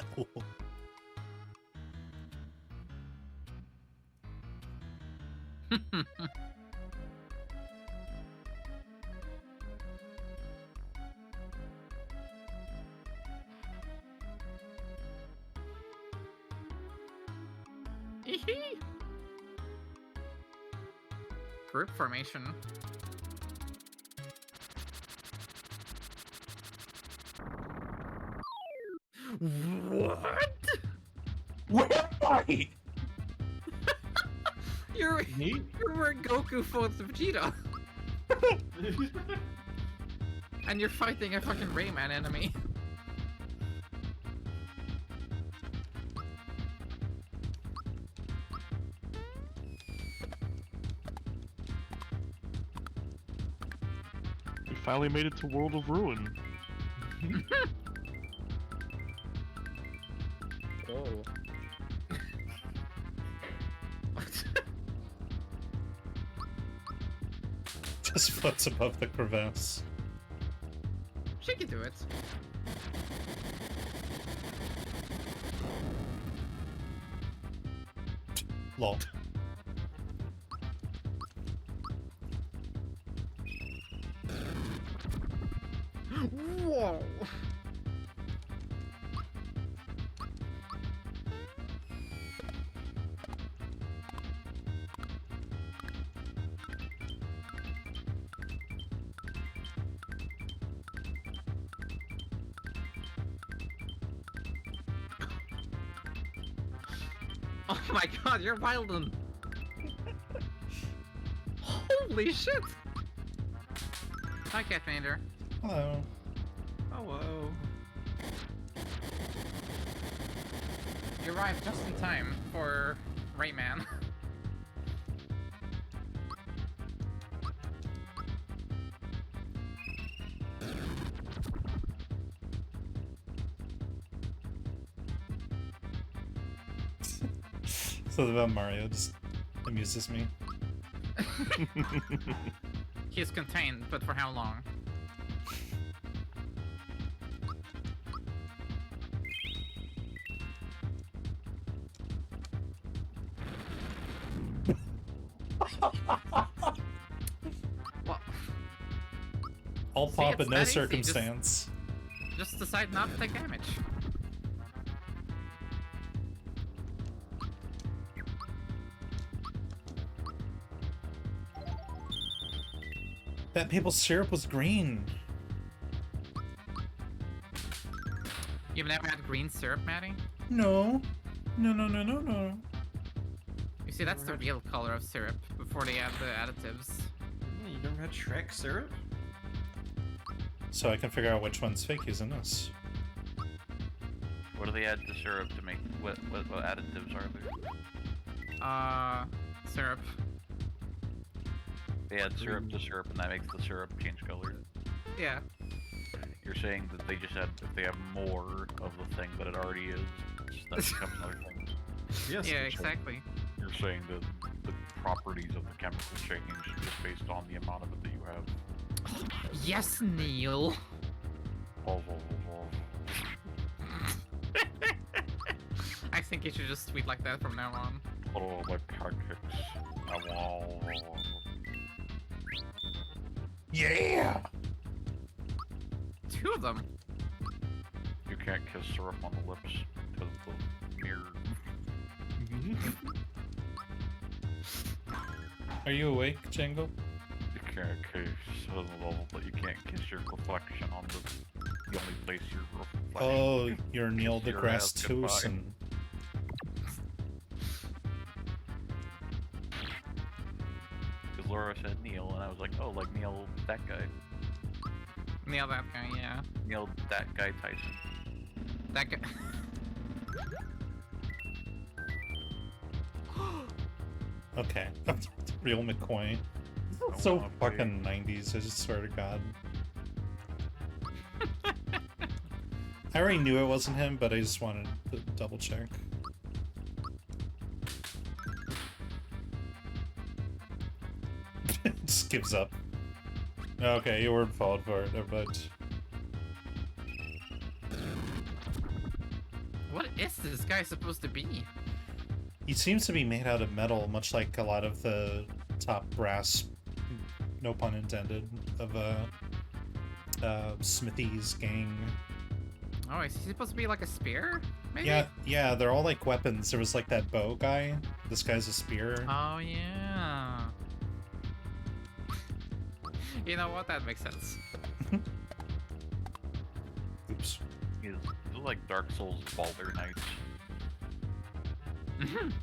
Group formation. What? Where am I? You're Me? where Goku fought Vegeta, and you're fighting a fucking Rayman enemy. finally made it to World of Ruin. Oh. Just floats above the crevasse. She can do it. Lol. Whoa. Oh my god, you're wildin'. Holy shit! Hi, Catmander. Hello. Hello. You arrived just in time for Rayman. So about Mario just amuses me. He is contained, but for how long? Well, All See, pop it's in no that easy, circumstance. just decide not to take damage. That maple syrup was green. You've never had green syrup, Maddie? No. No, no, no, no, no. You see, that's the real color of syrup before they add the additives. Yeah, you never had Shrek syrup? So I can figure out which one's fake using this. What do they add to syrup to make? What additives are there? Syrup. They add syrup to syrup, and that makes the syrup change color. Yeah. You're saying that they just add, if they have more of the thing that it already is, that becomes another thing. Yes. Yeah, exactly. You're saying that the properties of the chemical change just based on the amount of it that you have. Yes, Neil. I think you should just tweet like that from now on. Oh, my pancakes. Yeah! Two of them. You can't kiss syrup on the lips because the mirror. Are you awake, Jangle? You can't kiss on the level, but you can't kiss your reflection on the only place your reflection. Oh, you're Neil Kiss your deGrasse ass goodbye. Tyson. Because Laura said Neil, and I was like, oh, like Neil, that guy. Neil, that guy, yeah. Neil, that guy Tyson. That guy. Okay. Real McCoy. I So wanna play. fucking 90s, I just swear to God. I already knew it wasn't him, but I just wanted to double check. Just gives up. Okay, you weren't followed for it, but What is this guy supposed to be? he seems to be made out of metal, much like a lot of the top brass, no pun intended, of Smithy's gang. Oh, is he supposed to be like a spear? Maybe? Yeah, they're all like weapons. There was like that bow guy. This guy's a spear. Oh, yeah. You know what? That makes sense. Oops. He's like Dark Souls Baldur Knights. Mhm.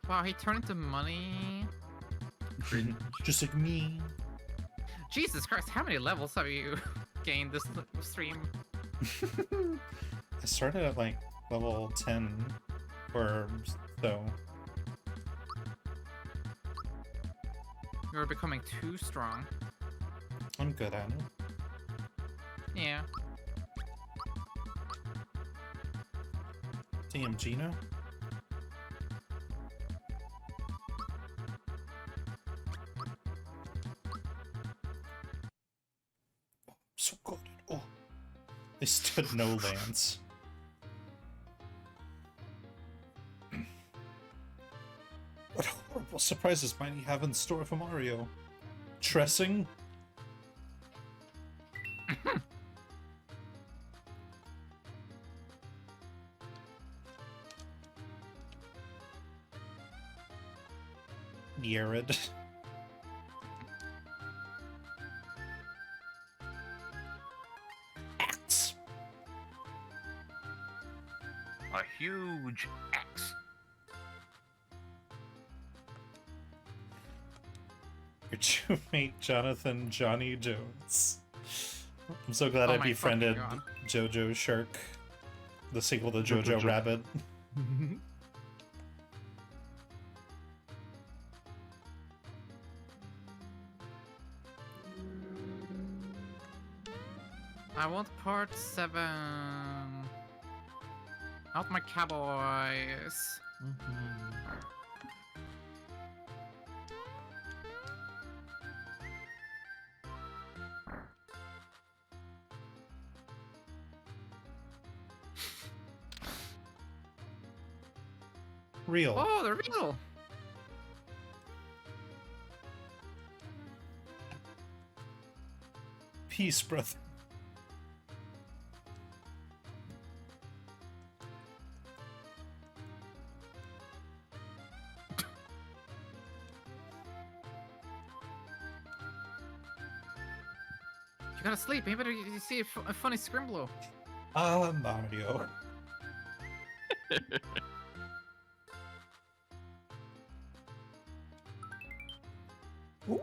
Wow, he turned into money. Just like me. Jesus Christ, how many levels have you gained this stream? I started at like level 10 or so. You're becoming too strong. I'm good at it. Yeah. Damn, Gina. So good. Oh. They stood no lands. What horrible surprises might he have in store for Mario? Tressing? Yared. Axe. A huge axe. Your roommate, Jonathan Johnny Jones. I'm so glad Oh I my befriended fucking Jojo Shark, the sequel to Jojo Jojo. Rabbit. I want part 7. Out my cowboys. Real. Oh, they're real. Peace, brother. You gotta sleep. Maybe you see a funny scrimblow. Mario. Ooh.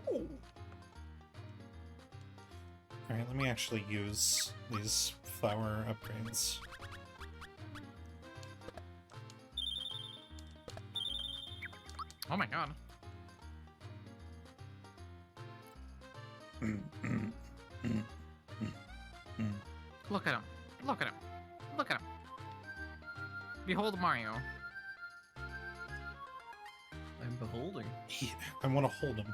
Alright, let me actually use these flower upgrades. Oh my god. Look at him. Look at him. Look at him. Behold Mario. I'm beholding. I want to hold him.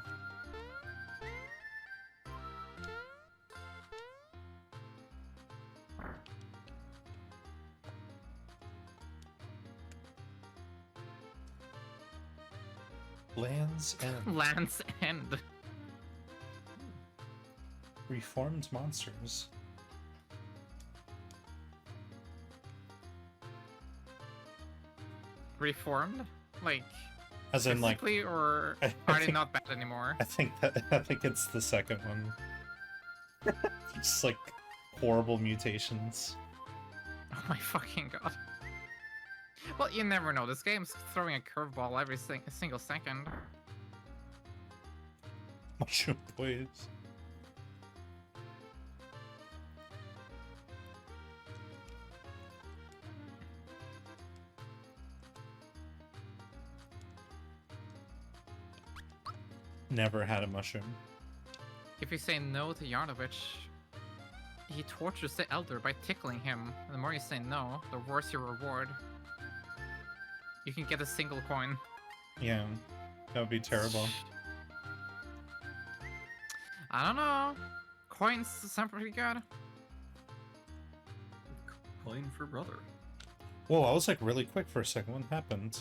Lands End. Land's End. Reformed monsters. Reformed? Like, As in, like, physically, or I are they think- not bad anymore? I think it's the second one. Just like horrible mutations. Oh my fucking god. Well, you never know. This game's throwing a curveball every single second. Mushroom boys. Never had a mushroom. If you say no to Yarnovich, he tortures the elder by tickling him. And the more you say no, the worse your reward. You can get a single coin. Yeah, that would be terrible. I don't know. Coins sound pretty good. Coin for brother. Whoa, I was like really quick for a second. What happened?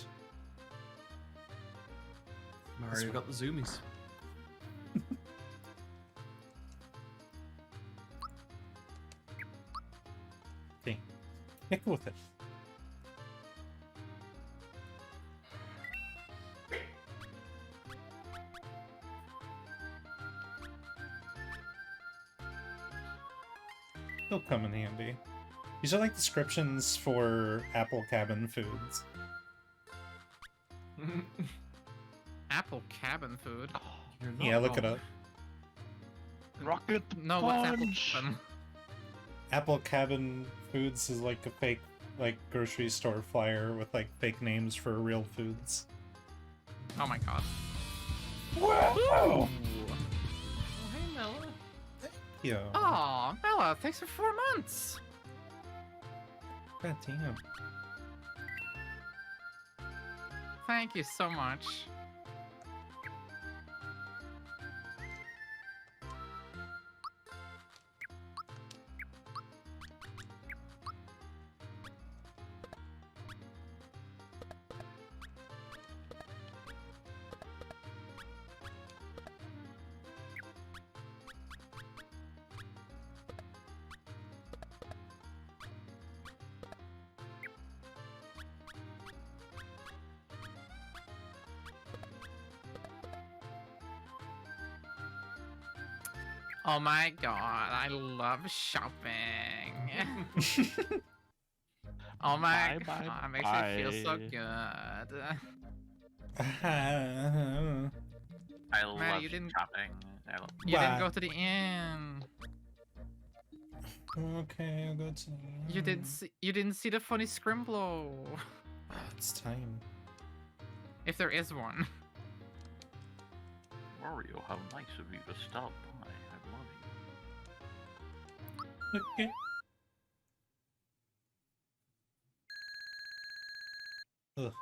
Mario got the zoomies. Okay, heck with it. He'll come in handy. These are like descriptions for Apple cabin foods. Apple cabin food. Yeah, look it up. Rocket No, what's apple punch! cabin? Apple cabin foods is like a fake, like, grocery store flyer with like fake names for real foods. Oh my god. Wow! Oh, hey, Mella. Yeah. Aw, Bella, thanks for 4 months. God damn. Thank you so much. Oh my god, I love shopping. Oh my Bye, god, bye, it makes me feel so bye. good. I love you didn't- shopping. I love You didn't Why? go to the inn. Okay, I'll go to. You didn't see the funny scrimblow. It's time. If there is one. Mario, how nice of you to stop by. I love you. Okay. Ugh.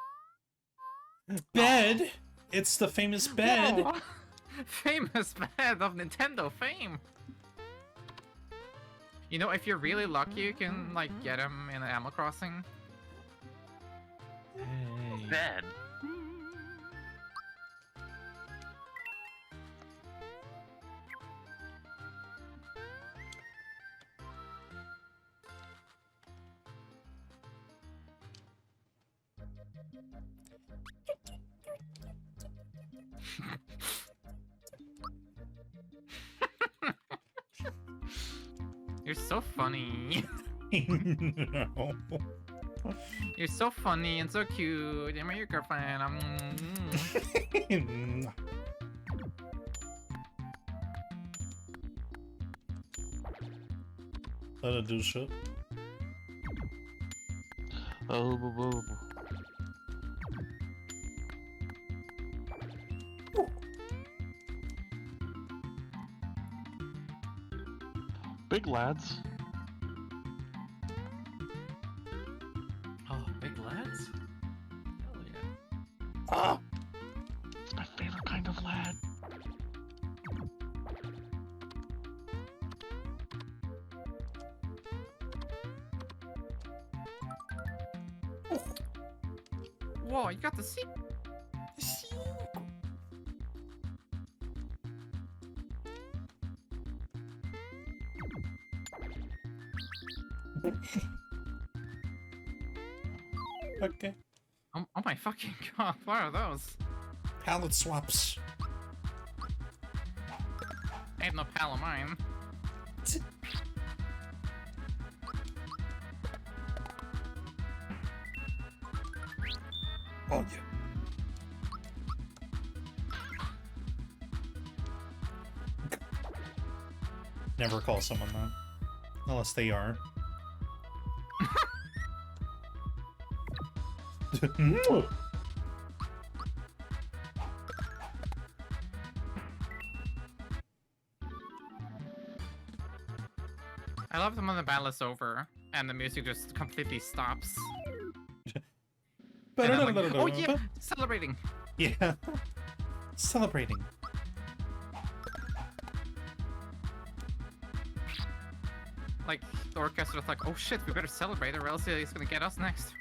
Bed. It's the famous bed. Whoa. Famous bed of Nintendo fame. You know, if you're really lucky, you can like get him in Animal Crossing. Hey. Bed. You're so funny. No. You're so funny and so cute. Am I your girlfriend? Let it do shit. Oh, boo, boo, boo. Big lads. Oh, big lads? Hell yeah. Ah! It's my favorite kind of lad. Whoa, you got the seat. Okay. Oh my fucking god, what are those? Palette swaps. Ain't no pal of mine. Oh yeah. Never call someone that. Unless they are. I love them when the battle is over and the music just completely stops. And I'm like, oh yeah, celebrating. Yeah. Celebrating. Like the orchestra's like, oh shit, we better celebrate or else he's gonna get us next.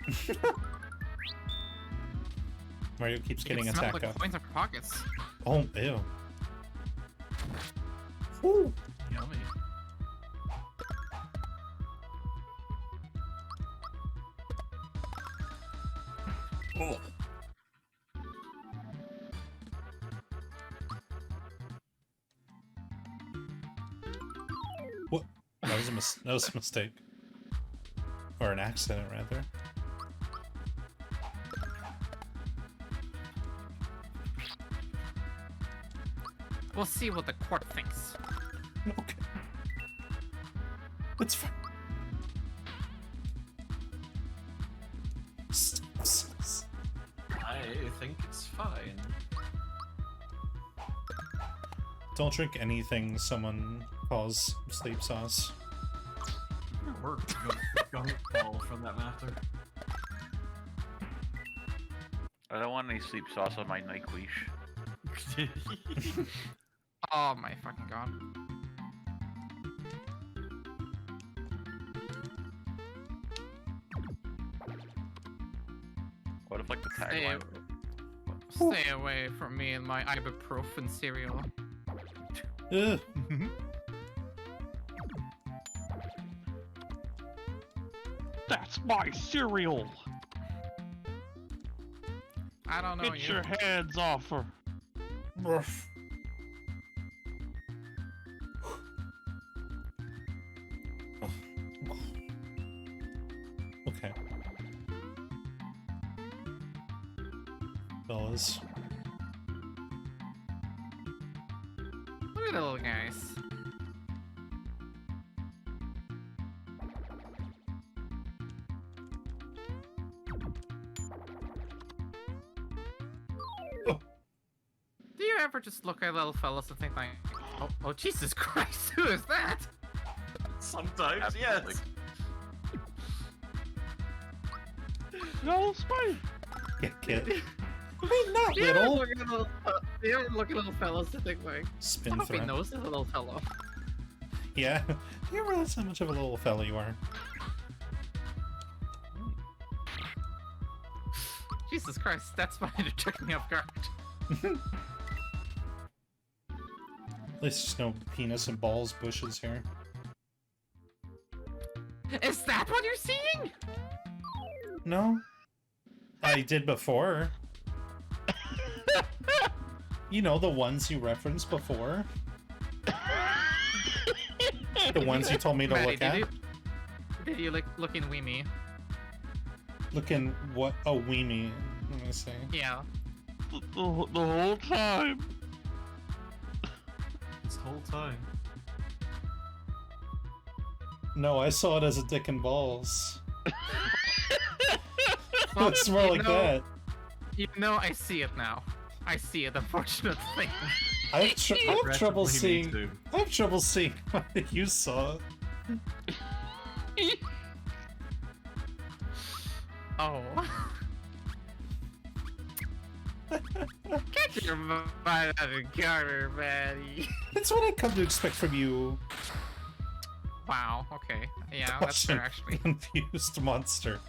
Mario keeps You can getting smell attacked the up. coins in our pockets. Oh, ew. Ooh. Yummy. Oh. What? That was a mistake. Or an accident, rather. We'll see what the court thinks. Okay. It's fine. I think it's fine. Don't drink anything someone calls sleep sauce. Or gunk ball, from that matter. I don't want any sleep sauce on my night leash. Oh my fucking god. What if like the Stay, tagline? stay away from me and my ibuprofen cereal. Ugh. That's my cereal! I don't know Get you. your hands off her! Ruff. Okay. Fellas. Look at the little guys. Do you ever just look at little fellas and think like, oh Jesus Christ, who is that? Sometimes, Absolutely. yes. No, Spike! Get. Wait, not Do you ever little. look at little, do you ever look at little fellas and think like, Spin I hope he throw. knows this little fellow. Yeah. Do you realize how much of a little fella you are? Jesus Christ, that's why you're took me off guard. At least there's no penis and balls bushes here. Is that what you're seeing? No? I did before. You know, the ones you referenced before? The ones you told me to Maddie, look at? Did you look in Weemy? Looking what? Oh, weenie. Let me see. Yeah. The whole time! This whole time. No, I saw it as a dick and balls. Well, It's more you like know- that. You know, I see it now. I see it, unfortunately. I have trouble Regrettably, me seeing. too. I have trouble seeing what you saw. Oh. Get your mind out of the gutter, Maddie. That's what I come to expect from you. Wow, okay. Yeah, that's fair, actually. Confused monster.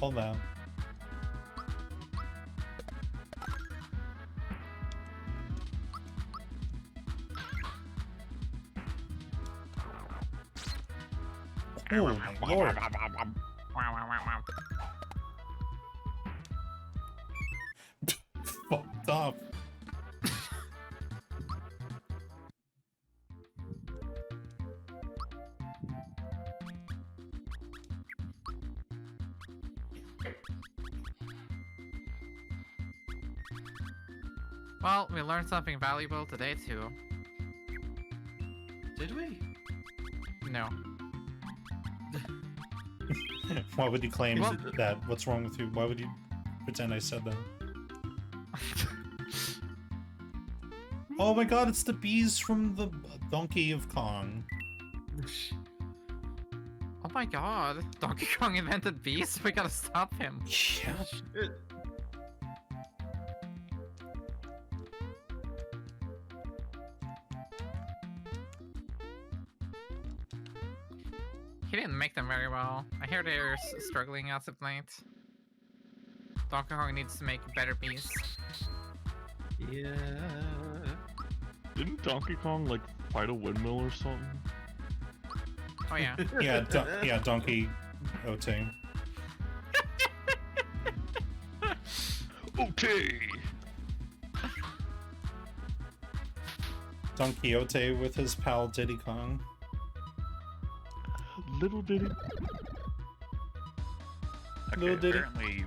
Hold on. Oh my lord. Wow, wow, wow, wow. Fucked up. Well, we learned something valuable today, too. Did we? No. Why would you claim Well- that? What's wrong with you? Why would you pretend I said that? Oh my god, it's the bees from the Donkey of Kong. Oh my god. Donkey Kong invented bees? We gotta stop him. Yeah. Shit. He didn't make them very well. I hear they're struggling as of late. Donkey Kong needs to make better bees. Yeah. Didn't Donkey Kong, like, fight a windmill or something? Oh yeah. Yeah, Donkey OT. Okay! Don Quixote with his pal Diddy Kong. Little Diddy. Okay, Little Diddy.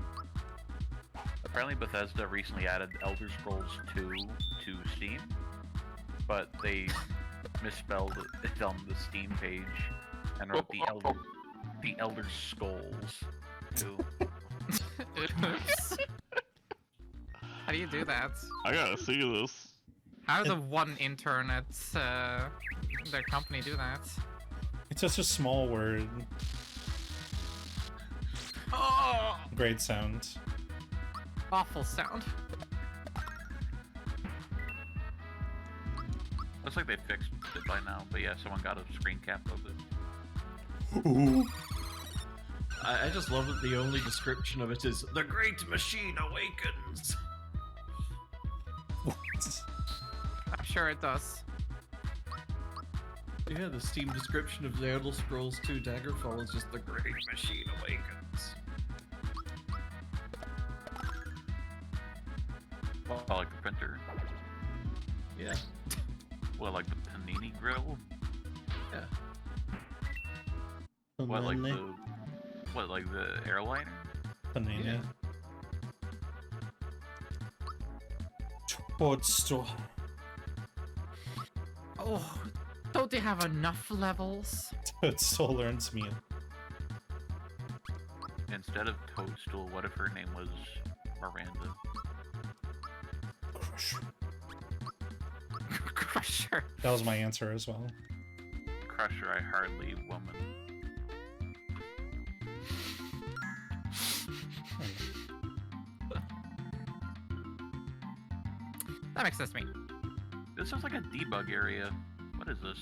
apparently Bethesda recently added Elder Scrolls 2 to Steam, but they misspelled it on the Steam page and wrote the Elder Skulls 2. Oops. How do you do that? I gotta see this. How does the one intern at their company do that? It's just a small word. Oh! Great sound. Awful sound. Looks like they fixed it by now, but yeah, someone got a screen cap of it. Ooh. I just love that the only description of it is the Great Machine Awakens. What? I'm sure it does. Yeah, the Steam description of the Elder Scrolls 2 Daggerfall is just the Great Machine Awakens. Well, I like the printer. Yeah. Well, like the panini grill. Yeah. What, like Banana. the airliner? Banana. Yeah. Toadstool. Oh, don't they have enough levels? Toadstool learns me. Instead of Toadstool, what if her name was Miranda? Crusher. Crusher. That was my answer as well. Crusher, I hardly woman. That makes sense to me. This sounds like a debug area. What is this?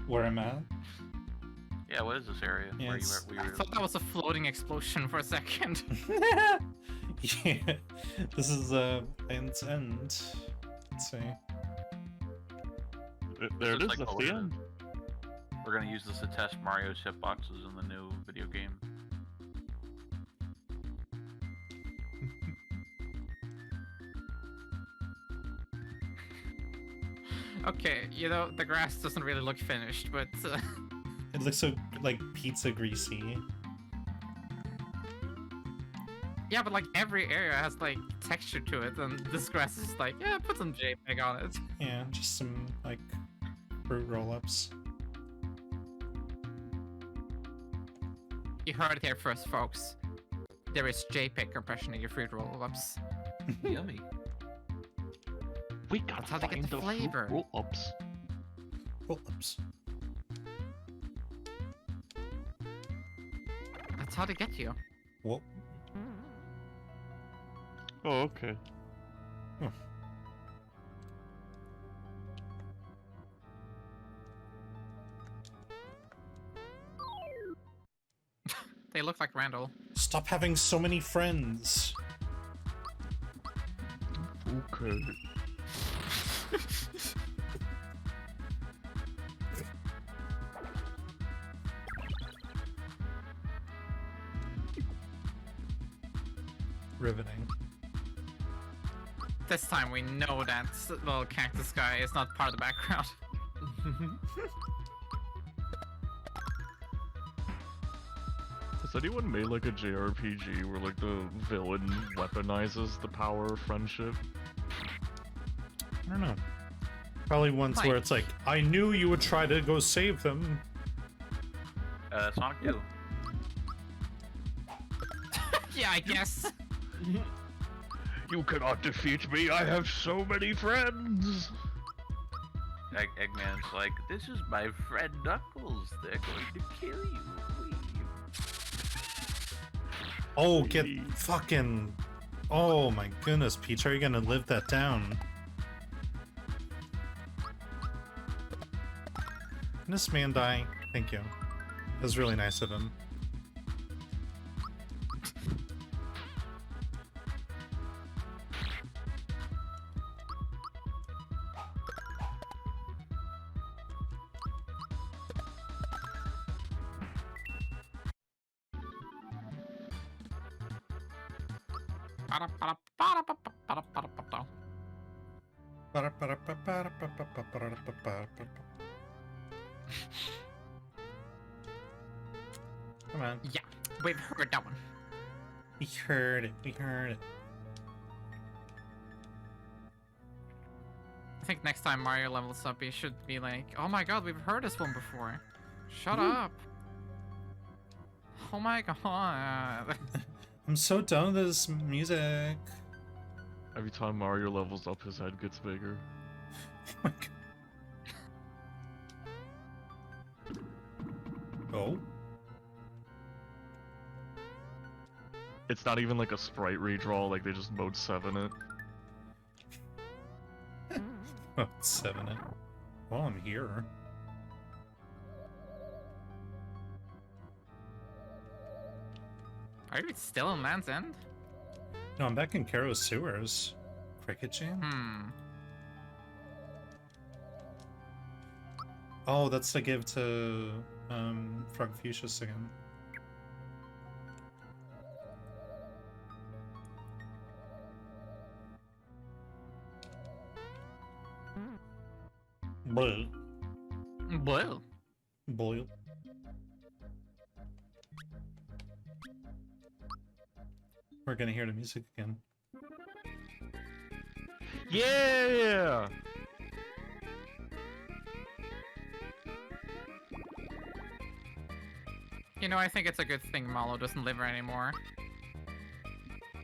Where I'm at? Yeah, what is this area? Yeah, Where it's- we I were... thought that was a floating explosion for a second. Yeah. This is End's End. Let's see. There it looks is, like that's a the lid. end. We're gonna use this to test Mario's hitboxes in the new video game. Okay, you know, the grass doesn't really look finished, but It looks so like pizza greasy. yeah, but like every area has like texture to it, and this grass is like, yeah, put some JPEG on it. Yeah, just some like fruit roll-ups. You heard it here first, folks. There is JPEG compression in your fruit roll-ups. Yummy. We gotta That's how they get find the the fruit flavor. roll-ups. Roll-ups. That's how they get you. Whoa. Oh, okay. They look like Randall. Stop having so many friends. Okay. Riveting. This time we know that little cactus guy is not part of the background. Has anyone made like a JRPG where like the villain weaponizes the power of friendship? I don't know. Probably ones where Mike. it's like, I knew you would try to go save them. Sonic 2. Yeah, I guess. You cannot defeat me, I have so many friends! Eggman's like, this is my friend Knuckles. They're going to kill you. Leave. Oh, get fucking... Oh my goodness, Peach, how are you gonna live that down? Can this man die? Thank you. That was really nice of him. Come on. Yeah, we've heard that one. We heard it. We heard it. I think next time Mario levels up, he should be like, oh my god, we've heard this one before. Shut up. Oh my god. I'm so done with this music. Every time Mario levels up, his head gets bigger. Oh my god. Oh. It's not even like a sprite redraw, like they just mode 7 it. Oh, 7 it. Well, I'm here. Are you still in Land's End? No, I'm back in Karo's sewers. Cricket Jam? Hmm. Oh, that's to give to Frog Fuchsius again. Boil. Well. Boil. We're gonna hear the music again. Yeah! You know, I think it's a good thing Malo doesn't live here anymore.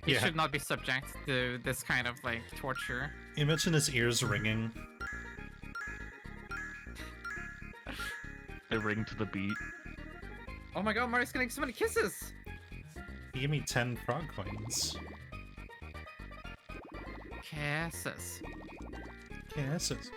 He Yeah. should not be subject to this kind of, like, torture. You mentioned his ears ringing. They ring to the beat. Oh my god, Mario's getting so many kisses! He gave me 10 frog coins. Kisses. Kisses.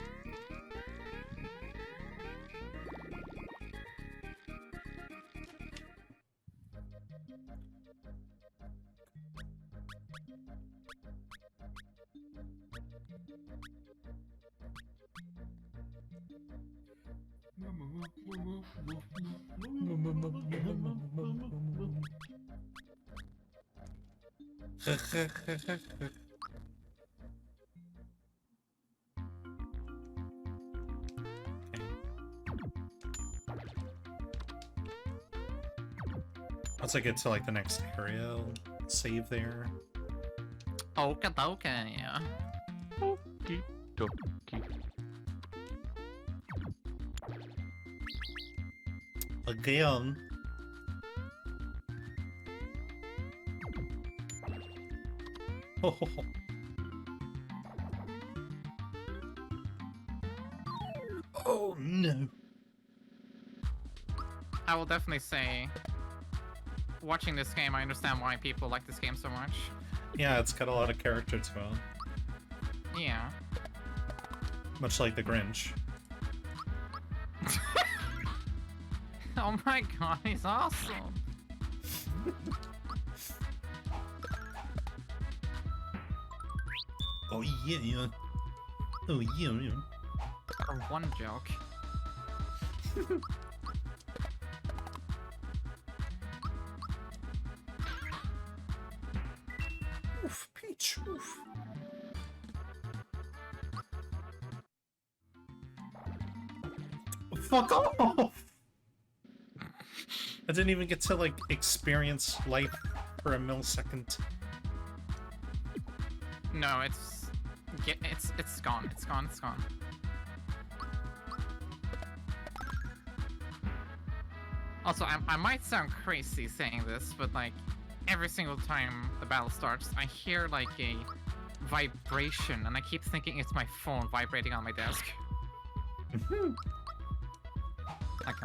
Once I get to like the next area, I'll save there. Okie dokie, yeah. Okie dokie. Again. Oh. Oh no. I will definitely say, watching this game, I understand why people like this game so much. Yeah, it's got a lot of character to it. Yeah. Much like the Grinch. Oh my god, he's awesome! Oh yeah, yeah. Oh yeah, yeah. Or one joke. Oof, Peach, oof. Fuck off! I didn't even get to, like, experience life for a millisecond. No, it's gone. It's gone. It's gone. Also, I might sound crazy saying this, but like every single time the battle starts, I hear like a vibration, and I keep thinking it's my phone vibrating on my desk. Like,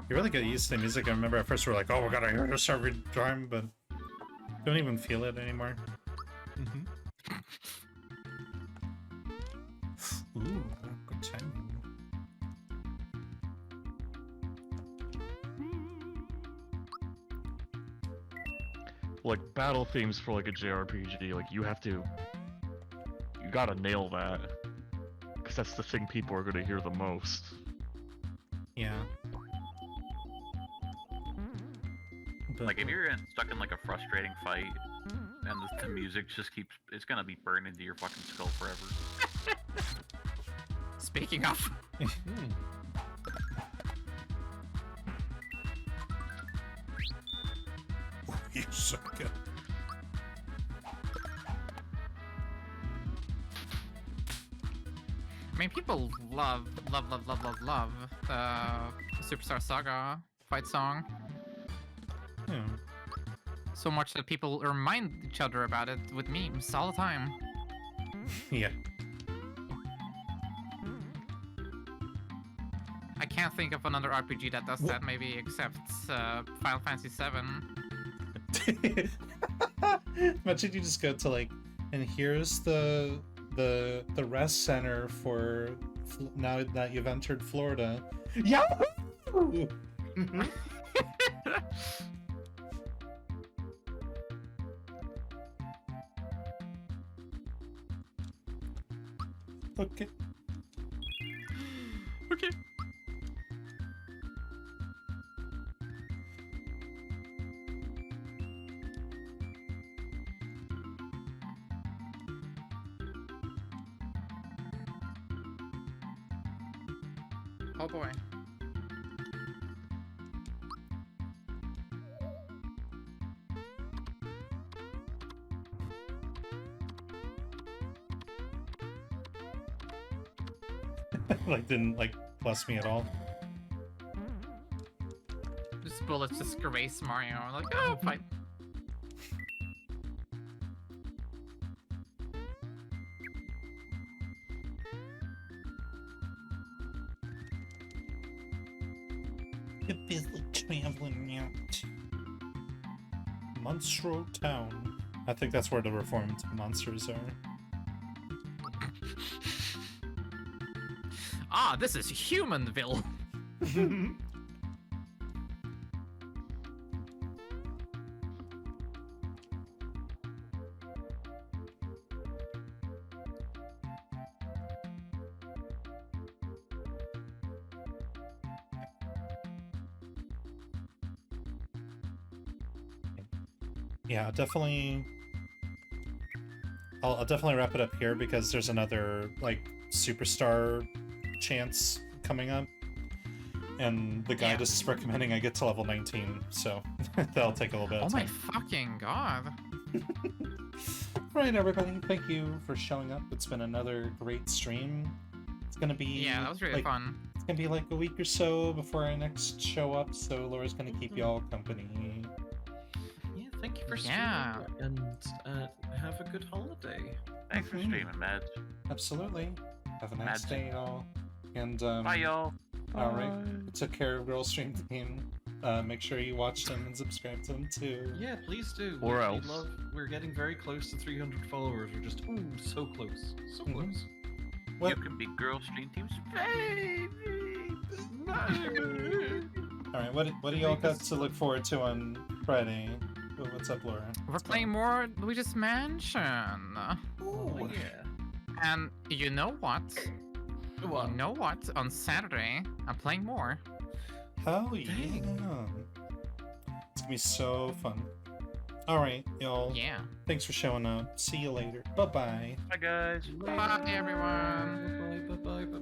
You really get used to the music. I remember at first we were like, oh, we gotta hear this every time, but don't even feel it anymore. Ooh, good timing. Like, battle themes for like a JRPG, like you gotta nail that. Because that's the thing people are gonna hear the most. Yeah. But, Like if you're stuck in like a frustrating fight, and the music just keeps, it's gonna be burned into your fucking skull forever. Speaking of, you're so good. I mean, people love the Superstar Saga fight song Yeah. so much that people remind each other about it with memes all the time. Yeah. I can't think of another RPG that does that, maybe except Final Fantasy VII. Imagine you just go to like, and here's the rest center for now that you've entered Florida. Yahoo! Okay. Okay. Oh boy. Like didn't like bless me at all. Just bullets just grace Mario. Like, oh, fine. It feels like traveling out. Monstro Town. I think that's where the reformed monsters are. Ah, this is Humanville. Yeah, definitely. I'll definitely wrap it up here because there's another like superstar chance coming up, and the guide is recommending I get to level 19, so that'll take a little bit Oh of my time. fucking god. Right, everybody, thank you for showing up. It's been another great stream. It's gonna be Yeah, that was really like, fun. It's gonna be like a week or so before our next show up, so Laura's gonna keep y'all company. Yeah, thank you for streaming, Yeah. and have a good holiday. Thanks for streaming, Mads. Absolutely. Have a nice Magic. day, y'all. And Bye, y'all. Alright, took care of Girl Stream Team. Make sure you watch them and subscribe to them too. Yeah, please do. Or We else. we're getting very close to 300 followers. We're just so close, so Mhm. close. What? You can be Girl Stream Team's baby. Alright, what do y'all got to look forward to on Friday? What's up, Laura? We're playing more Luigi's Mansion. Oh yeah. And you know what? What? You know what? On Saturday, I'm playing more. Hell yeah. It's gonna be so fun. Alright, y'all. Yeah. Thanks for showing up. See you later. Bye-bye. Bye, guys. Bye, everyone. Bye bye bye bye.